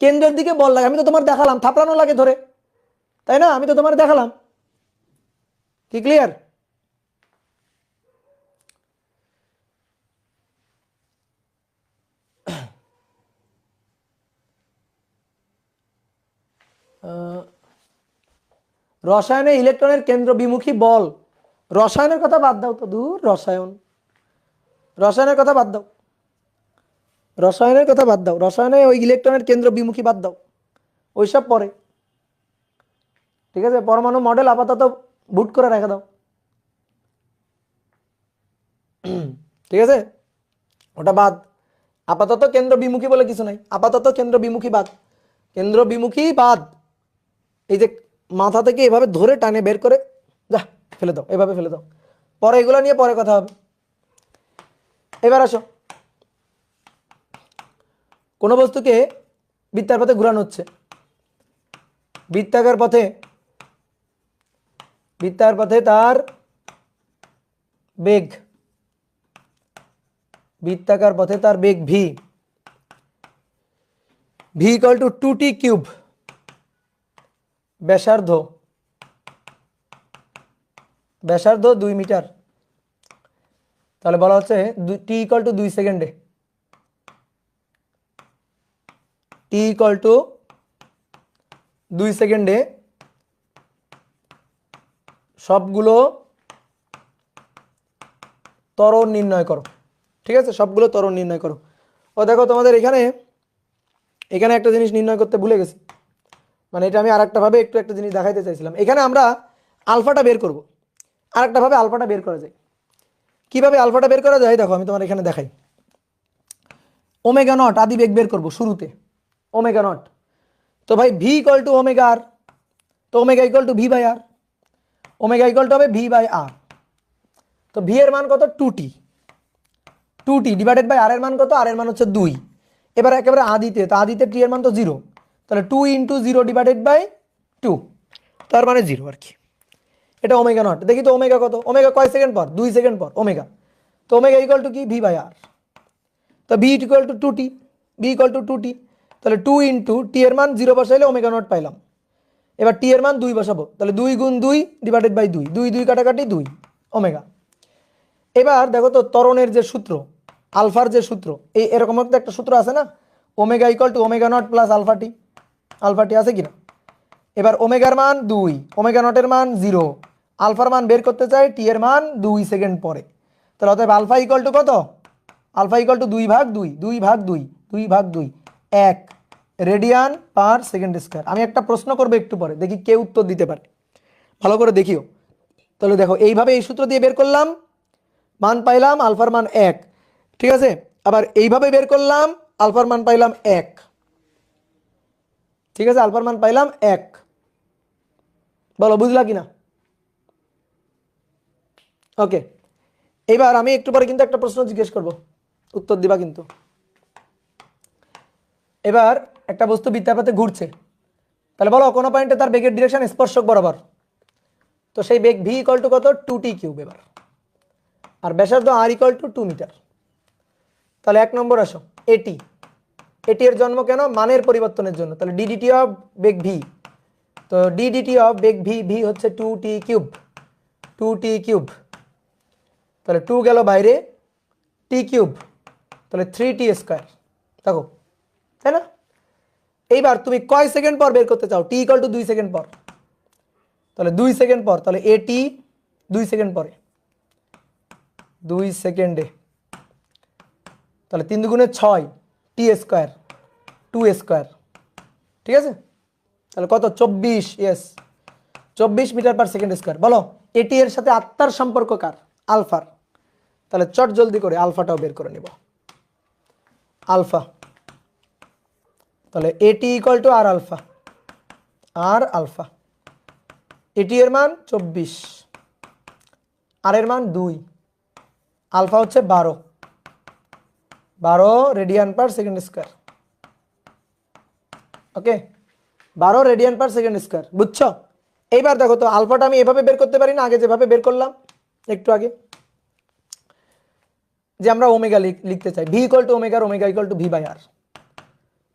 কেন্দ্রের দিকে বল লাগে। আমি তো তোমার দেখালাম, থাপড়ানো লাগে ধরে, তাই না? আমি তো তোমার দেখালাম। কি ক্লিয়ার? রসায়নে ইলেকট্রনের কেন্দ্র বিমুখী বল, রসায়নের কথা বাদ দাও তো, দূর রসায়নের কথা বাদ দাও, রসায়নের কথা বাদ দাও। রসায়নে ওই ইলেকট্রনের কেন্দ্র বিমুখী বাদ দাও, ওইসব পরে। ঠিক আছে, পরমাণু মডেল আপাতত বুট করে রেখে দাও। ঠিক আছে, ওটা বাদ। আপাতত কেন্দ্র বিমুখী বলে কিছু নাই, আপাতত কেন্দ্র বিমুখী বাদ, কেন্দ্র বিমুখী বাদ। এই যে মাথা থেকে এভাবে ধরে টানে বের করে যা ফেলে দাও, এভাবে ফেলে দাও। পরে এগুলো নিয়ে পরে কথা হবে। এবার আসো, কোনো বস্তুকে বৃত্তার পথে ঘুরানো হচ্ছে, বৃত্তাকার পথে, বৃত্তার পথে তার বেগ, বৃত্তাকার পথে তার বেগ V, V equal to 2t cube, ব্যাসার্ধ, ব্যাসার্ধ 2 মিটার। তাহলে বলা হচ্ছে টি ইকুয়াল টু 2 সেকেন্ডে, টি ইকুয়াল টু 2 সেকেন্ডে সবগুলো ত্বরণ নির্ণয় করো। ঠিক আছে, সবগুলো ত্বরণ নির্ণয় করো। ও দেখো তোমাদের এখানে এখানে একটা জিনিস নির্ণয় করতে ভুলে গেছি, মানে এটা আমি আরেকটা ভাবে একটু একটা জিনিস দেখাইতে চাইছিলাম। এখানে আমরা আলফাটা বের করব, আরেকটা ভাবে আলফাটা বের করা যায়। কিভাবে আলফাটা বের করা যায় দেখো, আমি তোমার এখানে দেখাই। ওমেগা নট আদি বেগ বের করব শুরুতে, ওমেগা নট। তো ভাই V equal to omega R, তো omega equal to V by R, omega equal to হবে ভি বাই আর। তো ভি এর মান কত? 2t ডিভাইডেড বাই আর এর মান কত? আর এর মান হচ্ছে 2। এবার একেবারে আদিতে, তো আদিতে টি এর মান তো 0, তাহলে 2 ইন্টু 0 ডিভাইডেড বাই 2, তার মানে 0 আর কি। এটা ওমেগা নট। দেখি তো ওমেগা কত? ওমেগা কয় সেকেন্ড পর? 2 সেকেন্ড পর ওমেগা। তো ওমেগা ইকুয়াল টু কি? V by R. তো V equal to 2t, V equal to 2t, তাহলে 2 ইন্টু টি এর মান 0 বসাইলে ওমেগা নট পাইলাম। এবার টি এর মান 2 বসাবো, তাহলে 2 গুণ 2 ডিভাইডেড বাই 2, 2 2 কাটাকাটি 2 ওমেগা। এবার দেখো তো ত্বরণের যে সূত্র, আলফার যে সূত্র, এই এরকম একটা সূত্র আছে না, omega equal to omega not plus alpha T, alpha T আছে কিনা? এবার ওমেগার মান 2, ওমেগা নটের মান 0, আলফার মান বের করতে চাই টি এর মান 2 সেকেন্ড পরে। তাহলে অতএব আলফা ইকুয়াল টু কত? আলফা ইকুয়াল টু 2 ভাগ 2, 2 ভাগ 2, 2 ভাগ 2, 1 রেডিয়ান পার সেকেন্ড স্কয়ার। আমি একটা প্রশ্ন করবো একটু পরে, দেখি কে উত্তর দিতে পারে, ভালো করে দেখিও। তাহলে দেখো এইভাবে এই সূত্র দিয়ে বের করলাম, মান পাইলাম আলফার মান 1, ঠিক আছে। আবার এইভাবে বের করলাম, আলফার মান পাইলাম 1, ঠিক আছে, আলফার মান পাইলাম 1। বলো বুঝলা কিনা? ওকে, এবার আমি একটু পরে কিন্তু একটা প্রশ্ন জিজ্ঞেস করব, উত্তর দিবা কিন্তু। এবার একটা বস্তু বৃত্তার পথে ঘুরছে, তাহলে বলো কোনো পয়েন্টে তার বেগের ডিরেকশন স্পর্শক বরাবর, তো সেই বেগ ভি ইকুয়াল টু কত? 2t cube. এবার আর ব্যাসার্ধ আর ইকুয়াল টু 2 মিটার। তাহলে 1 নম্বর আসো, এটি, এটি এর জন্ম কেন? মানের পরিবর্তনের জন্য। তাহলে ডিডিটি অফ বেগ ভি, তো DDT of beg V, V হচ্ছে 2t কিউব, 2t কিউব। তাহলে 2 গেল বাইরে, টি কিউব, তাহলে 3t স্কয়ার, দেখো, তাই না? এইবার তুমি কয় সেকেন্ড পর বের করতে চাও? টি ইকুয়াল টু 2 সেকেন্ড পর, তাহলে 2 সেকেন্ড পর, তাহলে এটি 2 সেকেন্ড পরে, 2 সেকেন্ডে, তাহলে 3 দুগুণে 6, টি স্কয়ার, 2 স্কয়ার, ঠিক আছে। তাহলে কত? 24, yes 24 metre per second square. বলো এটি এর সাথে আত্মার সম্পর্ক কার? আলফার। তাহলে চট জলদি করে আলফাটাও বের করে নিব। আলফা তাহলে এটি equal to R alpha, R alpha, এটি এর মান 24, আর এর মান 2, আলফা হচ্ছে 12 রেডিয়ান পার সেকেন্ড স্কয়ার। ওকে, 12 রেডিয়ান পার সেকেন্ড স্কয়ার, বুঝছো? এইবার দেখো তো আলফাটা আমি এভাবে বের করতে পারি না, আগে যেভাবে বের করলাম একটু আগে, যে আমরা ওমেগা লিখতে চাই, V equal to omega, omega equal to V by R.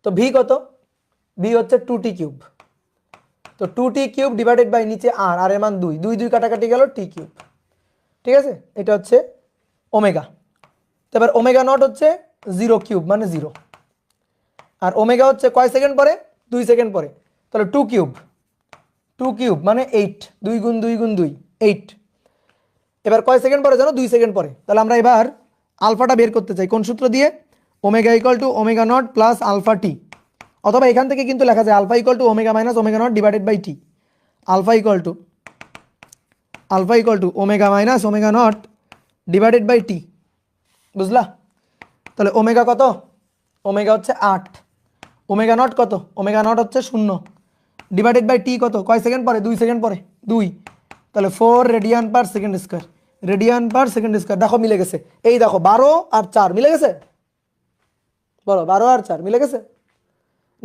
তো ভি কত? ভি হচ্ছে 2t কিউব, তো 2t কিউব ডিভাইডেড বাই নিচে আর, আর এর মান 2, 2 2 কাটাকাটি গেল টি কিউব, ঠিক আছে? এটা হচ্ছে ওমেগা। তো এবার ওমেগা নট হচ্ছে 0 কিউব মানে 0, আর ওমেগা হচ্ছে কয় সেকেন্ড পরে? 2 সেকেন্ড পরে, তাহলে 2 কিউব, 2 কিউব মানে 8, 2 গুণ 2 গুণ 2 8। এবার কয় সেকেন্ড পরে জানো? 2 সেকেন্ড পরে। তাহলে আমরা এবার আলফাটা বের করতে চাই কোন সূত্র দিয়ে? Omega equal to omega not plus alpha T, অথবা এখান থেকে কিন্তু লেখা যায় alpha equal to omega minus omega not divided by T, alpha equal to omega minus omega not divided by T, বুঝলা? তাহলে ওমেগা কত? ওমেগা হচ্ছে 8, ওমেগা নট কত? ওমেগা নট হচ্ছে 0, ডিভাইডেড বাই টি কত? কয় সেকেন্ড পরে? 2 সেকেন্ড পরে 2, তাহলে 4 radian per second square, radian per second square. দেখো মিলে গেছে, এই দেখো 12 আর 4 মিলে গেছে, বলো 12 আর 4 মিলে গেছে?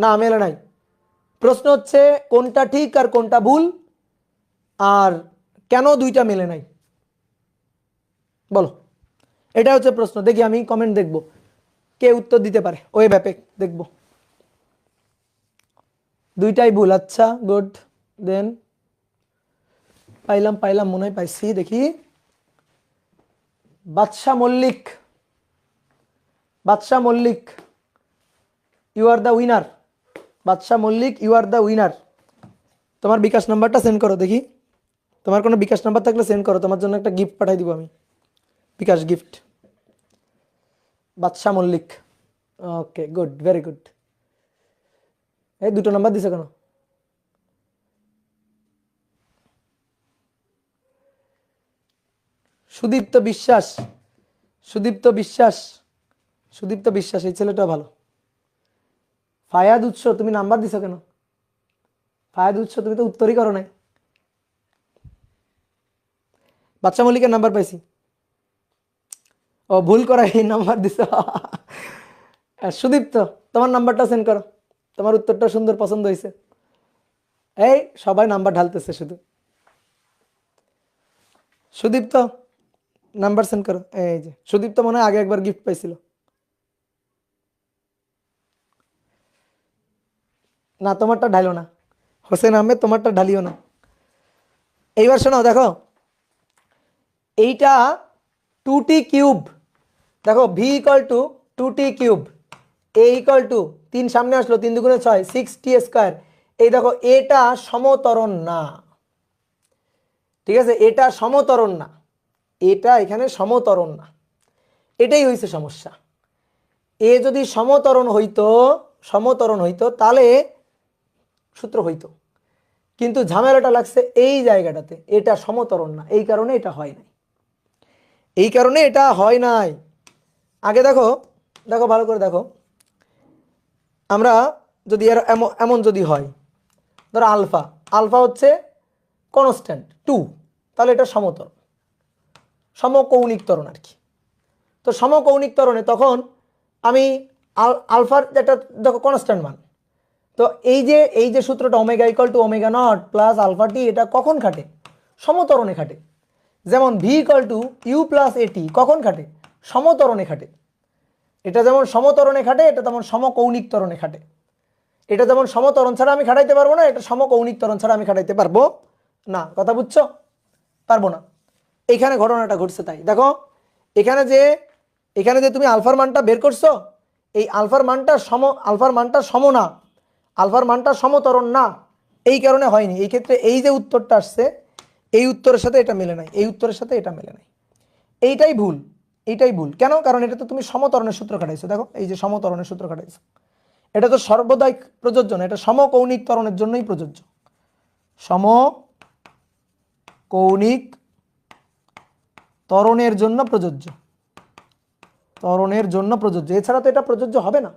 না মেলে নাই। প্রশ্ন হচ্ছে কোনটা ঠিক আর কোনটা ভুল, আর কেন দুইটা মেলে নাই, বলো? এটা হচ্ছে প্রশ্ন। দেখি আমি কমেন্ট দেখব কে উত্তর দিতে পারে, ওই ব্যাপে দেখব। দুইটাই ভুল, আচ্ছা গুড, দেন পাইলাম মনে হয় পাইছি, দেখি। Badshah Mallick you are the winner, Badshah Mallick you are the winner. তোমার বিকাশ নাম্বারটা সেন্ড করো দেখি, তোমার কোনো বিকাশ নাম্বার থাকলে সেন্ড করো, তোমার জন্য একটা গিফট পাঠাই দিব আমি, Bikash gift. Badshah Mallick, okay good, very good. এই দুটো নাম্বার দিছে কেন? সুদীপ্ত বিশ্বাস, এই ছেলেটা ভালো। ফায়াদ উৎস, তুমি নাম্বার দিছো কেন? ফায়াদ উৎস, তুমি তো উত্তরই করো নাই। বাদশা মল্লিকের নাম্বার পাইছি, ও ভুল করা এই নাম্বার দিছ। সুদীপ্ত, তোমার নাম্বারটা সেন্ড করো, তোমার উত্তরটা সুন্দর পছন্দ হয়েছে। এই সবাই নাম্বার ঢালতেছে শুধু। সুদীপ্ত নাম্বার সেন্ড করো, এই যে সুদীপ্ত মনে হয় আগে একবার গিফট পাইছিল। না তোমারটা ঢালিও না, হোসেন আহমেদ তোমারটা ঢালিও না। এইবার শোনো, দেখো এইটা 2t কিউব, দেখো V equal to 2t cube, A equal two 3 সামনে আসলো, 3 দুগুণে 6, 6t স্কয়ার। এই দেখো এটা সমতরণ না, ঠিক আছে? এটা সমতরণ না, এটা এখানে সমতরণ না, এটাই হয়েছে সমস্যা। এ যদি সমতরণ হইতো তাহলে সূত্র হইতো, কিন্তু ঝামেলাটা লাগছে এই জায়গাটাতে, এটা সমতরণ না, এই কারণে এটা হয় নাই, আগে দেখো ভালো করে দেখো, আমরা যদি এমন যদি হয়, ধরো আলফা হচ্ছে কনস্ট্যান্ট 2, তাহলে এটা সমকৌণিক ত্বরণ আর কি। তো সমকৌণিক ত্বরণে তখন আমি আলফার একটা দেখো কনস্ট্যান্ট মান, তো এই যে সূত্রটা omega equal to omega not plus alpha T, এটা কখন খাটে? সমতরণে খাটে। যেমন V equal to U plus A T কখন খাটে? সমতরণে খাটে। এটা যেমন সমতরণে খাটে, এটা তেমন সমকৌণিক ত্বরণে খাটে। এটা যেমন সমতরণ ছাড়া আমি খাটাইতে পারবো না, এটা সমকৌণিক ত্বরণ ছাড়া আমি খাটাইতে পারবো না, কথা বুঝছো? পারবো না। এইখানে ঘটনাটা ঘটছে তাই। দেখো এখানে যে তুমি আলফার মানটা বের করছো, এই আলফার মানটা সম না, আলফার মানটা সমতরণ না, এই কারণে হয়নি। এই ক্ষেত্রে এই যে উত্তরটা আসছে, এই উত্তরের সাথে এটা মেলে নাই, এই উত্তরের সাথে এটা মেলে নাই, এইটাই ভুল। কেন? কারণ এটা তো তুমি সমতরণের সূত্র খাটাইছো। দেখো এই যে সমতরণের সূত্র খাটাইছো, এটা তো সর্বদাই প্রযোজ্য না, এটা সমকৌণিক ত্বরণের জন্যই প্রযোজ্য, সমকৌণিক ত্বরণের জন্য প্রযোজ্য, এছাড়া তো এটা প্রযোজ্য হবে না,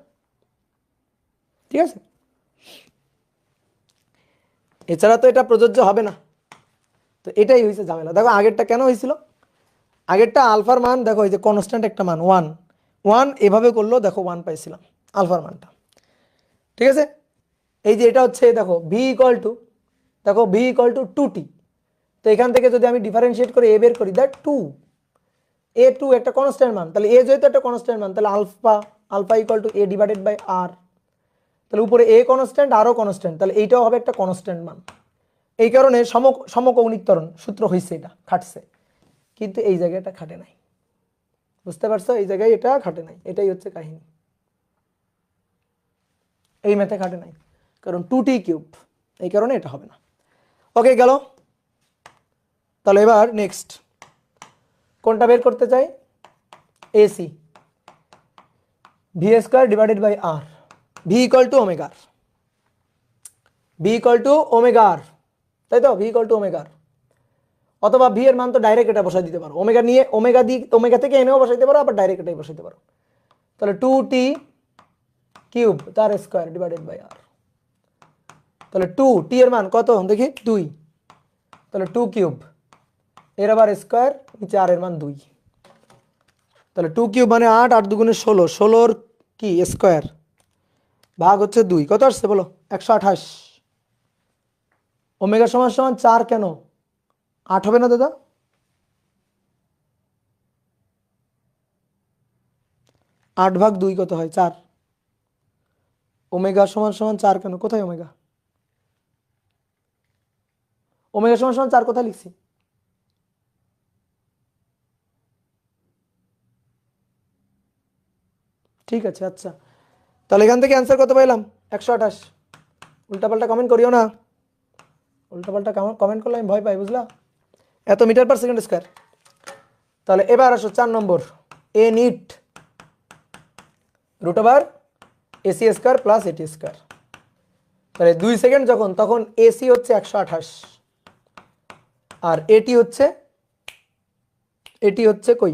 ঠিক আছে? এছাড়া তো এটা প্রযোজ্য হবে না। তো এটাই হয়েছে ঝামেলা। দেখো আগেরটা কেন হয়েছিল, আগেরটা আলফার মান দেখো এই যে কনস্ট্যান্ট একটা মান 1 1 এভাবে করলো, দেখো 1 পাইছিলাম আলফার মানটা, ঠিক আছে। এই যে এটা হচ্ছে দেখো ভি ইকুয়াল টু, দেখো ভি ইকুয়াল টু 2t। তো এখান থেকে যদি আমি ডিফারেন্সিয়েট করে এ বের করি, দ্যাট 2 a2 একটা কনস্ট্যান্ট মান, তাহলে এ যেহেতু একটা কনস্ট্যান্ট মান, তাহলে alpha alpha equal to A divided by R, তাহলে উপরে এ কনস্ট্যান্ট আরও কনস্ট্যান্ট, তাহলে এইটাও হবে একটা কনস্ট্যান্ট মান। এই কারণে সমকৌণিক ত্বরণ সূত্র হয়েছে, এটা খাটছে, কিন্তু এই জায়গায় এটা খাটে নাই, বুঝতে পারছো, এই জায়গায় এটা খাটে নাই, এটাই হচ্ছে কাহিনী, এই ম্যাথে খাটে নাই, কারণ 2t কিউব, এই কারণে এটা হবে না। ওকে গেল। তাহলে এবার নেক্সট কোনটা বের করতে চাই, AC V square divided by R, V equal to ওমেগার, ভি ইকুয়াল টু ওমেগার, তাই তো, ভি ইকুয়াল টু ওমেগার, অথবা ভি এর মান তো ডাইরেক্ট এটা বসাই দিতে পারো, ওমেগা নিয়ে ওমেগা থেকে এনেও বসাইতে পারো, আবার ডাইরেক্ট এটাই বসাইতে পারো। তাহলে 2t কিউব তার স্কোয়ার ডিভাইডেড বাই আর, তাহলে 2t এর মান কত দেখি 2, তাহলে 2 কিউব এর আবার স্কোয়ার, নিচে আর এর মান 2, তাহলে 2 কিউব মানে 8, 8 দুগুণে 16, 16 কি স্কোয়ার ভাগ হচ্ছে 2, কত আসছে বলো 128। ওমেগা সমান সমান 4 কেন, 8 হবে না দাদা, 8 ভাগ 2 কত হয় 4, ওমেগা সমান সমান 4 কেন, কোথায় ওমেগা, ওমেগা সমান সমান 4 কোথায় লিখছি, ঠিক আছে আচ্ছা, তাহলে এখান থেকে অ্যান্সার কত পাইলাম 128। উল্টাপাল্টা কমেন্ট করিও না, উল্টাপাল্টা কমেন্ট করলে আমি ভয় পাই, বুঝলা, এত মিটার পার সেকেন্ড স্কোয়ার। তাহলে এবার আসো 4 নম্বর, A net root over AC square plus AT square, তাহলে 2 সেকেন্ড যখন, তখন এসি হচ্ছে 128 আর এটি হচ্ছে কই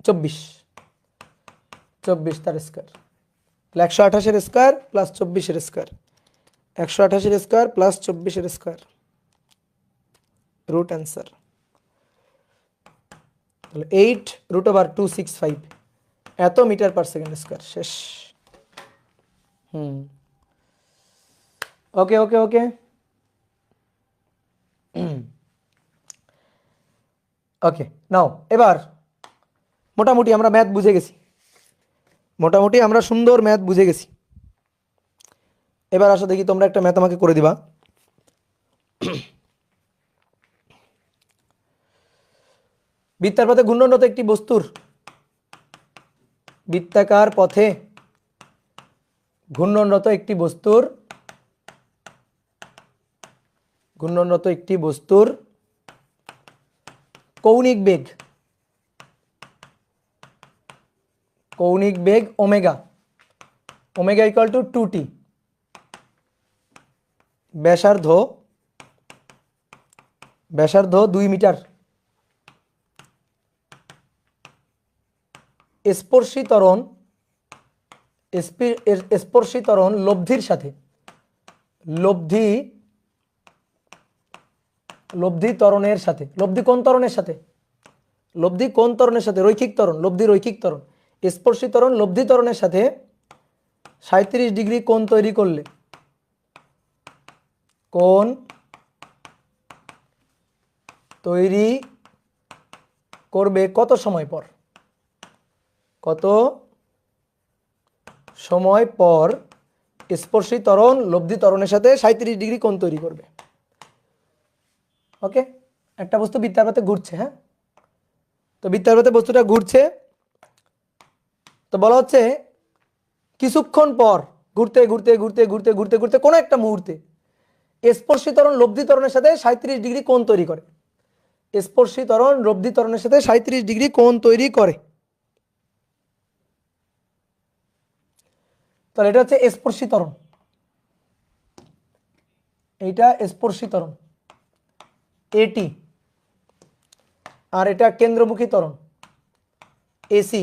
24, 24 তার স্কোয়ার, তাহলে 128 square plus 24 square, 128 square plus 24 square, root answer, তাহলে 8 রুট ওভার 265 এত মিটার পার সেকেন্ড স্কোয়ার, শেষ। ওকে ওকে ওকে ওকে নাও, এবার মোটামুটি আমরা ম্যাথ বুঝে গেছি, মোটামুটি আমরা সুন্দর ম্যাথ বুঝে গেছি। এবার আসো দেখি তোমরা একটা ম্যাথ আমাকে করে দিবা। বৃত্তার পথে ঘূর্ণনরত একটি বস্তুর, বৃত্তাকার পথে ঘূর্ণনরত একটি বস্তুর, ঘূর্ণনরত একটি বস্তুর কৌণিক বেগ, কৌণিক বেগ omega, omega equal to 2t, ব্যাসার্ধ 2 মিটার, স্পর্শী ত্বরণ লব্ধির সাথে, লব্ধি ত্বরণের সাথে, লব্ধি কোন ত্বরণের সাথে, লব্ধি কোন ত্বরণের সাথে, রৈখিক ত্বরণ, লব্ধি রৈখিক ত্বরণ, স্পর্শী ত্বরণ লব্ধি ত্বরণের সাথে 37 ডিগ্রি কোণ তৈরি করলে, কোণ তৈরি করবে কত সময় পর, কত সময় পর স্পর্শী ত্বরণ লব্ধি ত্বরণের সাথে 37 ডিগ্রি কোণ তৈরি করবে। ওকে, একটা বস্তু বৃত্তার পথে ঘুরছে, হ্যাঁ, তো বৃত্তার পথে বস্তুটা ঘুরছে, তো বলা হচ্ছে কিছুক্ষণ পর ঘুরতে ঘুরতে ঘুরতে ঘুরতে ঘুরতে ঘুরতে কোনো একটা মুহূর্তে স্পর্শী ত্বরণ লব্ধি ত্বরণের সাথে 37 ডিগ্রি কোণ তৈরি করে, স্পর্শী ত্বরণ লব্ধি ত্বরণের সাথে 37 ডিগ্রি কোণ তৈরি করে, তাহলে এটা হচ্ছে স্পর্শী ত্বরণ, এইটা স্পর্শী ত্বরণ এটি, আর এটা কেন্দ্রমুখী ত্বরণ এসি,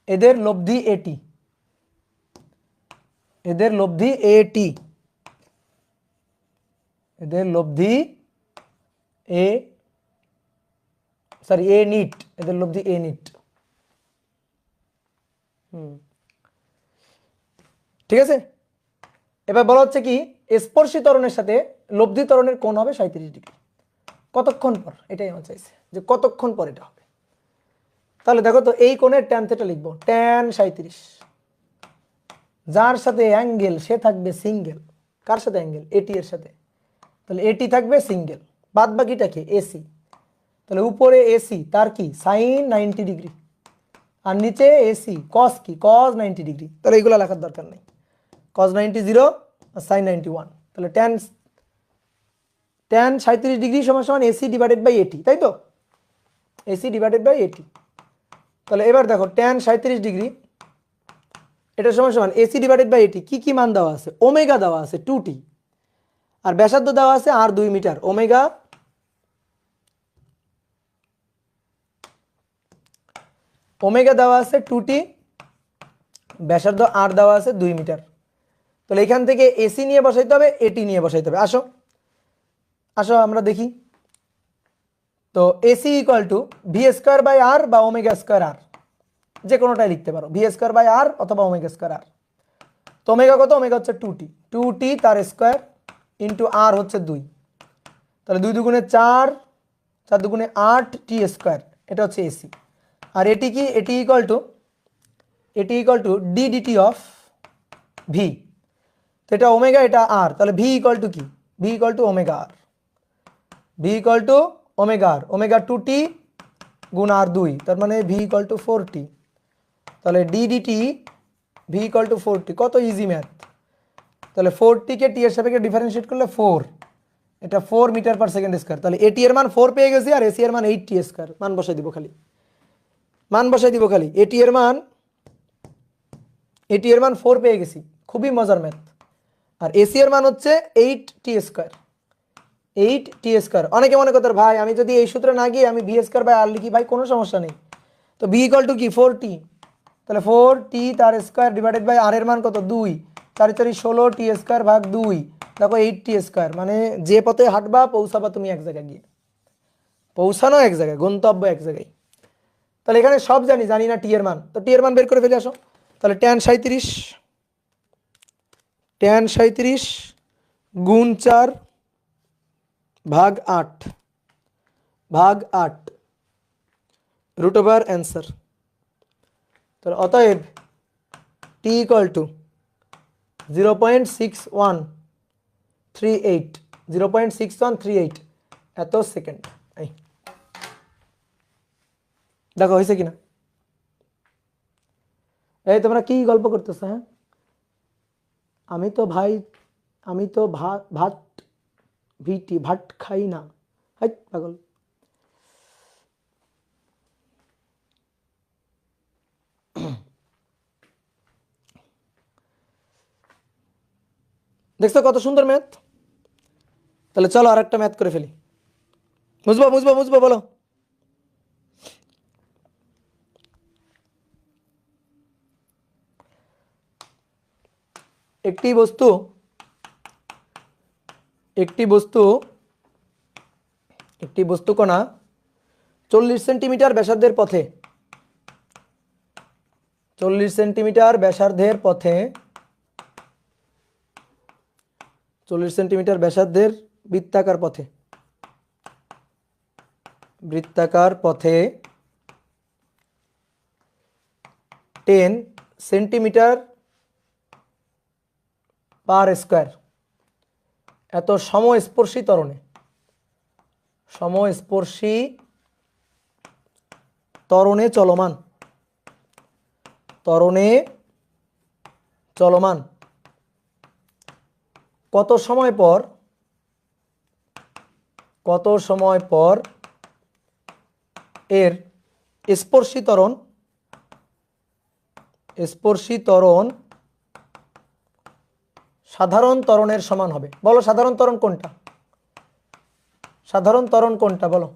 এদের লব্ধি এটি, এদের লব্ধি এটি, এদের লব্ধি এ সরি এ নিট, এদের লব্ধি এ নিট। ঠিক আছে, এবার বলা হচ্ছে কি স্পর্শী ত্বরণের সাথে লব্ধি ত্বরণের কোণ হবে 37 ডিগ্রি। কতক্ষণ পর, এটাই আমার চাইছে যে কতক্ষণ পর এটা হবে। তাহলে দেখো তো এই কোণের ট্যান থেটা লিখবো, ট্যান 37, যার সাথে অ্যাঙ্গেল সে থাকবে সিঙ্গেল। কার সাথে অ্যাঙ্গেল? এটি এর সাথে, তাহলে এটি থাকবে সিঙ্গেল, বাদ বাকিটা কি এসি। তাহলে উপরে এসি তার কি সাইন 90 ডিগ্রি, আর নিচে এসি কস কি কস 90 ডিগ্রি। তাহলে এইগুলো লেখার দরকার নেই, কস 90 0 আর সাইন 91। তাহলে ট্যান 37 ডিগ্রি সমান সমান এসি ডিভাইডেড বাই এটি, তাই তো, এসি ডিভাইডেড বাই এটি। তাহলে এবার দেখো ট্যান 37 ডিগ্রি এটা সমান সমান এসি ডিভাইডেড বাই এটি। কি কি মান দেওয়া আছে? ওমেগা দেওয়া আছে 2t, আর ব্যাসার্ধ দেওয়া আছে আর 2 মিটার। ওমেগা দেওয়া আছে 2t, ব্যাসার্ধ আর দেওয়া আছে 2 মিটার। তাহলে এখান থেকে এসি নিয়ে বসাইতে হবে, এটি নিয়ে বসাইতে হবে। আসো আসো আমরা দেখি। তো AC equal to V square by R বা ওমেগা স্কোয়ার আর, যে কোনোটাই লিখতে পারো, ভি স্কোয়ার বাই আর অথবা ওমেগা স্কোয়ার আর। তো ওমেগা কত? ওমেগা হচ্ছে 2t তার স্কোয়ার ইন্টু আর হচ্ছে 2। তাহলে 2 দুগুণে 4, 4 দুগুণে 8 টি স্কোয়ার, এটা হচ্ছে এসি। আর এটি কি? এটি equal to D D T of V. তো এটা ওমেগা, এটা আর, তাহলে ভি ইকুয়াল টু কি? V equal to omega R, V equal to omega R, omega 2t গুণ আর 2, তার মানে ভি ইকুয়াল টু 4t। তাহলে D D T V equal to 4t। কত ইজি ম্যাথ। তাহলে 4t কে টি এর সাপেক্ষে ডিফারেন্সিয়েট করলে 4, এটা 4 মিটার পার সেকেন্ড স্কোয়ার। তাহলে এটি এর মান 4 পেয়ে গেছি, আর এসি এর মান 8t স্কোয়ার। মান বসাই দিব খালি, এটি এর মান 4 পেয়ে গেছি, খুবই মজার ম্যাথ। আর এসি এর মান হচ্ছে 8t স্কোয়ার, 8t স্কোয়ার। অনেকে মনে করতে ভাই আমি যদি এই সূত্রে না গিয়ে আমি ভি স্কোয়ার বাই আর লিখি, ভাই কোনো সমস্যা নেই। তো ভি ইকুয়াল টু কি 4t, তাহলে 4t তার স্কোয়ার ডিভাইডেড বাই আর এর মান কত 2, 4 4 16t স্কোয়ার ভাগ 2, দেখো 8t স্কোয়ার। মানে যে পথে হাঁটবা পৌঁছাবা তুমি এক জায়গায় গিয়ে, পৌঁছানো এক জায়গায়, গন্তব্য এক জায়গায়। তাহলে এখানে সব জানি না টি এর মান, তো টি এর মান বের করে ফেলে আসো। তাহলে ট্যান 37 গুণ 4 ভাগ 8 রুট ওভার অ্যান্সার। তাহলে অতএব টি ইকুয়াল টু 0.6138 এত সেকেন্ড। এই দেখো হয়েছে কিনা? এই তোমরা কি গল্প করতেছো? হ্যাঁ, আমি তো ভাত খাই না, হাই পাগল। দেখছো কত সুন্দর ম্যাথ। তাহলে চলো আর একটা ম্যাথ করে ফেলি। বুঝবো বলো। একটি বস্তু কণা 40 সেন্টিমিটার ব্যাসার্ধের পথে 40 সেন্টিমিটার ব্যাসার্ধের বৃত্তাকার পথে 10 সেন্টিমিটার পার স্কোয়ার এত সমস্পর্শী ত্বরণে চলমান কত সময় পর এর স্পর্শী ত্বরণ সাধারণ ত্বরণের সমান হবে। বলো সাধারণ ত্বরণ কোনটা? বলো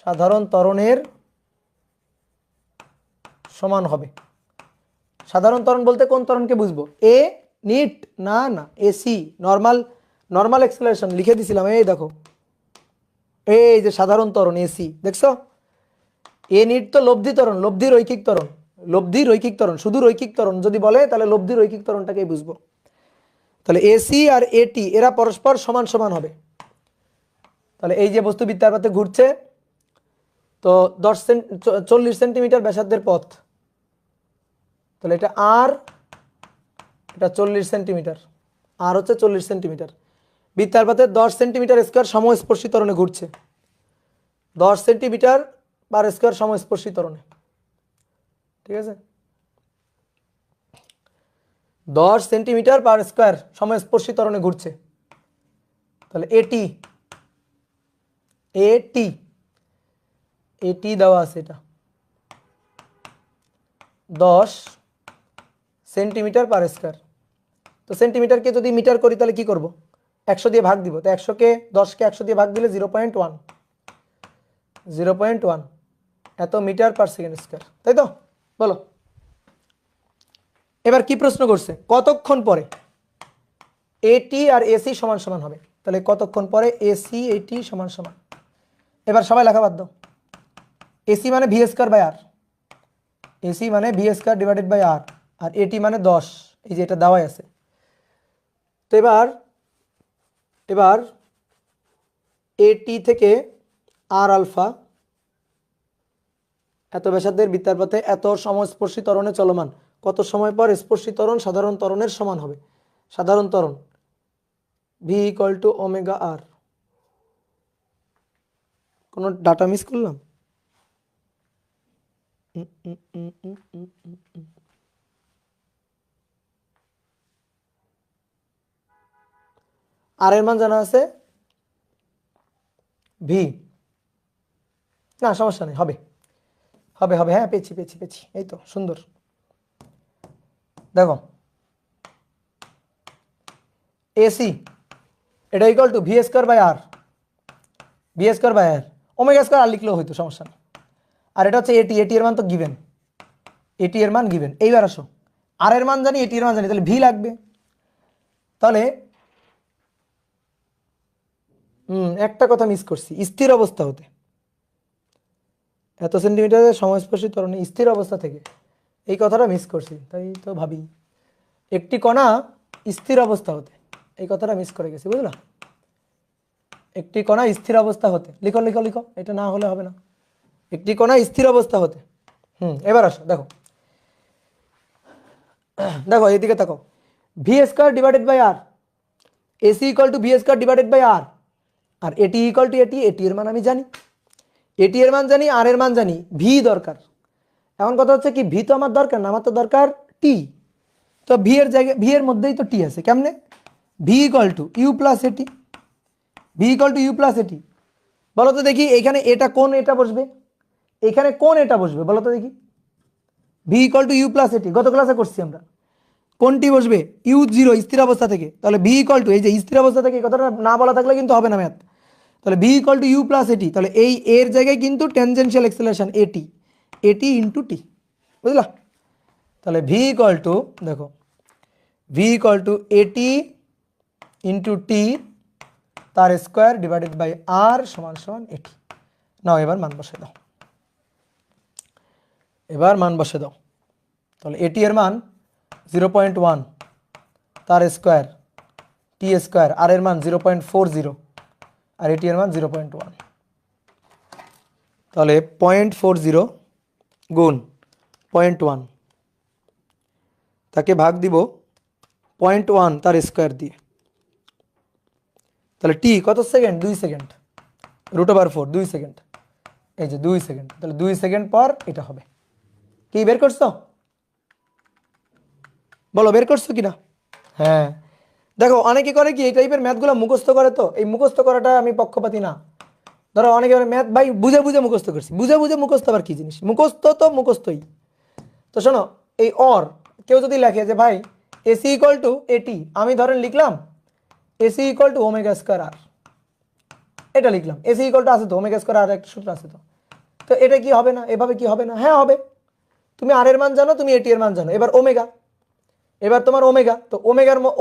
সাধারণ ত্বরণের সমান হবে। সাধারণ ত্বরণ বলতে কোন ত্বরণকে বুঝবো? এ নিট না, এসি নর্মাল অ্যাক্সেলারেশন লিখে দিছিলাম, এই দেখো, এই যে সাধারণ ত্বরণ এসি, দেখছো? এ নিট তো লব্ধি ত্বরণ, লব্ধি রৈখিক ত্বরণ, লব্ধি রৈখিক ত্বরণ, শুধু রৈখিক ত্বরণ যদি বলে তাহলে লব্ধি রৈখিক ত্বরণটাকেই বুঝবো। তাহলে এসি আর এটি এরা পরস্পর সমান সমান হবে। তাহলে এই যে বস্তু বৃত্তার পথে ঘুরছে, তো 40 সেন্টিমিটার ব্যাসার্ধের পথ, তাহলে এটা আর, এটা 40 সেন্টিমিটার, আর হচ্ছে 40 সেন্টিমিটার। বৃত্তার পথে 10 সেন্টিমিটার স্কোয়ার সমস্পর্শী ত্বরণে ঘুরছে, 10 সেন্টিমিটার পার স্কোয়ার সমস্পর্শী ত্বরণে, ঠিক আছে? 10 সেন্টিমিটার পার স্কোয়ার সমস্পর্শী ত্বরণে ঘুরছে। তাহলে এটি, এটি, এটি দেওয়া আছে, এটা 10 সেন্টিমিটার পার স্কোয়ার। তো সেন্টিমিটারকে যদি মিটার করি তাহলে কি করব? 100 দিয়ে ভাগ দিব। তো 100কে 10কে 100 দিয়ে ভাগ দিলে 0.1, 0.1 এত মিটার পার সেকেন্ড স্কোয়ার, তাই তো? বলো এবার কি প্রশ্ন করছে, কতক্ষণ পরে এটি আর এসি সমান সমান হবে? তাহলে কতক্ষণ পরে এসি এটি সমান সমান। এবার সবাই লেখা বাদ দাও। এসি মানে V square by R, AC মানে V square divided by R, আর এটি মানে 10, এই যে এটা দেওয়াই আছে। তো এবার এটি থেকে আর আলফা এত ব্যাসার্ধের বৃত্তার পথে এত সমস্পর্শী ত্বরণে চলমান, কত সময় পর স্পর্শী ত্বরণ সাধারণ ত্বরণের সমান হবে? সাধারণ ত্বরণ ভি ইকুয়াল টু ওমেগা আর। কোনো ডাটা মিস করলাম? আর এর মান জানা আছে ভি, না সমস্যা নেই, হবে হবে হবে, হ্যাঁ পেয়েছি পেয়েছি পেয়েছি, এই তো সুন্দর। দেখো এসি এটা equal to V square by R, V square by R, omega square R লিখলেও হয়তো সমস্যা নেই। আর এটা হচ্ছে এটি, এটি এর মান তো গিভেন, এটি এর মান গিভেন। এইবার আসো, আর এর মান জানি, এটি এর মান জানি, তাহলে ভি লাগবে। তাহলে একটা কথা মিস করছি, স্থির অবস্থা হতে, এত সেন্টিমিটারের সমস্পর্শী ত্বরণে স্থির অবস্থা থেকে, এই কথাটা মিস করছি। তাই তো ভাবি একটি কণা স্থির অবস্থা হতে, এই কথাটা মিস করে গেছি, বুঝলা? একটি কণা স্থির অবস্থা হতে, লিখো লিখো লিখো, এটা না হলে হবে না। একটি কণা স্থির অবস্থা হতে। এবার আসো, দেখো দেখো এদিকে তাকাও, V square divided by R, AC equal to V square divided by R, আর এটি ইকুয়াল টু এটি, এটি এর মান আমি জানি, এটি এর মান জানি, আর এর মান জানি, ভি দরকার। এখন কথা হচ্ছে কি, ভি তো আমার দরকার না, আমার তো দরকার টি। তো ভি এর জায়গায়, ভি এর মধ্যেই তো টি আছে, কেমনে? V equal to U plus AT, V equal to U plus AT. বলো তো দেখি এখানে এটা কোন এটা বসবে, এখানে কোন এটা বসবে বলো তো দেখি? V equal to U plus A T, গত ক্লাসে করছি আমরা। কোনটি বসবে? ইউ জিরো, স্থির অবস্থা থেকে। তাহলে ভি ইকুয়াল টু, এই যে স্থির অবস্থা থেকে, এই কথাটা না বলা থাকলে কিন্তু হবে না ম্যাথ। তাহলে V equal to U plus A T, তাহলে এই এর জায়গায় কিন্তু ট্যানজেনশিয়াল অ্যাক্সেলারেশন এটি, এটি ইন্টু টি, বুঝলা? তাহলে ভি ইকুয়াল টু, দেখো ভি ইকুয়াল টু এটি ইন্টু টি তার স্কোয়ার ডিভাইডেড বাই আর সমান সমান এটি। নাও এবার মান বসে দাও, এবার মান বসে দাও। তাহলে এটি এর মান 0.1 তার স্কোয়ার টি স্কোয়ার, আর এর মান 0.40, আর এটি এর মান 0.1। তাহলে 0.40 গুণ 0.1, তাকে ভাগ দিব 0.1 তার স্কোয়ার দিয়ে। তাহলে টি কত সেকেন্ড? 2 সেকেন্ড, √4 2 সেকেন্ড, এই যে 2 সেকেন্ড। তাহলে 2 সেকেন্ড পর এটা হবে। কি বের করছো? বলো বের করছো কিনা? হ্যাঁ। দেখো অনেকে করে কি, এই টাইপের ম্যাথগুলো মুখস্থ করে, তো এই মুখস্থ করাটা আমি পক্ষপাতি না। ধরো অনেকে ম্যাথ ভাই বুঝে বুঝে মুখস্থ করছি, বুঝে বুঝে মুখস্থ আবার কি জিনিস? মুখস্থ তো মুখস্থই। তো শোনো, এই অর কেউ যদি লেখে যে ভাই এসি ইকুয়াল টু এটি, আমি ধরেন লিখলাম AC equal to omega square R, এটা লিখলাম। এসি ইকুয়াল টু আছে তো, ওমেগা স্কোয়ার আর একটা সূত্র আছে তো। তো এটা কি হবে না? এভাবে কি হবে না? হ্যাঁ হবে। তুমি আর এর মান জানো, তুমি এটি এর মান জানো, এবার ওমেগা, এবার তোমার ওমেগা, তো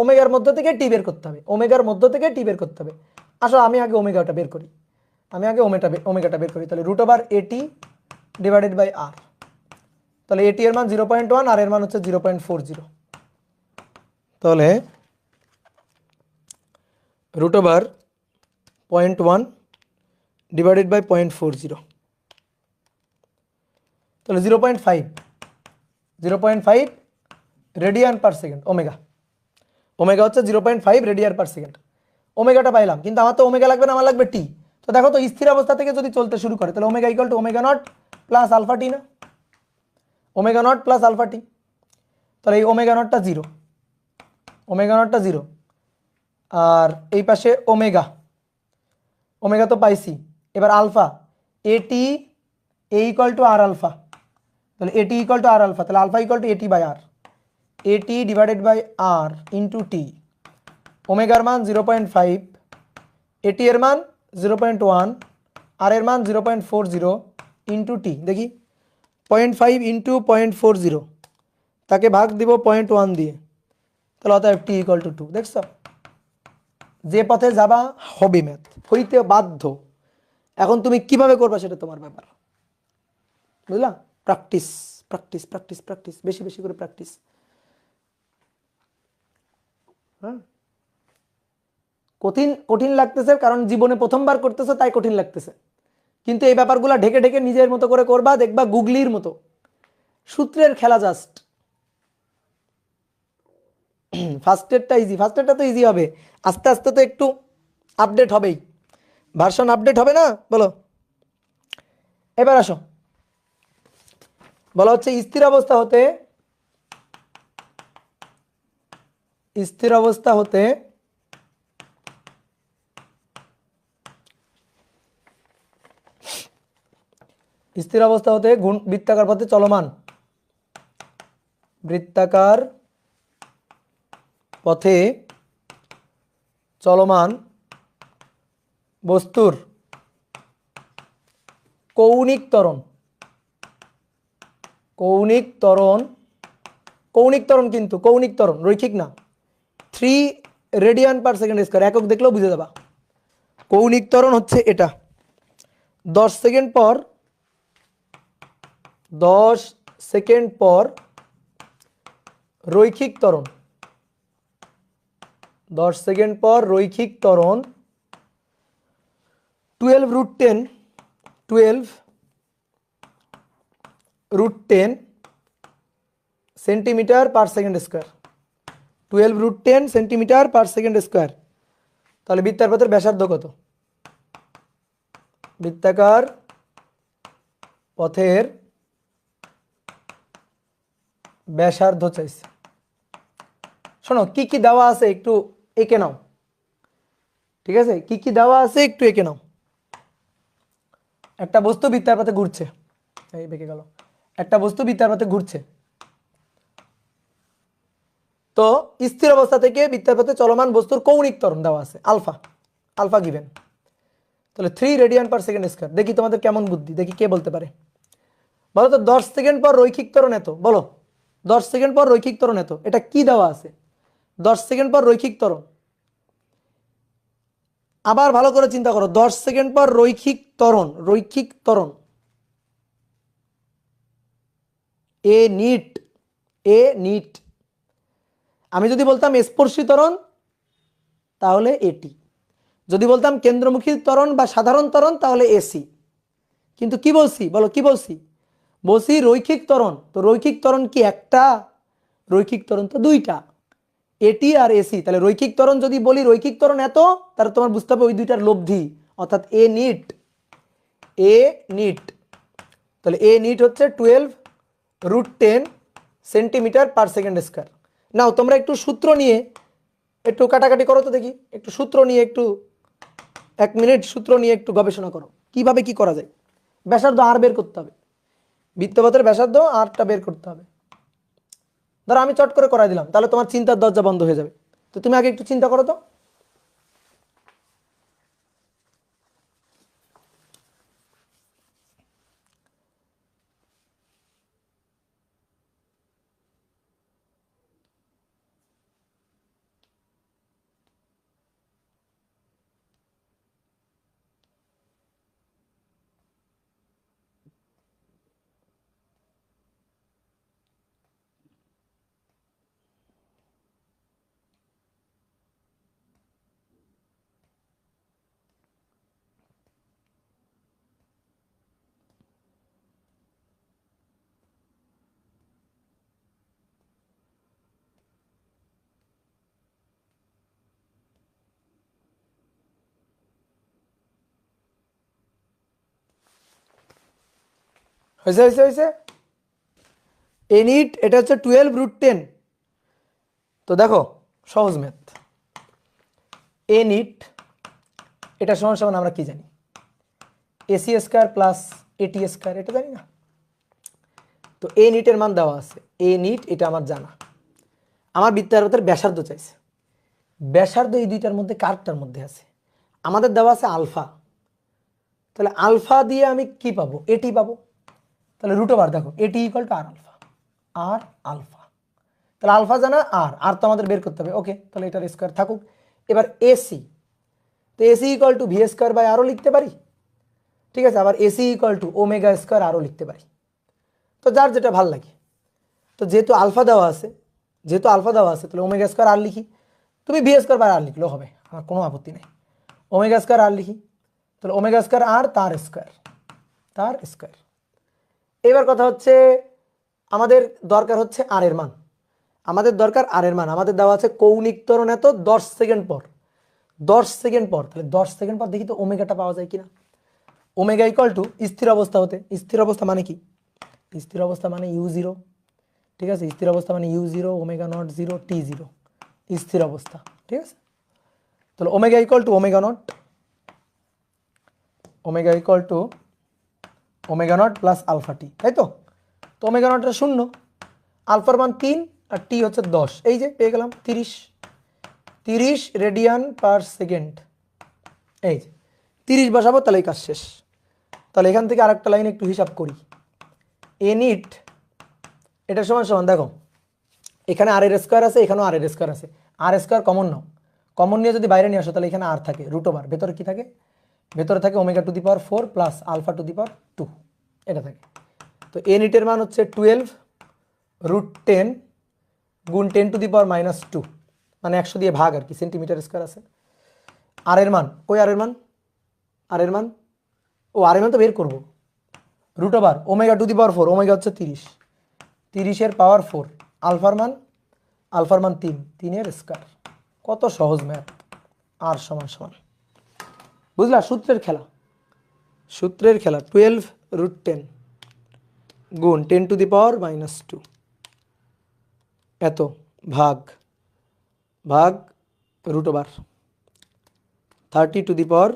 ওমেগার মধ্য থেকে টি বের করতে হবে, ওমেগার মধ্য থেকে টি বের করতে হবে। আসো আমি আগে ওমেগাটা বের করি, আমি আগে ওমেগাটা বের করি। তাহলে √AT ডিভাইডেড বাই আর, তাহলে এটি এর মান 0.1 আর এর মান হচ্ছে 0.40। তাহলে √0.1 ডিভাইডেড বাই 0.40, তাহলে 0.5 রেডিয়ান পার সেকেন্ড। ওমেগা হচ্ছে 0.5 রেডিয়ান পার সেকেন্ড। ওমেগাটা পাইলাম, কিন্তু আমার তো ওমেগা লাগবে না, আমার লাগবে টি। তো দেখো তো স্থির অবস্থা থেকে যদি চলতে শুরু করে তাহলে omega equal to omega not plus alpha T না, omega not plus alpha T. তাহলে এই ওমেগা নটটা জিরো, আর এই পাশে ওমেগা তো পাইছি। এবার আলফা এটি ইকুয়াল টু আর আলফা, তাহলে এটি ইকুয়াল টু আর আলফা, তাহলে আলফা ইকুয়াল টু এটি বাই আর, এটি divided by R into T. ওমেগার মান 0.5, এটি এর মান 0.1, আর এর মান 0.40 ইন্টু টি। দেখি 0.5 ইন্টু 0.40, তাকে ভাগ দিব 0.1 দিয়ে, তাহলে অতএব টি ইকুয়াল টু 2। দেখছো, যে পথে যাবা হবে ম্যাথ, হইতে বাধ্য। এখন তুমি কিভাবে করবা সেটা তোমার ব্যাপার, বুঝলা? প্র্যাকটিস প্র্যাকটিস প্র্যাকটিস প্র্যাকটিস, বেশি বেশি করে প্র্যাকটিস। হ্যাঁ, কঠিন লাগতেছে কারণ জীবনে প্রথমবার করতেছে তাই কঠিন লাগতেছে, কিন্তু এই ব্যাপারগুলো ঢেকে ঢেকে নিজের মতো করে করবা, দেখবা গুগলির মতো সূত্রের খেলা। জাস্ট ফার্স্টেরটা ইজি, ফার্স্টেরটা তো ইজি হবে, আস্তে আস্তে তো একটু আপডেট হবেই, ভার্সন আপডেট হবে না? বলো। এবার আসো, বলা হচ্ছে স্থির অবস্থা হতে স্থির অবস্থা হতে বৃত্তাকার পথে চলমান, বৃত্তাকার পথে চলমান বস্তুর কৌণিক ত্বরণ, কিন্তু কৌণিক ত্বরণ রৈখিক না, 3 রেডিয়ান পার সেকেন্ড স্কয়ার। একক দেখলেও বুঝে যাবা কৌণিক ত্বরণ হচ্ছে এটা। 10 সেকেন্ড পর রৈখিক ত্বরণ, 10 সেকেন্ড পর রৈখিক ত্বরণ 12√10 সেন্টিমিটার পার সেকেন্ড স্কয়ার, 12√10 সেন্টিমিটার পার সেকেন্ড স্কয়ার। তাহলে বৃত্তাকার পথের ব্যাসার্ধ কত? বৃত্তাকার পথের ব্যাসার্ধ চাইছে। শোনো, কি কি দেওয়া আছে একটু এঁকে নাও, ঠিক আছে? কি কি দেওয়া আছে একটু এঁকে নাও। একটা বস্তু বৃত্তাকার পথে ঘুরছে, এই বেঁকে গেল, একটা বস্তু বৃত্তাকার পথে ঘুরছে, তো স্থির অবস্থা থেকে বৃত্তাকার পথে চলমান বস্তুর কৌণিক ত্বরণ দেওয়া আছে আলফা গিভেন। তাহলে 3 রেডিয়ান পার সেকেন্ড স্কয়ার। দেখি তোমাদের কেমন বুদ্ধি, দেখি কে বলতে পারে। বলো তো 10 সেকেন্ড পর রৈখিক ত্বরণ এত, বলো 10 সেকেন্ড পর রৈখিক ত্বরণ এত, এটা কি দেওয়া আছে? 10 সেকেন্ড পর রৈখিক ত্বরণ, আবার ভালো করে চিন্তা করো, 10 সেকেন্ড পর রৈখিক ত্বরণ এ নিট। আমি যদি বলতাম স্পর্শী ত্বরণ তাহলে এটি, যদি বলতাম কেন্দ্রমুখী ত্বরণ বা সাধারণ ত্বরণ তাহলে এসি। কিন্তু কি বলছি বলো, কি বলছি? বলছি রৈখিক ত্বরণ। তো রৈখিক ত্বরণ কি একটা? রৈখিক ত্বরণ তো দুইটা, এটি আর এসি। তাহলে রৈখিক ত্বরণ যদি বলি রৈখিক ত্বরণ এত, তাহলে তোমার বুঝতে হবে ওই দুইটার লব্ধি, অর্থাৎ এ নিট। তাহলে এ নিট হচ্ছে 12√10 সেন্টিমিটার পার সেকেন্ড স্কয়ার। নাও তোমরা একটু সূত্র নিয়ে একটু কাটাকাটি করো তো দেখি, একটু সূত্র নিয়ে একটু 1 মিনিট সূত্র নিয়ে একটু গবেষণা করো কিভাবে কি করা যায়। ব্যাসার্ধ আর বের করতে হবে, বৃত্তপথের ব্যাসার্ধ আরটা বের করতে হবে। ধরো আমি চট করে করাই দিলাম, তাহলে তোমার চিন্তার দরজা বন্ধ হয়ে যাবে। তো তুমি আগে একটু চিন্তা করো তো। হয়েছে হয়েছে হয়েছে। এন ইট এটা হচ্ছে 12√10। তো দেখো সহজ ম্যাথ, এন ইট এটা সমান সমান আমরা কি জানি, এসি স্কয়ার প্লাস এটি স্কয়ার, এটা জানি না। তো এ নিটের মান দেওয়া আছে, এ নিট এটা আমার জানা। আমার বৃত্তাকারের ব্যাসার্ধ চাইছে, ব্যাসার্ধ এই দুইটার মধ্যে কারটার মধ্যে আছে, আমাদের দেওয়া আছে আলফা। তাহলে আলফা দিয়ে আমি কি পাবো, এটি পাবো। তাহলে রুট ওভার দেখো এটি equal to R alpha, R alpha. তাহলে আলফা জানা, আর তো আমাদের বের করতে হবে। ওকে, তাহলে এটার স্কয়ার থাকুক। এবার এসি, তো AC equal to V square by আরও লিখতে পারি, ঠিক আছে। আবার AC equal to omega square আরও লিখতে পারি। তো যার যেটা ভাল লাগে। তো যেহেতু আলফা দেওয়া আছে, তাহলে ওমেগা স্কয়ার আর লিখি। তুমি ভি স্কয়ার বাই আর লিখলেও হবে, আমার কোনো আপত্তি নেই। ওমেগা স্কয়ার আর লিখি, তাহলে ওমেগা স্কয়ার আর তার স্কয়ার। এবার কথা হচ্ছে আমাদের দরকার হচ্ছে আর এর মান, আমাদের দেওয়া আছে কৌণিক ত্বরণ এত 10 সেকেন্ড পর, তাহলে 10 সেকেন্ড পর দেখি তো ওমেগাটা পাওয়া যায় কিনা। ওমেগা ইকুয়াল টু স্থির অবস্থা হতে, স্থির অবস্থা মানে কি, স্থির অবস্থা মানে u0, ঠিক আছে। স্থির অবস্থা মানে u0 ওমেগা নট 0 t0, স্থির অবস্থা, ঠিক আছে। তাহলে omega equal to omega not plus alpha T, তাই তো। তো ওমেগা নটটা 0, আলফার মান 3 আর টি হচ্ছে 10, এই যে পেয়ে গেলাম 30 রেডিয়ান পার সেকেন্ড। এই যে 30 বসাবো, তাহলে এই কাজ শেষ। তাহলে এখান থেকে আরেকটা লাইন একটু হিসাব করি, এন ইট এটা সমান সমান দেখো এখানে আর এর স্কয়ার আছে, এখানেও আর এর স্কয়ার আছে, আর স্কয়ার কমন নাও, কমন নিয়ে যদি বাইরে নিয়ে আসো তাহলে এখানে আর থাকে রুট ওভার, ভেতরে কি থাকে, ভেতরে থাকে omega to the power 4 plus alpha to the power 2, এটা থাকে। তো এন ইটের মান হচ্ছে 12√10 গুণ 10 টু দি পাওয়ার -2, মানে 100 দিয়ে ভাগ আর কি, সেন্টিমিটার স্কয়ার আছে। আর এর মান কই, আর এর মান ও আর এর মান তো বের করবো, root over omega to the power 4, omega হচ্ছে 30 এর পাওয়ার 4, আলফার মান 3 এর স্কয়ার। কত সহজ ম্যাথ, আর সমান সমান, বুঝলা, সূত্রের খেলা 12√10 গুণ 10 টু দি পাওয়ার -2 এত ভাগ root over 30 to the power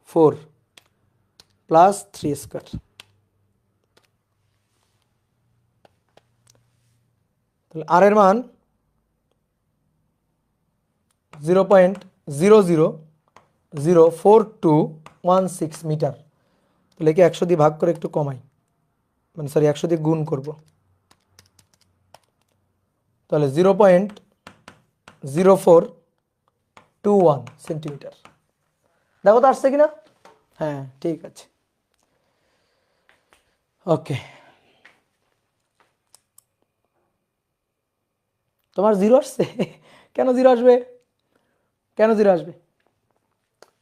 4 plus 3 square. তাহলে আর এর মান 0.000421 মিটার। তাহলে কি 100 দিয়ে ভাগ করে একটু কমাই, মানে সরি 100 দিয়ে গুণ করব, তাহলে 0.0421 সেন্টিমিটার। দেখো তো আসছে কিনা, হ্যাঁ ঠিক আছে। ওকে, তোমার 0 আসছে, কেন 0 আসবে,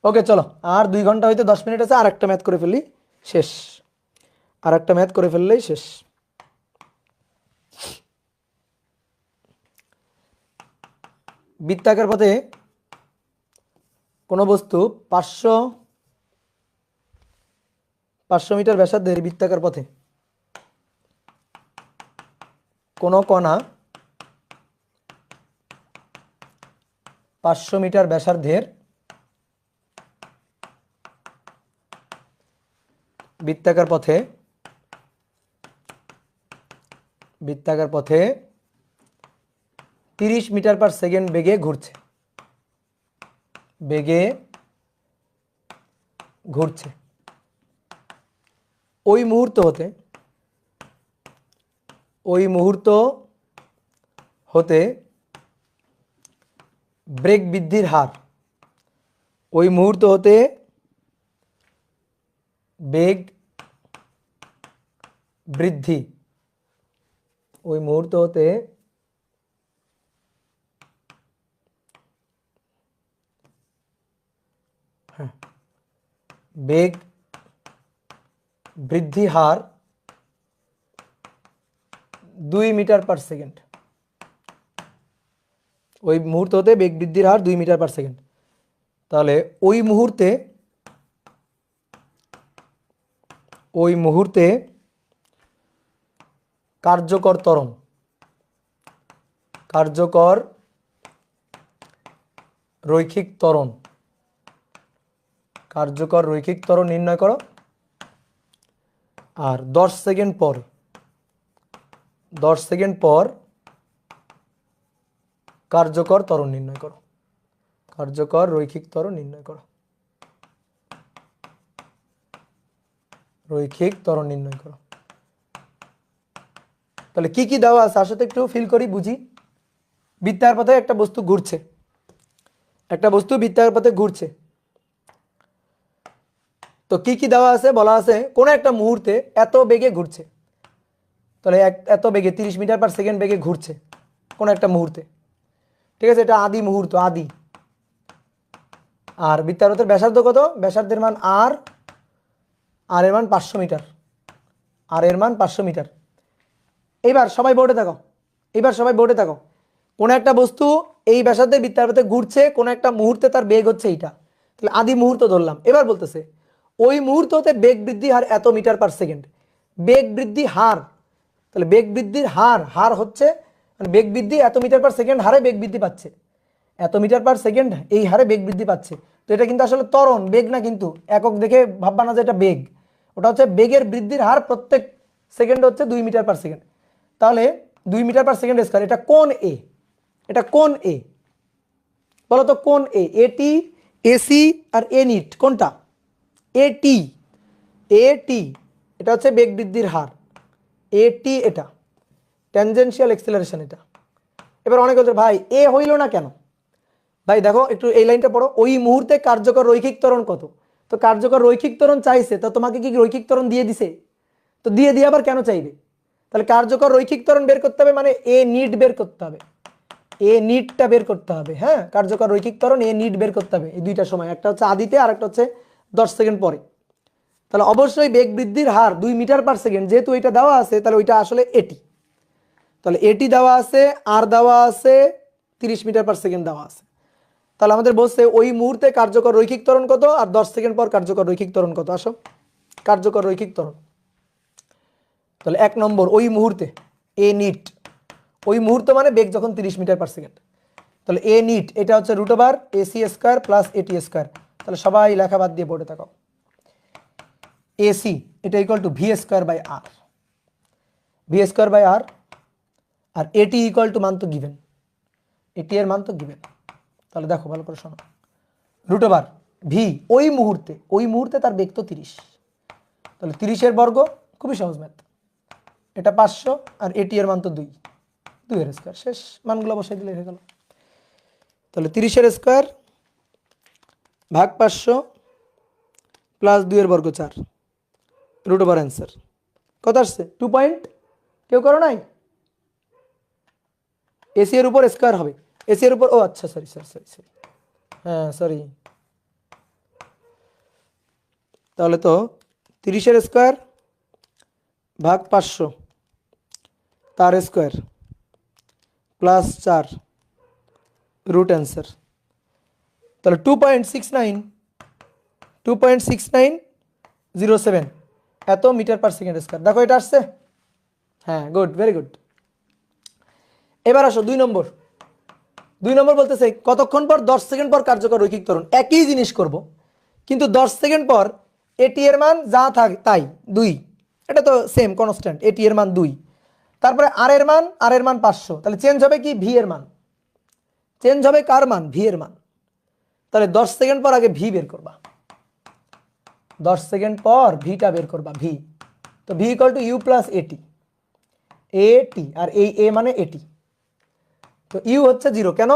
ওকে চলো, আর 2 ঘন্টা হইতে 10 মিনিট আছে, আর একটা ম্যাথ করে ফেললেই শেষ। বৃত্তাকার পথে কোনো বস্তু 500 মিটার ব্যাসার্ধের বৃত্তাকার পথে কোনো কণা 500 মিটার ব্যাসার্ধের বৃত্তাকার পথে 30 মিটার পার সেকেন্ড বেগে ঘুরছে। ওই মুহূর্ত হতে বেগ বৃদ্ধির হার, বেগ বৃদ্ধি হার 2 মিটার পার সেকেন্ড। ওই মুহূর্ত হতে বেগ বৃদ্ধির হার 2 মিটার পার সেকেন্ড। তাহলে ওই মুহূর্তে কার্যকর ত্বরণ, কার্যকর রৈখিক ত্বরণ, কার্যকর রৈখিক ত্বরণ নির্ণয় করো। আর 10 সেকেন্ড পর, 10 সেকেন্ড পর কার্যকর ত্বরণ নির্ণয় করো, কার্যকর রৈখিক ত্বরণ নির্ণয় করো, রৈখিক ত্বরণ নির্ণয় করো। তাহলে কি কি দেওয়া আছে আসলে একটু ফিল করি, বুঝি। বৃত্তাকার পথে একটা বস্তু ঘুরছে, একটা বস্তু বৃত্তাকার পথে ঘুরছে। তো কি কি দেওয়া আছে, বলা আছে কোন একটা মুহূর্তে এত বেগে ঘুরছে। তাহলে এত বেগে 30 মিটার পার সেকেন্ড বেগে ঘুরছে কোন একটা মুহূর্তে, ঠিক আছে, এটা আদি মুহূর্ত, আদি। আর বৃত্তাকার পথের ব্যাসার্ধ কত, ব্যাসার্ধের মান আর, আর এর মান 500 মিটার, আর এর মান 500 মিটার। এইবার সবাই বোর্ডে থাকো, এইবার সবাই বোর্ডে থাকো। কোন একটা বস্তু এই ব্যাসার্ধে বৃত্তাকার পথে ঘুরছে, কোন একটা মুহূর্তে তার বেগ হচ্ছে এইটা, তাহলে আদি মুহূর্ত ধরলাম। এবার বলতেছে ওই মুহূর্ততে বেগ বৃদ্ধি হার এত মিটার পার সেকেন্ড, বেগ বৃদ্ধি হার। তাহলে বেগ বৃদ্ধির হার, হার হচ্ছে মানে বেগ বৃদ্ধি এত মিটার পার সেকেন্ড হারে বেগ বৃদ্ধি পাচ্ছে, এত মিটার পার সেকেন্ড এই হারে বেগ বৃদ্ধি পাচ্ছে। তো এটা কিন্তু আসলে ত্বরণ, বেগ না, কিন্তু একক দেখে ভাববা না যে এটা বেগ, ওটা হচ্ছে বেগের বৃদ্ধির হার প্রত্যেক সেকেন্ডে হচ্ছে 2 মিটার পার সেকেন্ড। তাহলে 2 মিটার পার সেকেন্ড স্কয়ার, এটা কোণ এ, এটা কোণ এ, বলো তো কোণ এ, এটি, এসি আর এ নিট কোনটা, এটি, এটি এটা হচ্ছে বেগ বৃদ্ধির হার, এটি এটা ট্যানজেনশিয়াল এক্সেলারেশন এটা। এবার অনেক বলছে ভাই এ হইল না কেন, ভাই দেখো একটু এই লাইনটা পড়ো, ওই মুহূর্তে কার্যকর রৈখিক ত্বরণ কত। তো কার্যকর রৈখিক ত্বরণ চাইছে, তো তোমাকে কি রৈখিক ত্বরণ দিয়ে দিছে, তো দিয়ে দিয়ে আবার কেন চাইবে। তাহলে কার্যকর রৈখিক ত্বরণ বের করতে হবে, মানে এ নিট বের করতে হবে, এ নিটটা বের করতে হবে। হ্যাঁ, কার্যকর রৈখিক ত্বরণ এ নিট বের করতে হবে এই দুইটা সময়, একটা হচ্ছে আদিতে আর একটা হচ্ছে 10 সেকেন্ড পরে। তাহলে অবশ্যই বেগ বৃদ্ধির হার 2 মিটার পার সেকেন্ড, যেহেতু এটা দেওয়া আছে তাহলে ওইটা আসলে এটি। তাহলে এটি দেওয়া আছে, আর দেওয়া আছে 30 মিটার পার সেকেন্ড দেওয়া আছে। তাহলে আমাদের বলছে ওই মুহূর্তে কার্যকর রৈখিক ত্বরণ কত, আর 10 সেকেন্ড পর কার্যকর রৈখিক ত্বরণ কত। আসো কার্যকর রৈখিক ত্বরণ, তাহলে 1 নম্বর ওই মুহূর্তে এ নিট, ওই মুহূর্ত মানে বেগ যখন 30 মিটার পার সেকেন্ড, তাহলে এ নিট এটা হচ্ছে √এসি স্কয়ার প্লাস এটি স্কয়ার। তাহলে সবাই লেখা বাদ দিয়ে বোর্ডে থাকো, এসি এটা equal to V square by R, V square by R, আর এটি ইকুয়াল টু মান তো গিভেন, এটি এর মান তো গিভেন। তাহলে দেখো ভালো করে শোনো, √ভি ওই মুহূর্তে, ওই মুহূর্তে তার বেগ তো 30, তাহলে 30 এর বর্গ, খুবই সহজ ম্যাথ, এটা 500 আর এটি এর মান তো 2, 2 এর স্কয়ার, শেষ, মানগুলো বসাই দিলে হয়ে গেল। তাহলে 30 এর স্কয়ার ভাগ 500 প্লাস 2 এর বর্গ 4, √ অ্যান্সার কত আসছে 2 পয়েন্ট। কেউ করো নাই, এসি এর উপর স্কয়ার হবে, এসি এর উপর, ও আচ্ছা সরি সরি সরি সরি, হ্যাঁ সরি। তাহলে তো 30 এর স্কয়ার ভাগ 500 তার স্কয়ার প্লাস 4 √ অ্যান্সার। তাহলে 2.69, 2.6907 এত মিটার পার সেকেন্ড স্কয়ার। দেখো এটা আসছে, হ্যাঁ গুড, ভেরি গুড। এবার আসো 2 নম্বর, 2 নম্বর বলতেছে কতক্ষণ পর, 10 সেকেন্ড পর কার্যকর রৈখিক ত্বরণ। একই জিনিস করব, কিন্তু 10 সেকেন্ড পর এটি এর মান যা থাকে তাই 2, এটা তো সেম কনস্ট্যান্ট, এটি এর মান 2, তারপরে আর এর মান, আর এর মান 500, তাহলে চেঞ্জ হবে কি ভি এর মান, চেঞ্জ হবে কার মান, ভি এর মান। তাহলে 10 সেকেন্ড পর আগে ভি বের করবা, 10 সেকেন্ড পর ভিটা বের করবা, ভি। তো V equal to U plus A T, এটি আর এই এ মানে এটি। তো ইউ হচ্ছে 0, কেন,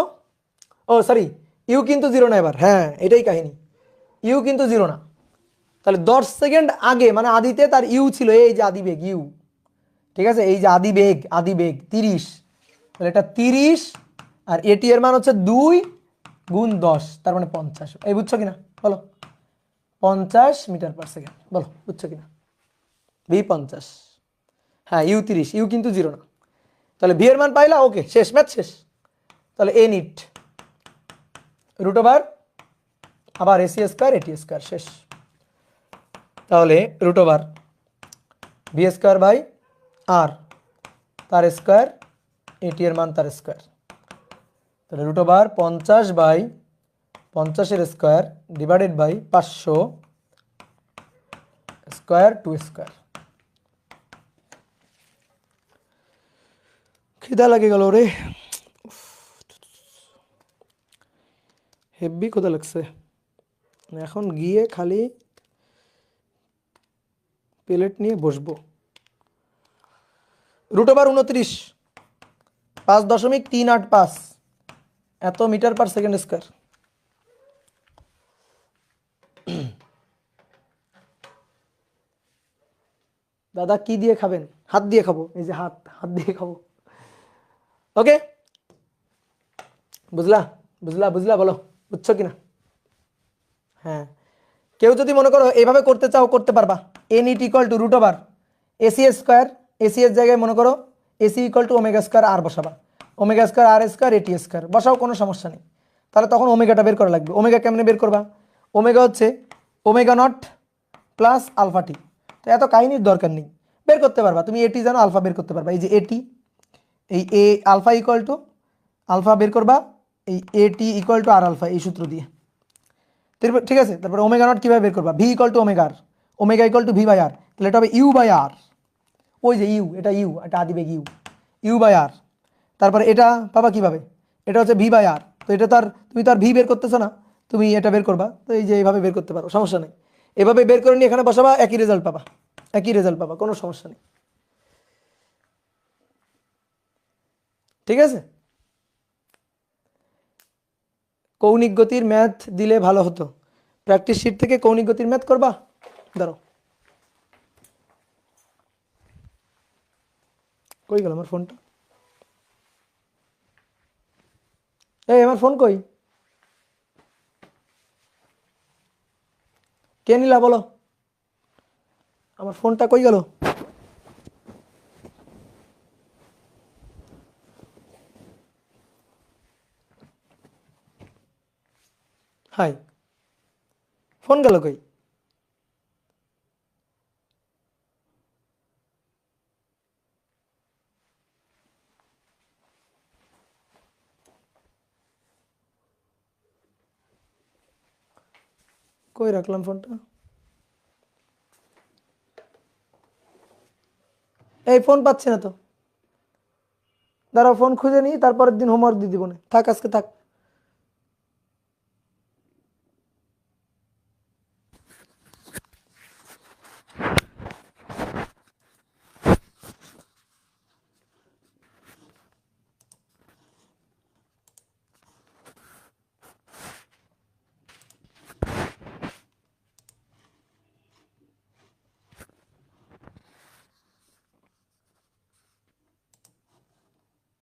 ও সরি ইউ কিন্তু 0 না এবার, হ্যাঁ এটাই কাহিনী, ইউ কিন্তু 0 না। তাহলে 10 সেকেন্ড আগে মানে আদিতে তার ইউ ছিল, এই যে আদি বেগ ইউ, ঠিক আছে, এই যে আদি বেগ, আদি বেগ 30, তাহলে এটা 30 আর এটি এর মান হচ্ছে 2 গুণ 10, তার মানে 50। এই বুঝছো কিনা বলো, 50 মিটার পার সেকেন্ড, বলো বুঝছো কিনা, ভি 50, হ্যাঁ ইউ 30, ইউ কিন্তু 0 না। তাহলে ভি এর মান পাইলা, ওকে শেষ, ম্যাথ শেষ। তাহলে এ নিট √ আবার এসি স্কয়ার এটি স্কয়ার, শেষ। তাহলে √ ভি স্কয়ার বাই আর তার স্কোয়ার, এটি এর মান তার স্কোয়ার। তাহলে √50/50 square divided by 500 square to square. খিদা লাগে গেল রে, হেভি ক্ষুধা লাগছে। এখন গিয়ে খালি প্লেট নিয়ে বসবো। √29 5.385 এত মিটার পার সেকেন্ড স্কোয়ার। দাদা কি দিয়ে খাবেন? হাত দিয়ে খাবো, এই যে হাত দিয়ে খাবো। ওকে, বুঝলা বুঝলা বুঝলা, বলো বুঝছো কিনা? হ্যাঁ, কেউ যদি মনে করো এইভাবে করতে চাও করতে পারবা। n ইট equal to √AC square, AC এর জায়গায় মনে করো AC equal to omega square R বসাবা, omega square R square AT square বসাও, কোনো সমস্যা নেই। তাহলে তখন ওমেগাটা বের করা লাগবে। ওমেগা কেমনে বের করবা? ওমেগা হচ্ছে ω0 প্লাস আলফা টি। তো এত কাহিনীর দরকার নেই, বের করতে পারবা তুমি। এটি জানো, আলফা বের করতে পারবা। এই যে এটি, এই এ আলফা ইকুয়াল টু আলফা বের করবা, এই এটি ইকুয়াল টু আর আলফা, এই সূত্র দিয়ে। ঠিক আছে, তারপরে ω0 কীভাবে বের করবা? V equal to omega R, omega equal to V by R, তাহলে এটা হবে ইউ/আর। ওই যে ইউ, এটা ইউ, এটা আদিবেগ ইউ/আর। তারপরে এটা পাবা কিভাবে? এটা হচ্ছে ভি/আর। তো এটা তার, তুমি তো আর ভি বের করতেছো না, তুমি এটা বের করবা। তো এই যে এইভাবে বের করতে পারো, সমস্যা নেই। এভাবে বের করে নিয়ে এখানে বসাবা, একই রেজাল্ট পাবা, একই রেজাল্ট পাবা, কোনো সমস্যা নেই। ঠিক আছে, কৌণিক গতির ম্যাথ দিলে ভালো হতো। প্র্যাকটিস শিট থেকে কৌণিক গতির ম্যাথ করবা। দাঁড়াও, কই গেল আমার ফোনটা? এই আমার ফোন কই? কে নিলা বলো? আমার ফোনটা কই গেল? হাই, ফোন গেল কই? কই রাখলাম ফোনটা? এই ফোন পাচ্ছি না তো। দাঁড়াও, ফোন খুঁজে নিই, তারপরের দিন হোমওয়ার্ক দিয়ে দিব না। থাক, আজকে থাক।